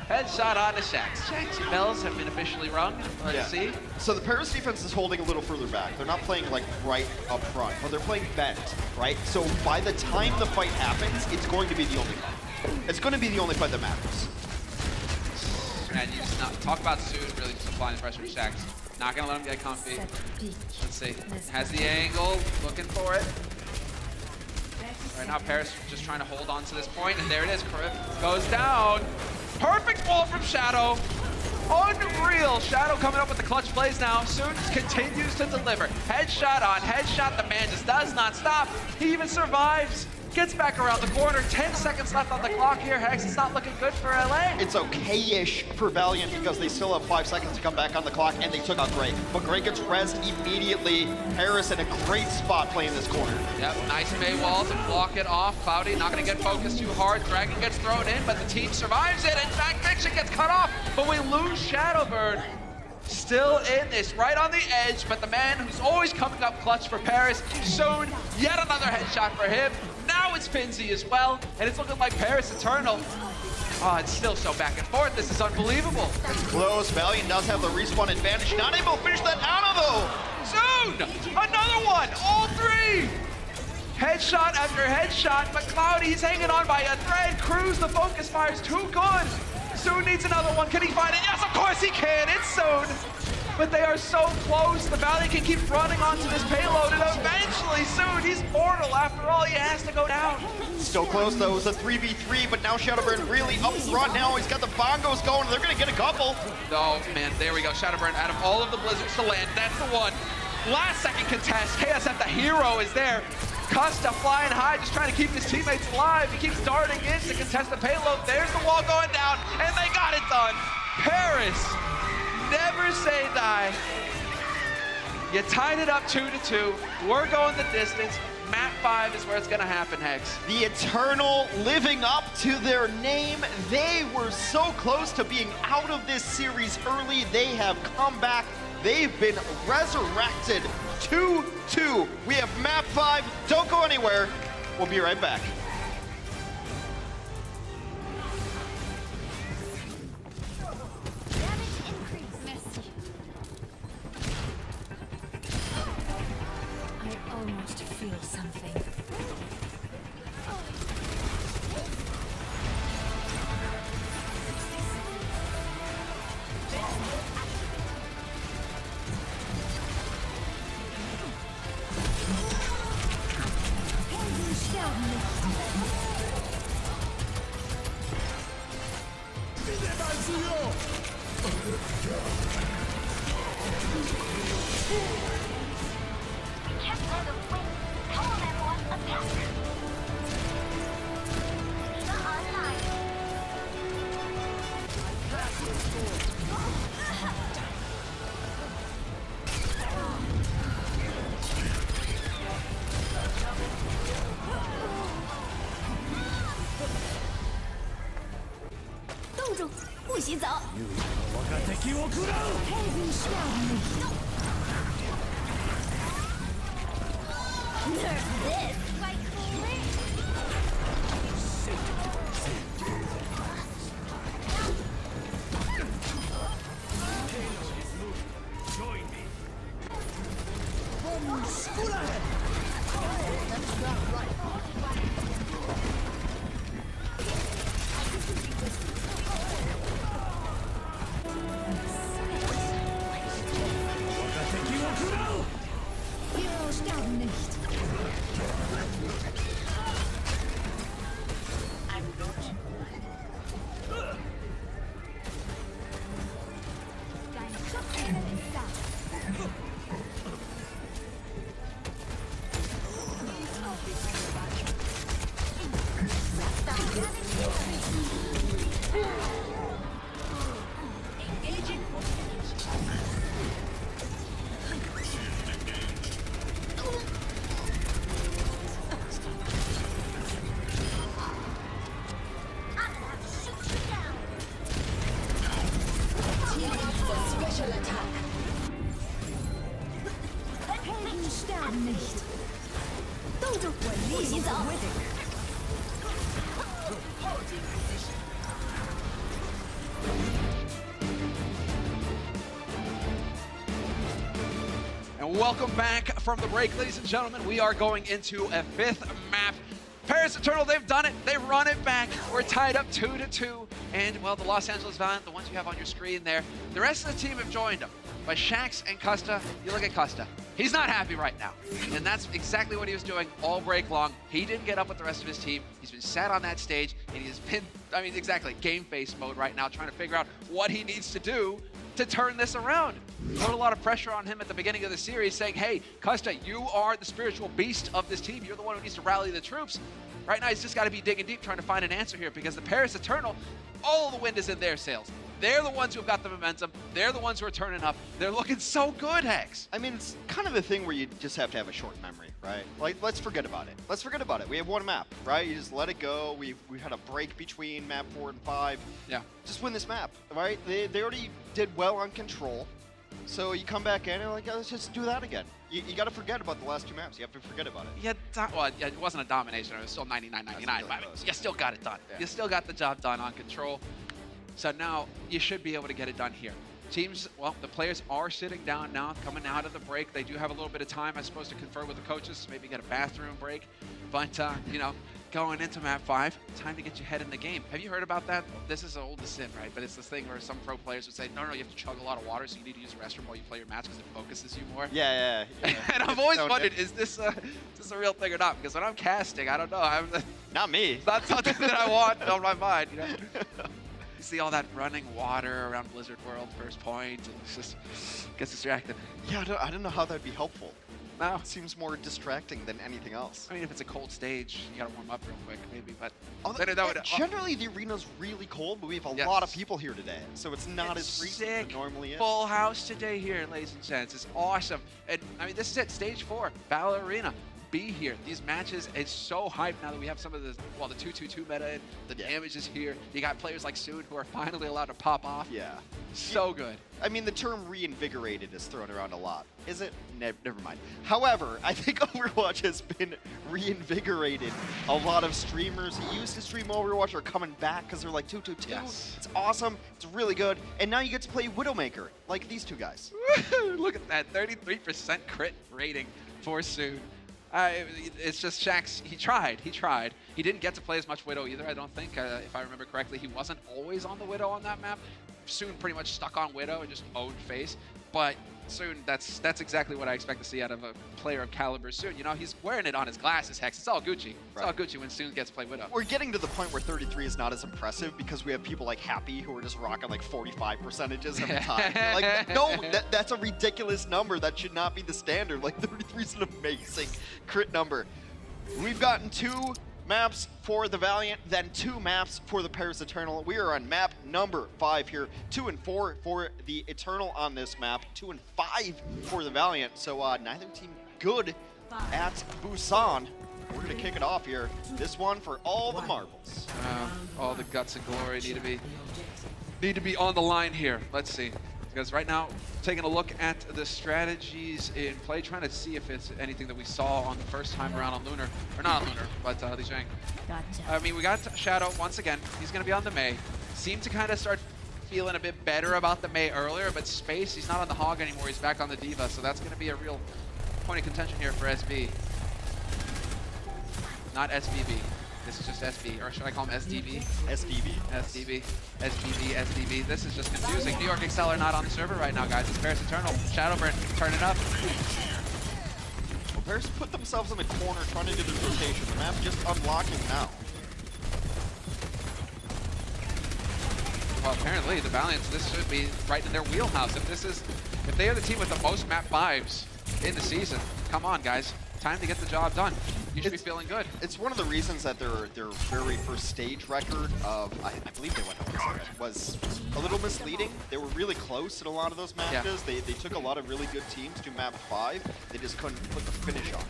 Headshot onto Shax. Shax's bells have been officially rung. Let's see. So the Paris defense is holding a little further back. They're not playing like right up front, but they're playing bent, right? So by the time the fight happens, it's going to be the only fight. It's going to be the only fight that matters. And you just talk about Soon really just applying the pressure to Shax. Not going to let him get comfy. Let's see. Has the angle, looking for it. Right now, Paris just trying to hold on to this point, and there it is. Karib goes down. Perfect ball from Shadow. Unreal. Shadow coming up with the clutch plays now. Soon continues to deliver. Headshot on headshot. The man just does not stop. He even survives. Gets back around the corner. 10 seconds left on the clock here, Hex. It's not looking good for LA. It's okay-ish for Valiant because they still have 5 seconds to come back on the clock, and they took out Gray. But Gray gets rezzed immediately. Harris in a great spot playing this corner. Yep, nice May wall to block it off. Cloudy not going to get focused too hard. Dragon gets thrown in, but the team survives it. In fact, Fiction gets cut off, but we lose Shadowbird. Still in this, right on the edge, but the man who's always coming up clutch for Paris, Soon, yet another headshot for him. Now it's Finzi as well, and it's looking like Paris Eternal. Oh, it's still so back and forth. This is unbelievable. It's close. Valiant does have the respawn advantage. Not able to finish that out though. Soon, another one, all three. Headshot after headshot, but Cloudy, he's hanging on by a thread. Cruz, the focus fire's too good. Soon needs another one. Can he find it? Yes, of course he can. It's Soon. But they are so close. The Valiant can keep running onto this payload, and eventually Soon, he's mortal. After all, he has to go down. Still close though. It was a 3v3, but now Shadowburn really up front now. He's got the bongos going. They're gonna get a couple. Oh man, there we go. Shadowburn out of all of the blizzards to land. That's the one. Last second contest. KSF, the hero, is there. Costa flying high, just trying to keep his teammates alive. He keeps darting in to contest the payload. There's the wall going down, and they got it done. Paris, never say die. You tied it up 2-2. We're going the distance. Map 5 is where it's gonna happen, Hex. The Eternal living up to their name. They were so close to being out of this series early. They have come back. They've been resurrected. 2-2. We have map 5. Don't go anywhere. We'll be right back. I almost feel something. Helden sterben nicht. Sieh's auf. And welcome back from the break, ladies and gentlemen. We are going into a 5th map. Paris Eternal, they've done it. They run it back. We're tied up 2-2. And, well, the Los Angeles Valiant, the ones you have on your screen there, the rest of the team have joined them. But Shaxx and Custa, you look at Custa. He's not happy right now. And that's exactly what he was doing all break long. He didn't get up with the rest of his team. He's been sat on that stage, and he's been, I mean, exactly, game face mode right now, trying to figure out what he needs to do to turn this around. Put a lot of pressure on him at the beginning of the series, saying, hey, Custa, you are the spiritual beast of this team. You're the one who needs to rally the troops. Right now, he's just got to be digging deep, trying to find an answer here, because the Paris Eternal, all the wind is in their sails. They're the ones who've got the momentum. They're the ones who are turning up. They're looking so good, Hex. I mean, it's kind of the thing where you just have to have a short memory, right? Like, let's forget about it. Let's forget about it. We have one map, right? You just let it go. We had a break between map 4 and 5. Yeah. Just win this map, right? They already did well on control. So you come back in and like, let's just do that again. You got to forget about the last 2 maps. You have to forget about it. Yeah, well, it wasn't a domination. It was still 99-99. But you still got it done. Yeah. You still got the job done on control. So now you should be able to get it done here. Teams, well, the players are sitting down now, coming out of the break. They do have a little bit of time, I suppose, to confer with the coaches, maybe get a bathroom break. But, you know, going into map 5, time to get your head in the game. Have you heard about that? This is an old sin, right? But it's this thing where some pro players would say, no, you have to chug a lot of water, so you need to use the restroom while you play your match because it focuses you more. Yeah. And I've always wondered, is this a real thing or not? Because when I'm casting, I don't know. Not me. It's not something that I want on my mind, you know? You see all that running water around Blizzard World, first point, and it just gets distracted. Yeah, I don't know how that'd be helpful. No. It seems more distracting than anything else. I mean, if it's a cold stage, you gotta warm up real quick, maybe, but... Generally, the arena's really cold, but we have a lot of people here today, so it's not as freezing as it normally is. Full house today here, ladies and gents. It's awesome. And, I mean, this is it, stage 4, Battle Arena. Be here. These matches, it's so hyped now that we have some of the 2-2-2 meta in. The damage is here. You got players like Soon who are finally allowed to pop off. Yeah. So good. I mean, the term reinvigorated is thrown around a lot. Is it? Never mind. However, I think Overwatch has been reinvigorated. A lot of streamers who used to stream Overwatch are coming back because they're like 2-2-2. Yes. It's awesome. It's really good. And now you get to play Widowmaker, like these 2 guys. Look at that. 33% crit rating for Soon. It's just Shaxx, he tried. He didn't get to play as much Widow either, I don't think. If I remember correctly, he wasn't always on the Widow on that map. Soon pretty much stuck on Widow and just owned face. But Soon, that's exactly what I expect to see out of a player of caliber Soon. You know, he's wearing it on his glasses, Hex. It's all Gucci. It's all Gucci when Soon gets to play Widow. We're getting to the point where 33 is not as impressive because we have people like Happy who are just rocking like 45% every time. Like, no, that's a ridiculous number. That should not be the standard. Like, 33 is an amazing crit number. We've gotten 2 maps for the Valiant, then 2 maps for the Paris Eternal. We are on map number 5 here. 2 and 4 for the Eternal on this map. 2 and 5 for the Valiant. So neither team good at Busan. We're gonna kick it off here. This one for all the marbles. All the guts and glory need to be on the line here. Let's see. Because right now, taking a look at the strategies in play, trying to see if it's anything that we saw on the first time around on Lunar, or not on Lunar, but Li Jiang. I mean, we got Shadow once again. He's going to be on the Mei. Seemed to kind of start feeling a bit better about the Mei earlier, but Space, he's not on the Hog anymore. He's back on the Diva, so that's going to be a real point of contention here for SB. Not SVB. This is just SB, or should I call him SDB? SDB. This is just confusing. New York Exceller not on the server right now, guys. It's Paris Eternal. Shadowburn turning up. Well, Paris put themselves in the corner trying to do the rotation. The map's just unlocking now. Well, apparently the Valiants, this should be right in their wheelhouse. If they are the team with the most map 5s in the season, come on, guys. Time to get the job done. You should be feeling good. It's one of the reasons that their very first stage record of, I believe they went 0-7, was a little misleading. They were really close in a lot of those matches. Yeah. They took a lot of really good teams to map 5. They just couldn't put the finish on it.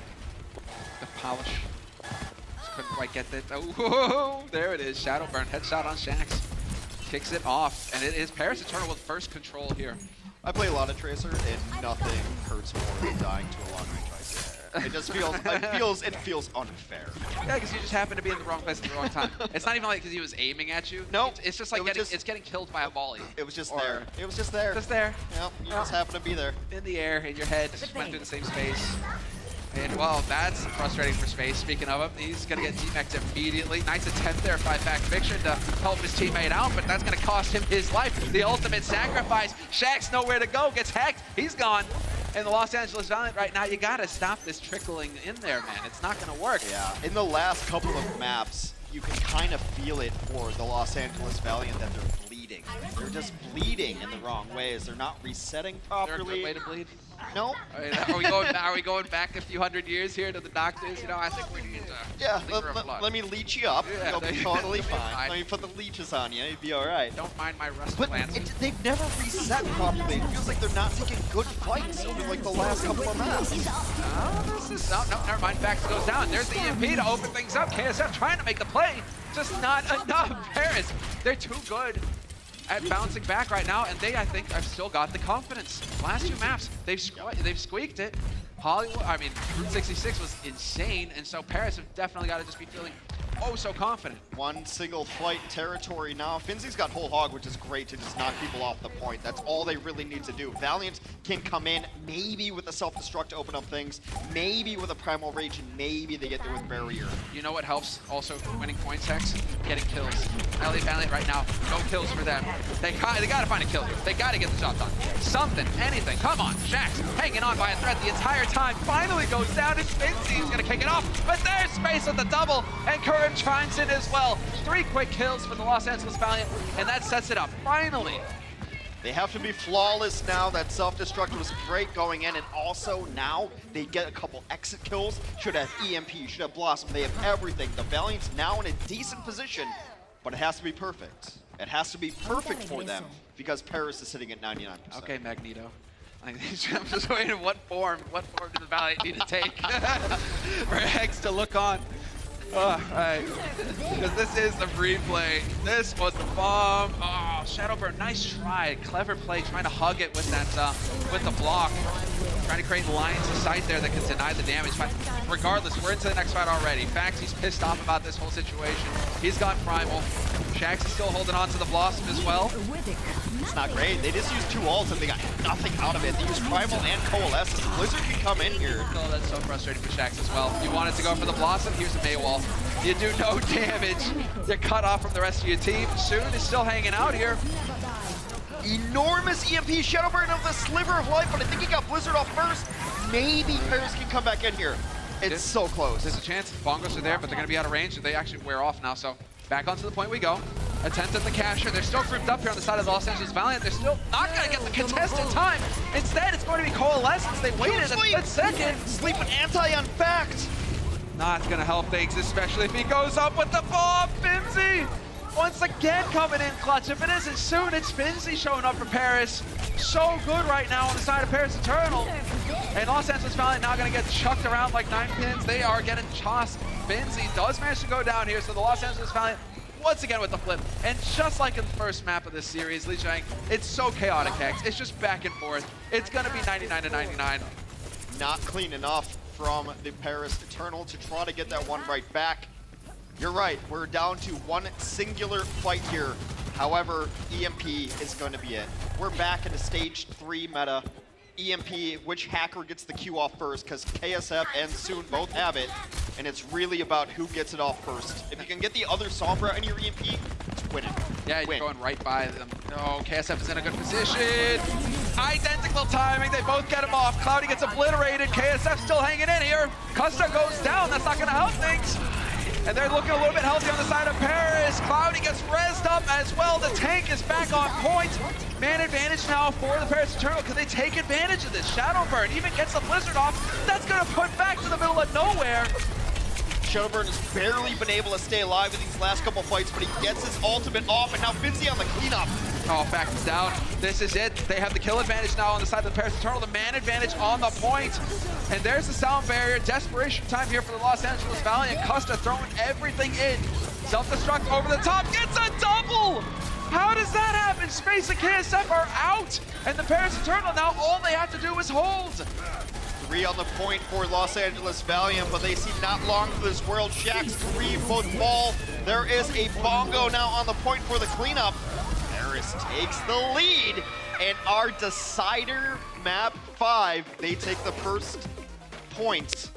The polish. Just couldn't quite get that. Oh, there it is. Shadowburn, headshot on Shax. Kicks it off, and it is Paris Eternal with first control here. I play a lot of Tracer, and nothing hurts more than dying to a long-range ice. It just it feels unfair. Yeah, because you just happen to be in the wrong place at the wrong time. It's not even like because he was aiming at you. No, it's just like getting killed by a volley. It was just there. It was just there. Just there. Yep, you just happen to be there. In the air, in your head, just went through the same space. And well, that's frustrating for Space. Speaking of him, he's gonna get DMAC'd immediately. Nice attempt there by Faction to help his teammate out, but that's gonna cost him his life. The ultimate sacrifice. Shaq's nowhere to go, gets hacked, he's gone. And the Los Angeles Valiant right now, you gotta stop this trickling in there, man. It's not gonna work. Yeah, in the last couple of maps, you can kind of feel it for the Los Angeles Valiant that they're bleeding. They're just bleeding in the wrong ways. They're not resetting properly. Is there a good way to bleed? No. Are we going back a few hundred years here to the doctors? You know, I think we need to. Yeah, let me leech you up. Yeah, You'll be totally fine. Let me put the leeches on you. You'll be all right. Don't mind my rust But plants. they've never reset properly. It feels like they're not taking good fights over like the last couple of maps. No, never mind. Fax goes down. There's the EMP to open things up. KSF trying to make the play. Just not enough. Paris, they're too good at bouncing back right now, and they, I think, have still got the confidence. Last 2 maps, they've squeaked it. Hollywood, I mean, Route 66 was insane, and so Paris have definitely got to just be feeling oh so confident. One single flight territory now. Finzy's got whole hog, which is great to just knock people off the point. That's all they really need to do. Valiant can come in, maybe with a self-destruct to open up things, maybe with a primal rage, and maybe they get there with barrier. You know what helps also winning points, Hex? Getting kills. LA Valiant right now, no kills for them. They gotta find a kill here. They gotta get the job done. Something, anything. Come on, Shax hanging on by a thread the entire time. Finally goes down, and Finzy's gonna kick it off, but there's Space with the double, and Kurim chimes in as well. 3 quick kills for the Los Angeles Valiant, and that sets it up. Finally. They have to be flawless now. That self-destruct was great going in, and also now they get a couple exit kills. Should have EMP, should have Blossom. They have everything. The Valiant's now in a decent position, but it has to be perfect. It has to be perfect for them because Paris is sitting at 99%. Okay, Magneto. I'm just waiting what form does the Valiant need to take for Hex to look on. Alright, because this is the replay. This was the bomb. Oh, Shadowburn, nice try, clever play, trying to hug it with that, with the block, trying to create lines of sight there that can deny the damage. But regardless, we're into the next fight already. Fax, he's pissed off about this whole situation. He's got primal. Shax is still holding on to the Blossom as well. It's not great. They just used 2 ults and they got nothing out of it. They used Primal and Coalescence. Blizzard can come in here. Oh, that's so frustrating for Shax as well. You wanted to go for the Blossom, here's a Maywall. You do no damage. You're cut off from the rest of your team. Soon is still hanging out here. Enormous EMP Shadowburn of the sliver of life, but I think he got Blizzard off first. Maybe Paris can come back in here. It's so close. There's a chance. Bongos are there, but they're going to be out of range, and they actually wear off now. So back onto the point we go. Attempt at the capture. They're still grouped up here on the side of the Los Angeles Valiant. They're still not going to get the contest in time. Instead, it's going to be Coalescence. They waited a split second. Sleep an anti on Fact. Not going to help things, especially if he goes up with the bomb. Finzy once again coming in clutch. If it isn't soon, it's Finzy showing up for Paris. So good right now on the side of Paris Eternal. And Los Angeles Valiant now going to get chucked around like 9 pins. They are getting tossed. Finzy does manage to go down here, so the Los Angeles Valiant once again with the flip. And just like in the first map of this series, Lee Zhang, it's so chaotic, Hex. It's just back and forth. It's going to be 99 to 99. Not clean enough from the Paris Eternal to try to get that one right back. You're right, we're down to 1 singular fight here. However, EMP is going to be it. We're back in the stage 3 meta. EMP, which hacker gets the Q off first, because KSF and Soon both have it, and it's really about who gets it off first. If you can get the other Sombra in your EMP, it's winning. Yeah, you're going right by them. No, KSF is in a good position. Identical timing, they both get him off. Cloudy gets obliterated, KSF still hanging in here. Custa goes down, that's not gonna help things. And they're looking a little bit healthy on the side of Paris. Cloudy gets rezzed up as well. The tank is back on point. Man advantage now for the Paris Eternal. Can they take advantage of this? Shadowburn even gets the Blizzard off. That's going to put back to the middle of nowhere. Shadowburn has barely been able to stay alive in these last couple fights, but he gets his ultimate off, and now Finzi on the cleanup. Oh, back is down. This is it. They have the kill advantage now on the side of the Paris Eternal, the man advantage on the point. And there's the sound barrier. Desperation time here for the Los Angeles Valiant. Custa throwing everything in. Self-destruct over the top, gets a double! How does that happen? Space and KSF are out, and the Paris Eternal now all they have to do is hold. 3 on the point for Los Angeles Valiant, but they see not long for this world. Shaxx 3-foot fall. There is a bongo now on the point for the cleanup. Paris takes the lead, and our decider map 5, they take the first points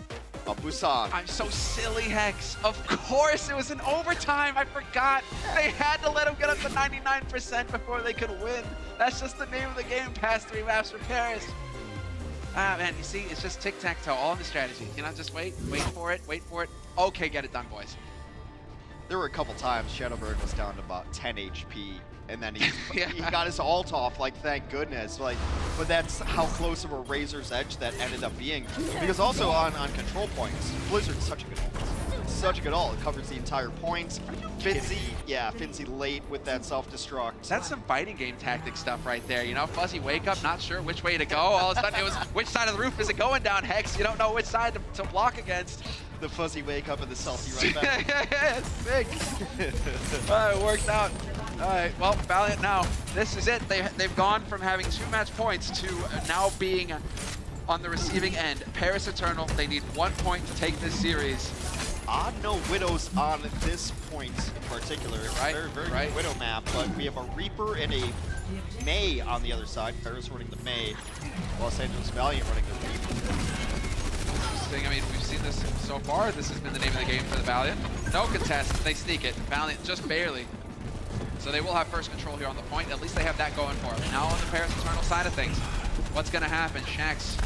of Busan. I'm so silly, Hex. Of course, it was in overtime. I forgot. They had to let him get up to 99% before they could win. That's just the name of the game past 3 maps for Paris. Ah, man, you see, it's just tic-tac-toe, all in the strategy. You know, just wait for it. Okay, get it done, boys. There were a couple times Shadowburn was down to about 10 HP, and then he got his ult off, like, thank goodness. Like, but that's how close of a razor's edge that ended up being. Because also on control points, Blizzard's such a good ult. Such a good ult. It covers the entire points. Finzi late with that self-destruct. That's some fighting game tactic stuff right there. You know, fuzzy wake up, not sure which way to go. All of a sudden it was, which side of the roof is it going down, Hex? You don't know which side to block against. The fuzzy wake up and the selfie right back. It's big. It worked out. All right, well, Valiant now, this is it. They've gone from having 2 match points to now being on the receiving end. Paris Eternal, they need 1 point to take this series. Odd no Widows on this point in particular. Right, very good Widow map, but we have a Reaper and a Mei on the other side. Paris running the Mei, Los Angeles Valiant running the Reaper. Interesting, I mean, we've seen this so far. This has been the name of the game for the Valiant. No contest, they sneak it. Valiant just barely. So they will have first control here on the point. At least they have that going for them. Now on the Paris Eternal side of things, what's gonna happen? Shaxx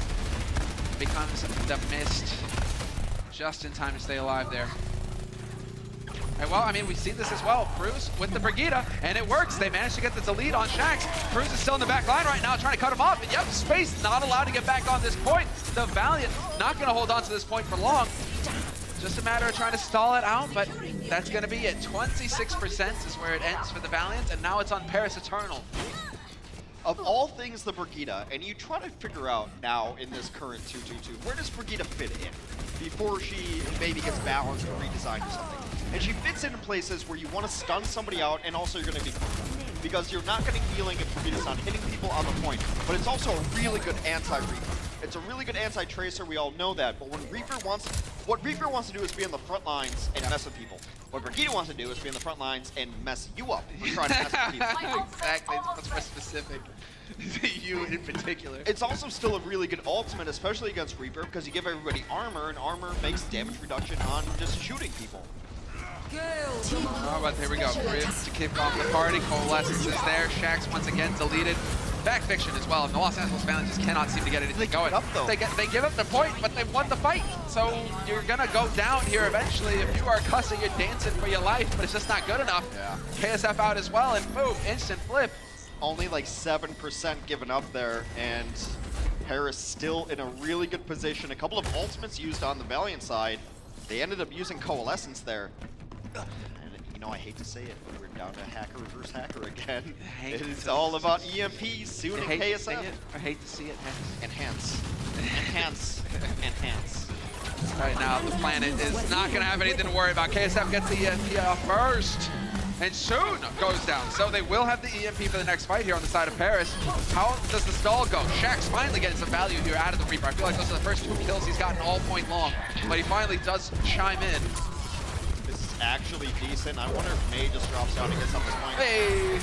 becomes the mist. Just in time to stay alive there. And well, I mean, we've seen this as well. Cruz with the Brigida, and it works. They managed to get the delete on Shaxx. Cruz is still in the back line right now, trying to cut him off. And yep, Space not allowed to get back on this point. The Valiant not going to hold on to this point for long. Just a matter of trying to stall it out, but that's going to be it. 26% is where it ends for the Valiant, and now it's on Paris Eternal. Of all things, the Brigida, and you try to figure out now in this current 2-2-2, where does Brigida fit in before she maybe gets balanced or redesigned or something? And she fits in places where you want to stun somebody out, and also you're going to be because you're not getting healing if Brigida's not hitting people on the point, but it's also a really good anti-Reaper. It's a really good anti-Tracer, we all know that, but when what Reaper wants to do is be on the front lines and mess with people. What Brigida wants to do is be on the front lines and mess you up for trying to mess with people. Exactly, it's much more specific. You in particular. It's also still a really good ultimate, especially against Reaper, because you give everybody armor, and armor makes damage reduction on just shooting people. Oh, but here we go. Grim to kick off the party. Coalescence is there. Shaxx once again deleted. Back fiction as well. And the Los Angeles Valiant just cannot seem to get anything going. They give up the point, but they've won the fight. So you're going to go down here eventually. If you are cussing, you're dancing for your life, but it's just not good enough. Yeah. KSF out as well, and boom, instant flip. Only like 7% given up there, and Paris still in a really good position. A couple of ultimates used on the Valiant side. They ended up using Coalescence there. And you know, I hate to say it, but we're down to hacker versus hacker again. It's all about EMPs, soon in KSF. I hate to see it. Enhance. Enhance. Enhance. Right now, the planet is not going to have anything to worry about. KSF gets the EMP off first, and soon goes down. So they will have the EMP for the next fight here on the side of Paris. How does the stall go? Shaxx finally getting some value here out of the Reaper. I feel like those are the first 2 kills he's gotten all point long, but he finally does chime in. This is actually decent. I wonder if Mei just drops down and gets up this point. Hey!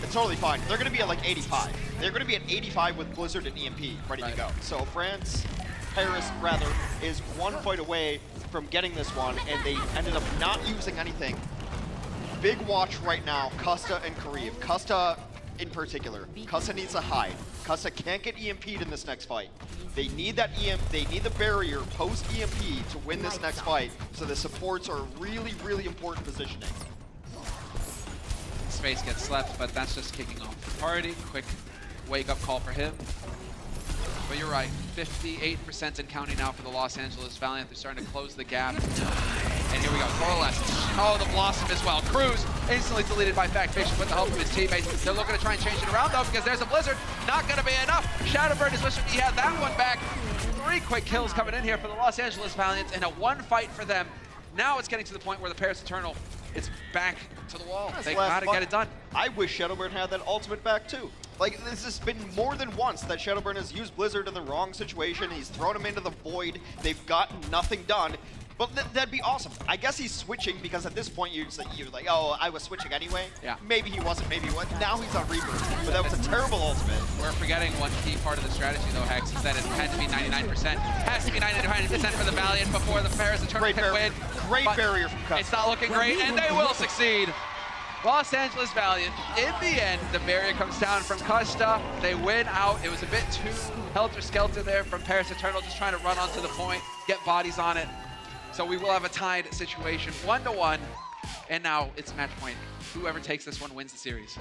It's totally fine. They're going to be at like 85. They're going to be at 85 with Blizzard and EMP ready to go. So Paris rather, is 1 fight away from getting this one, and they ended up not using anything. Big watch right now, Custa and Kariv. Custa in particular. Custa needs to hide. Custa can't get EMP'd in this next fight. They need that they need the barrier post-EMP to win this next fight, so the supports are really, really important positioning. Space gets slept, but that's just kicking off the party. Quick wake-up call for him. But you're right. 58% and counting now for the Los Angeles Valiant. They're starting to close the gap. And here we go, Coalescence. Oh, the Blossom as well. Cruz instantly deleted by Factfiction with the help of his teammates. They're looking to try and change it around though because there's a Blizzard. Not gonna be enough. Shadowbird is wishing he had that one back. 3 quick kills coming in here for the Los Angeles Valiant and a 1 fight for them. Now it's getting to the point where the Paris Eternal is back to the wall. They gotta get it done. I wish Shadowburn had that ultimate back too. Like, this has been more than once that Shadowburn has used Blizzard in the wrong situation. He's thrown him into the void. They've gotten nothing done. But that'd be awesome. I guess he's switching because at this point you're like, oh, I was switching anyway. Yeah. Maybe he wasn't, maybe he was. Now he's on Rebirth. But that was a terrible ultimate. We're forgetting one key part of the strategy though, Hex, is that it had to be 99%. Has to be 99% for the Valiant before the Paris Eternal can win. Great barrier from Custer. It's not looking great, and they will succeed. Los Angeles Valiant, in the end, the barrier comes down from Custa. They win out. It was a bit too helter-skelter there from Paris Eternal, just trying to run onto the point, get bodies on it. So we will have a tied situation, 1-1, and now it's match point. Whoever takes this one wins the series.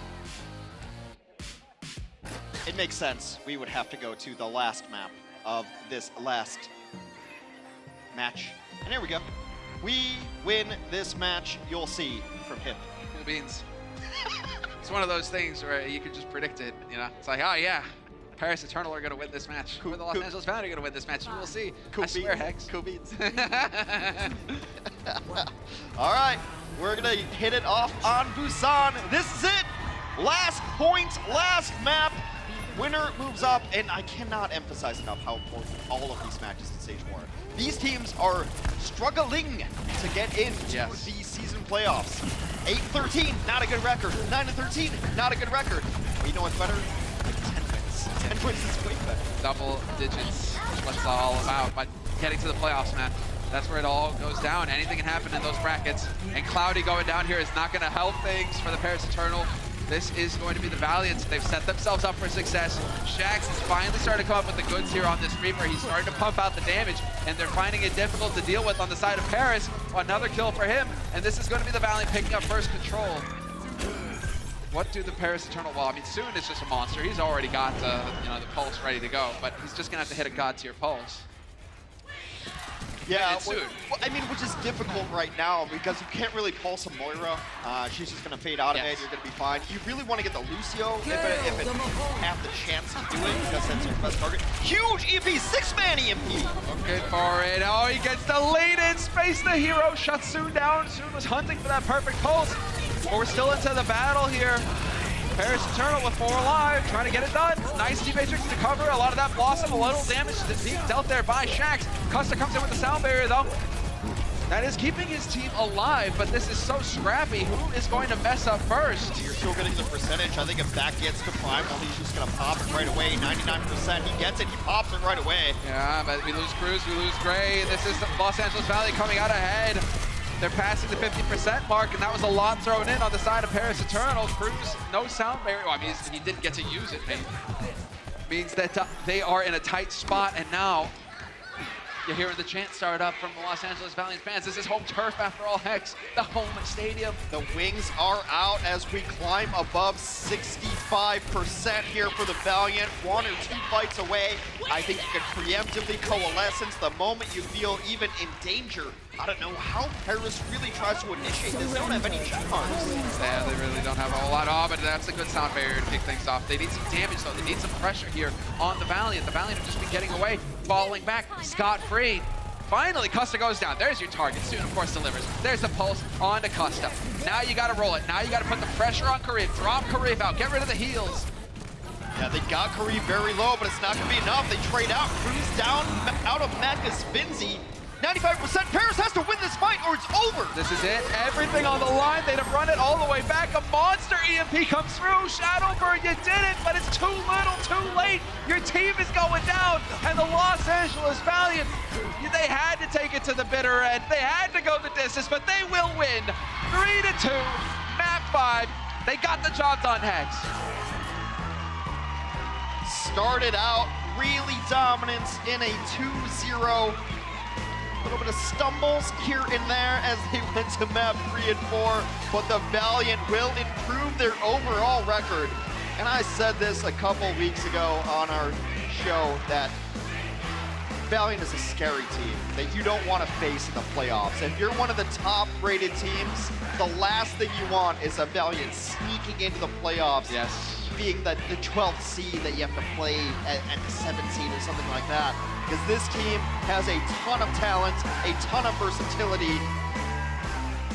It makes sense. We would have to go to the last map of this last match. And there we go. We win this match, you'll see from him. Cool beans. It's one of those things where you can just predict it, you know? It's like, oh yeah, Paris Eternal are going to win this match. Or the Los Angeles Valiant are going to win this match. You will see. Cool I swear, beans. Hex. Cool beans. All right, we're going to hit it off on Busan. This is it. Last point, last map. Winner moves up, and I cannot emphasize enough how important all of these matches in Stage 4 are. These teams are struggling to get into the season playoffs. 8-13, not a good record. 9-13, not a good record. But you know what's better? Like 10 wins. 10 wins is way better. Double digits, that's what it's all about. But getting to the playoffs, man, that's where it all goes down. Anything can happen in those brackets. And Cloudy going down here is not going to help things for the Paris Eternal. This is going to be the Valiants. They've set themselves up for success. Shax is finally starting to come up with the goods here on this Reaper. He's starting to pump out the damage, and they're finding it difficult to deal with on the side of Paris. Another kill for him, and this is going to be the Valiant picking up first control. What do the Paris Eternal, well, I mean, Soon is just a monster. He's already got the pulse ready to go, but he's just going to have to hit a god-tier pulse. Yeah, well, I mean, which is difficult right now because you can't really pulse a Moira. She's just going to fade out of it. You're going to be fine. You really want to get the Lucio if it have the chance to do it because that's your best target. Huge EMP, 6-man EMP. Looking for it. Oh, he gets deleted. Space the hero. Shuts Soon down. Soon was hunting for that perfect pulse. But we're still into the battle here. Paris Eternal with 4 alive, trying to get it done. Nice T-Matrix to cover. A lot of that Blossom, a little damage being dealt there by Shax. Custa comes in with the sound barrier though. That is keeping his team alive, but this is so scrappy. Who is going to mess up first? You're still getting the percentage. I think if that gets to Primal, he's just going to pop it right away. 99%, he gets it, he pops it right away. Yeah, but we lose Cruz, we lose Gray. This is the Los Angeles Valley coming out ahead. They're passing the 50% mark, and that was a lot thrown in on the side of Paris Eternal. Cruz, no sound barrier. Well, I mean, he didn't get to use it, maybe. Means that they are in a tight spot, and now you're hearing the chant start up from the Los Angeles Valiant fans. This is home turf after all, Hex. The home stadium. The wings are out as we climb above 65% here for the Valiant. 1 or 2 fights away. I think you can preemptively coalescence the moment you feel even in danger. I don't know how Paris really tries to initiate this. They don't have any check marks. Yeah, they really don't have a whole lot. Oh, but that's a good sound barrier to kick things off. They need some damage, though. They need some pressure here on the Valiant. The Valiant have just been getting away, falling back, scot-free. Finally, Custa goes down. There's your target. Soon, of course, delivers. There's the pulse on to Custa. Now you got to roll it. Now you got to put the pressure on Karif. Drop Karif out. Get rid of the heals. Yeah, they got Karif very low, but it's not going to be enough. They trade out. Cruz down out of Magnus Finzi. 95%. Paris has to win this fight or it's over. This is it. Everything on the line. They'd have run it all the way back. A monster EMP comes through. Shadowbird, you did it, but it's too little, too late. Your team is going down. And the Los Angeles Valiant, they had to take it to the bitter end. They had to go the distance, but they will win. 3-2, map 5. They got the job done, Hex. Started out really dominant in a 2-0. A little bit of stumbles here and there as they went to map 3 and 4, but the Valiant will improve their overall record. And I said this a couple weeks ago on our show that Valiant is a scary team that you don't want to face in the playoffs. If you're one of the top-rated teams, the last thing you want is a Valiant sneaking into the playoffs. Yes. Being the 12th seed that you have to play at the 7th seed or something like that. Because this team has a ton of talent, a ton of versatility.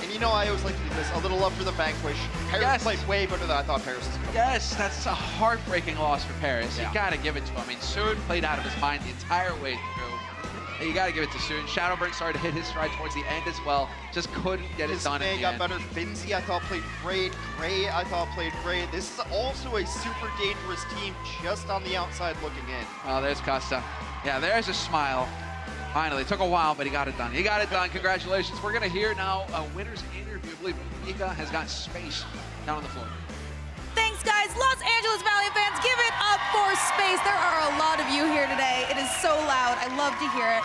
And you know, I always like to do this, a little love for the Vanquish. Paris played way better than I thought Paris was going to. Yes, that's a heartbreaking loss for Paris. Yeah. You got to give it to him. I mean, Soon played out of his mind the entire way through. You got to give it to Soon. Shadowburn started to hit his stride towards the end as well. Just couldn't get it done. His got better. Finzi, I thought, played great. Gray, I thought, played great. This is also a super dangerous team just on the outside looking in. Oh, there's Costa. Yeah, there's a smile. Finally, it took a while, but he got it done. He got it done. Congratulations. We're going to hear now a winner's interview. I believe Mika has got Space down on the floor. Thanks, guys. Los Angeles Valiant fans, give it up for Space. There are a lot of you here today. It is so loud. I love to hear it.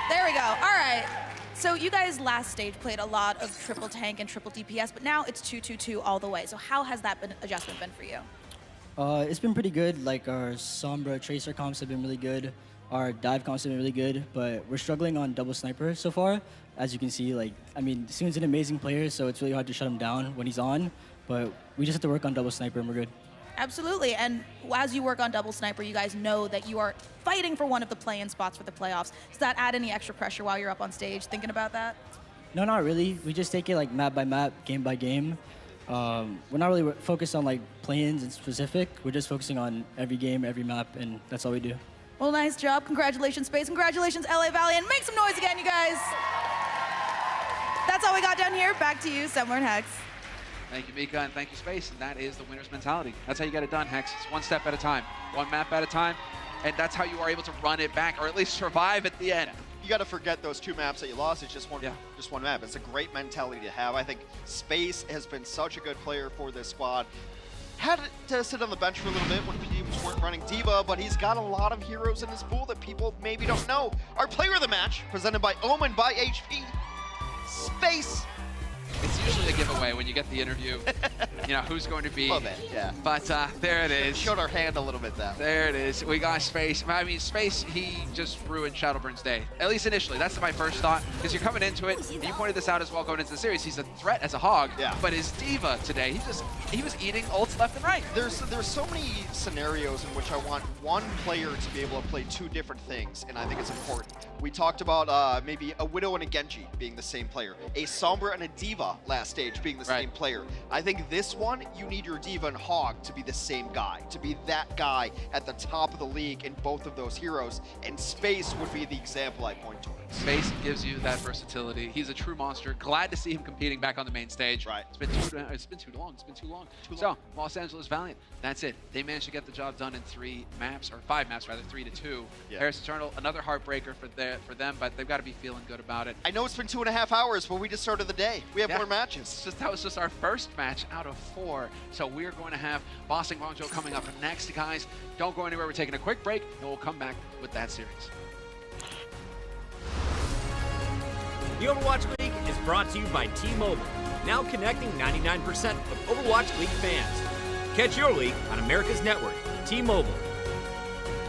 There we go. All right. So you guys last stage played a lot of triple tank and triple DPS, but now it's 2-2-2 all the way. So how has that adjustment been for you? It's been pretty good. Like our Sombra Tracer comps have been really good. Our dive comps have been really good, but we're struggling on double sniper so far. As you can see, like, I mean, Soon's an amazing player, so it's really hard to shut him down when he's on, but we just have to work on double sniper and we're good. Absolutely, and as you work on double sniper, you guys know that you are fighting for one of the play-in spots for the playoffs. Does that add any extra pressure while you're up on stage thinking about that? No, not really. We just take it like map by map, game by game. We're not really focused on like play-ins in specific. We're just focusing on every game, every map, and that's all we do. Well, nice job. Congratulations, Space. Congratulations, LA Valiant. Make some noise again, you guys. That's all we got down here. Back to you, Semler and Hex. Thank you, Mika, and thank you, Space. And that is the winner's mentality. That's how you get it done, Hex. It's one step at a time, one map at a time, and that's how you are able to run it back, or at least survive at the end. You got to forget those 2 maps that you lost. It's just one map. It's a great mentality to have. I think Space has been such a good player for this squad. Had to sit on the bench for a little bit when teams weren't running D.Va, but he's got a lot of heroes in his pool that people maybe don't know. Our player of the match, presented by Omen by HP, Space. It's usually a giveaway when you get the interview, you know, who's going to be. A little bit, yeah. But there it is. Showed our hand a little bit that way. There it is. We got Space. I mean, Space, he just ruined Shadowburn's day. At least initially. That's my first thought. Because you're coming into it, and you pointed this out as well going into the series. He's a threat as a hog. Yeah. But his D.Va today, he was eating ults left and right. There's so many scenarios in which I want one player to be able to play 2 different things, and I think it's important. We talked about maybe a Widow and a Genji being the same player, a Sombra and a D.Va last stage being the same player. I think this one, you need your D.Va and Hog to be the same guy, to be that guy at the top of the league in both of those heroes, and Space would be the example I point towards. Space gives you that versatility. He's a true monster. Glad to see him competing back on the main stage. Right. It's been too long. It's been too long. So, Los Angeles Valiant, that's it. They managed to get the job done in 3 maps, or 5 maps rather, 3-2. Yeah. Paris Eternal, another heartbreaker for them, but they've got to be feeling good about it. I know it's been 2.5 hours, but we just started the day. We have more matches. That was just our first match out of 4. So we're going to have Boss and Guangzhou coming up next, guys. Don't go anywhere. We're taking a quick break, and we'll come back with that series. The Overwatch League is brought to you by T-Mobile, now connecting 99% of Overwatch League fans. Catch your league on America's network, T-Mobile.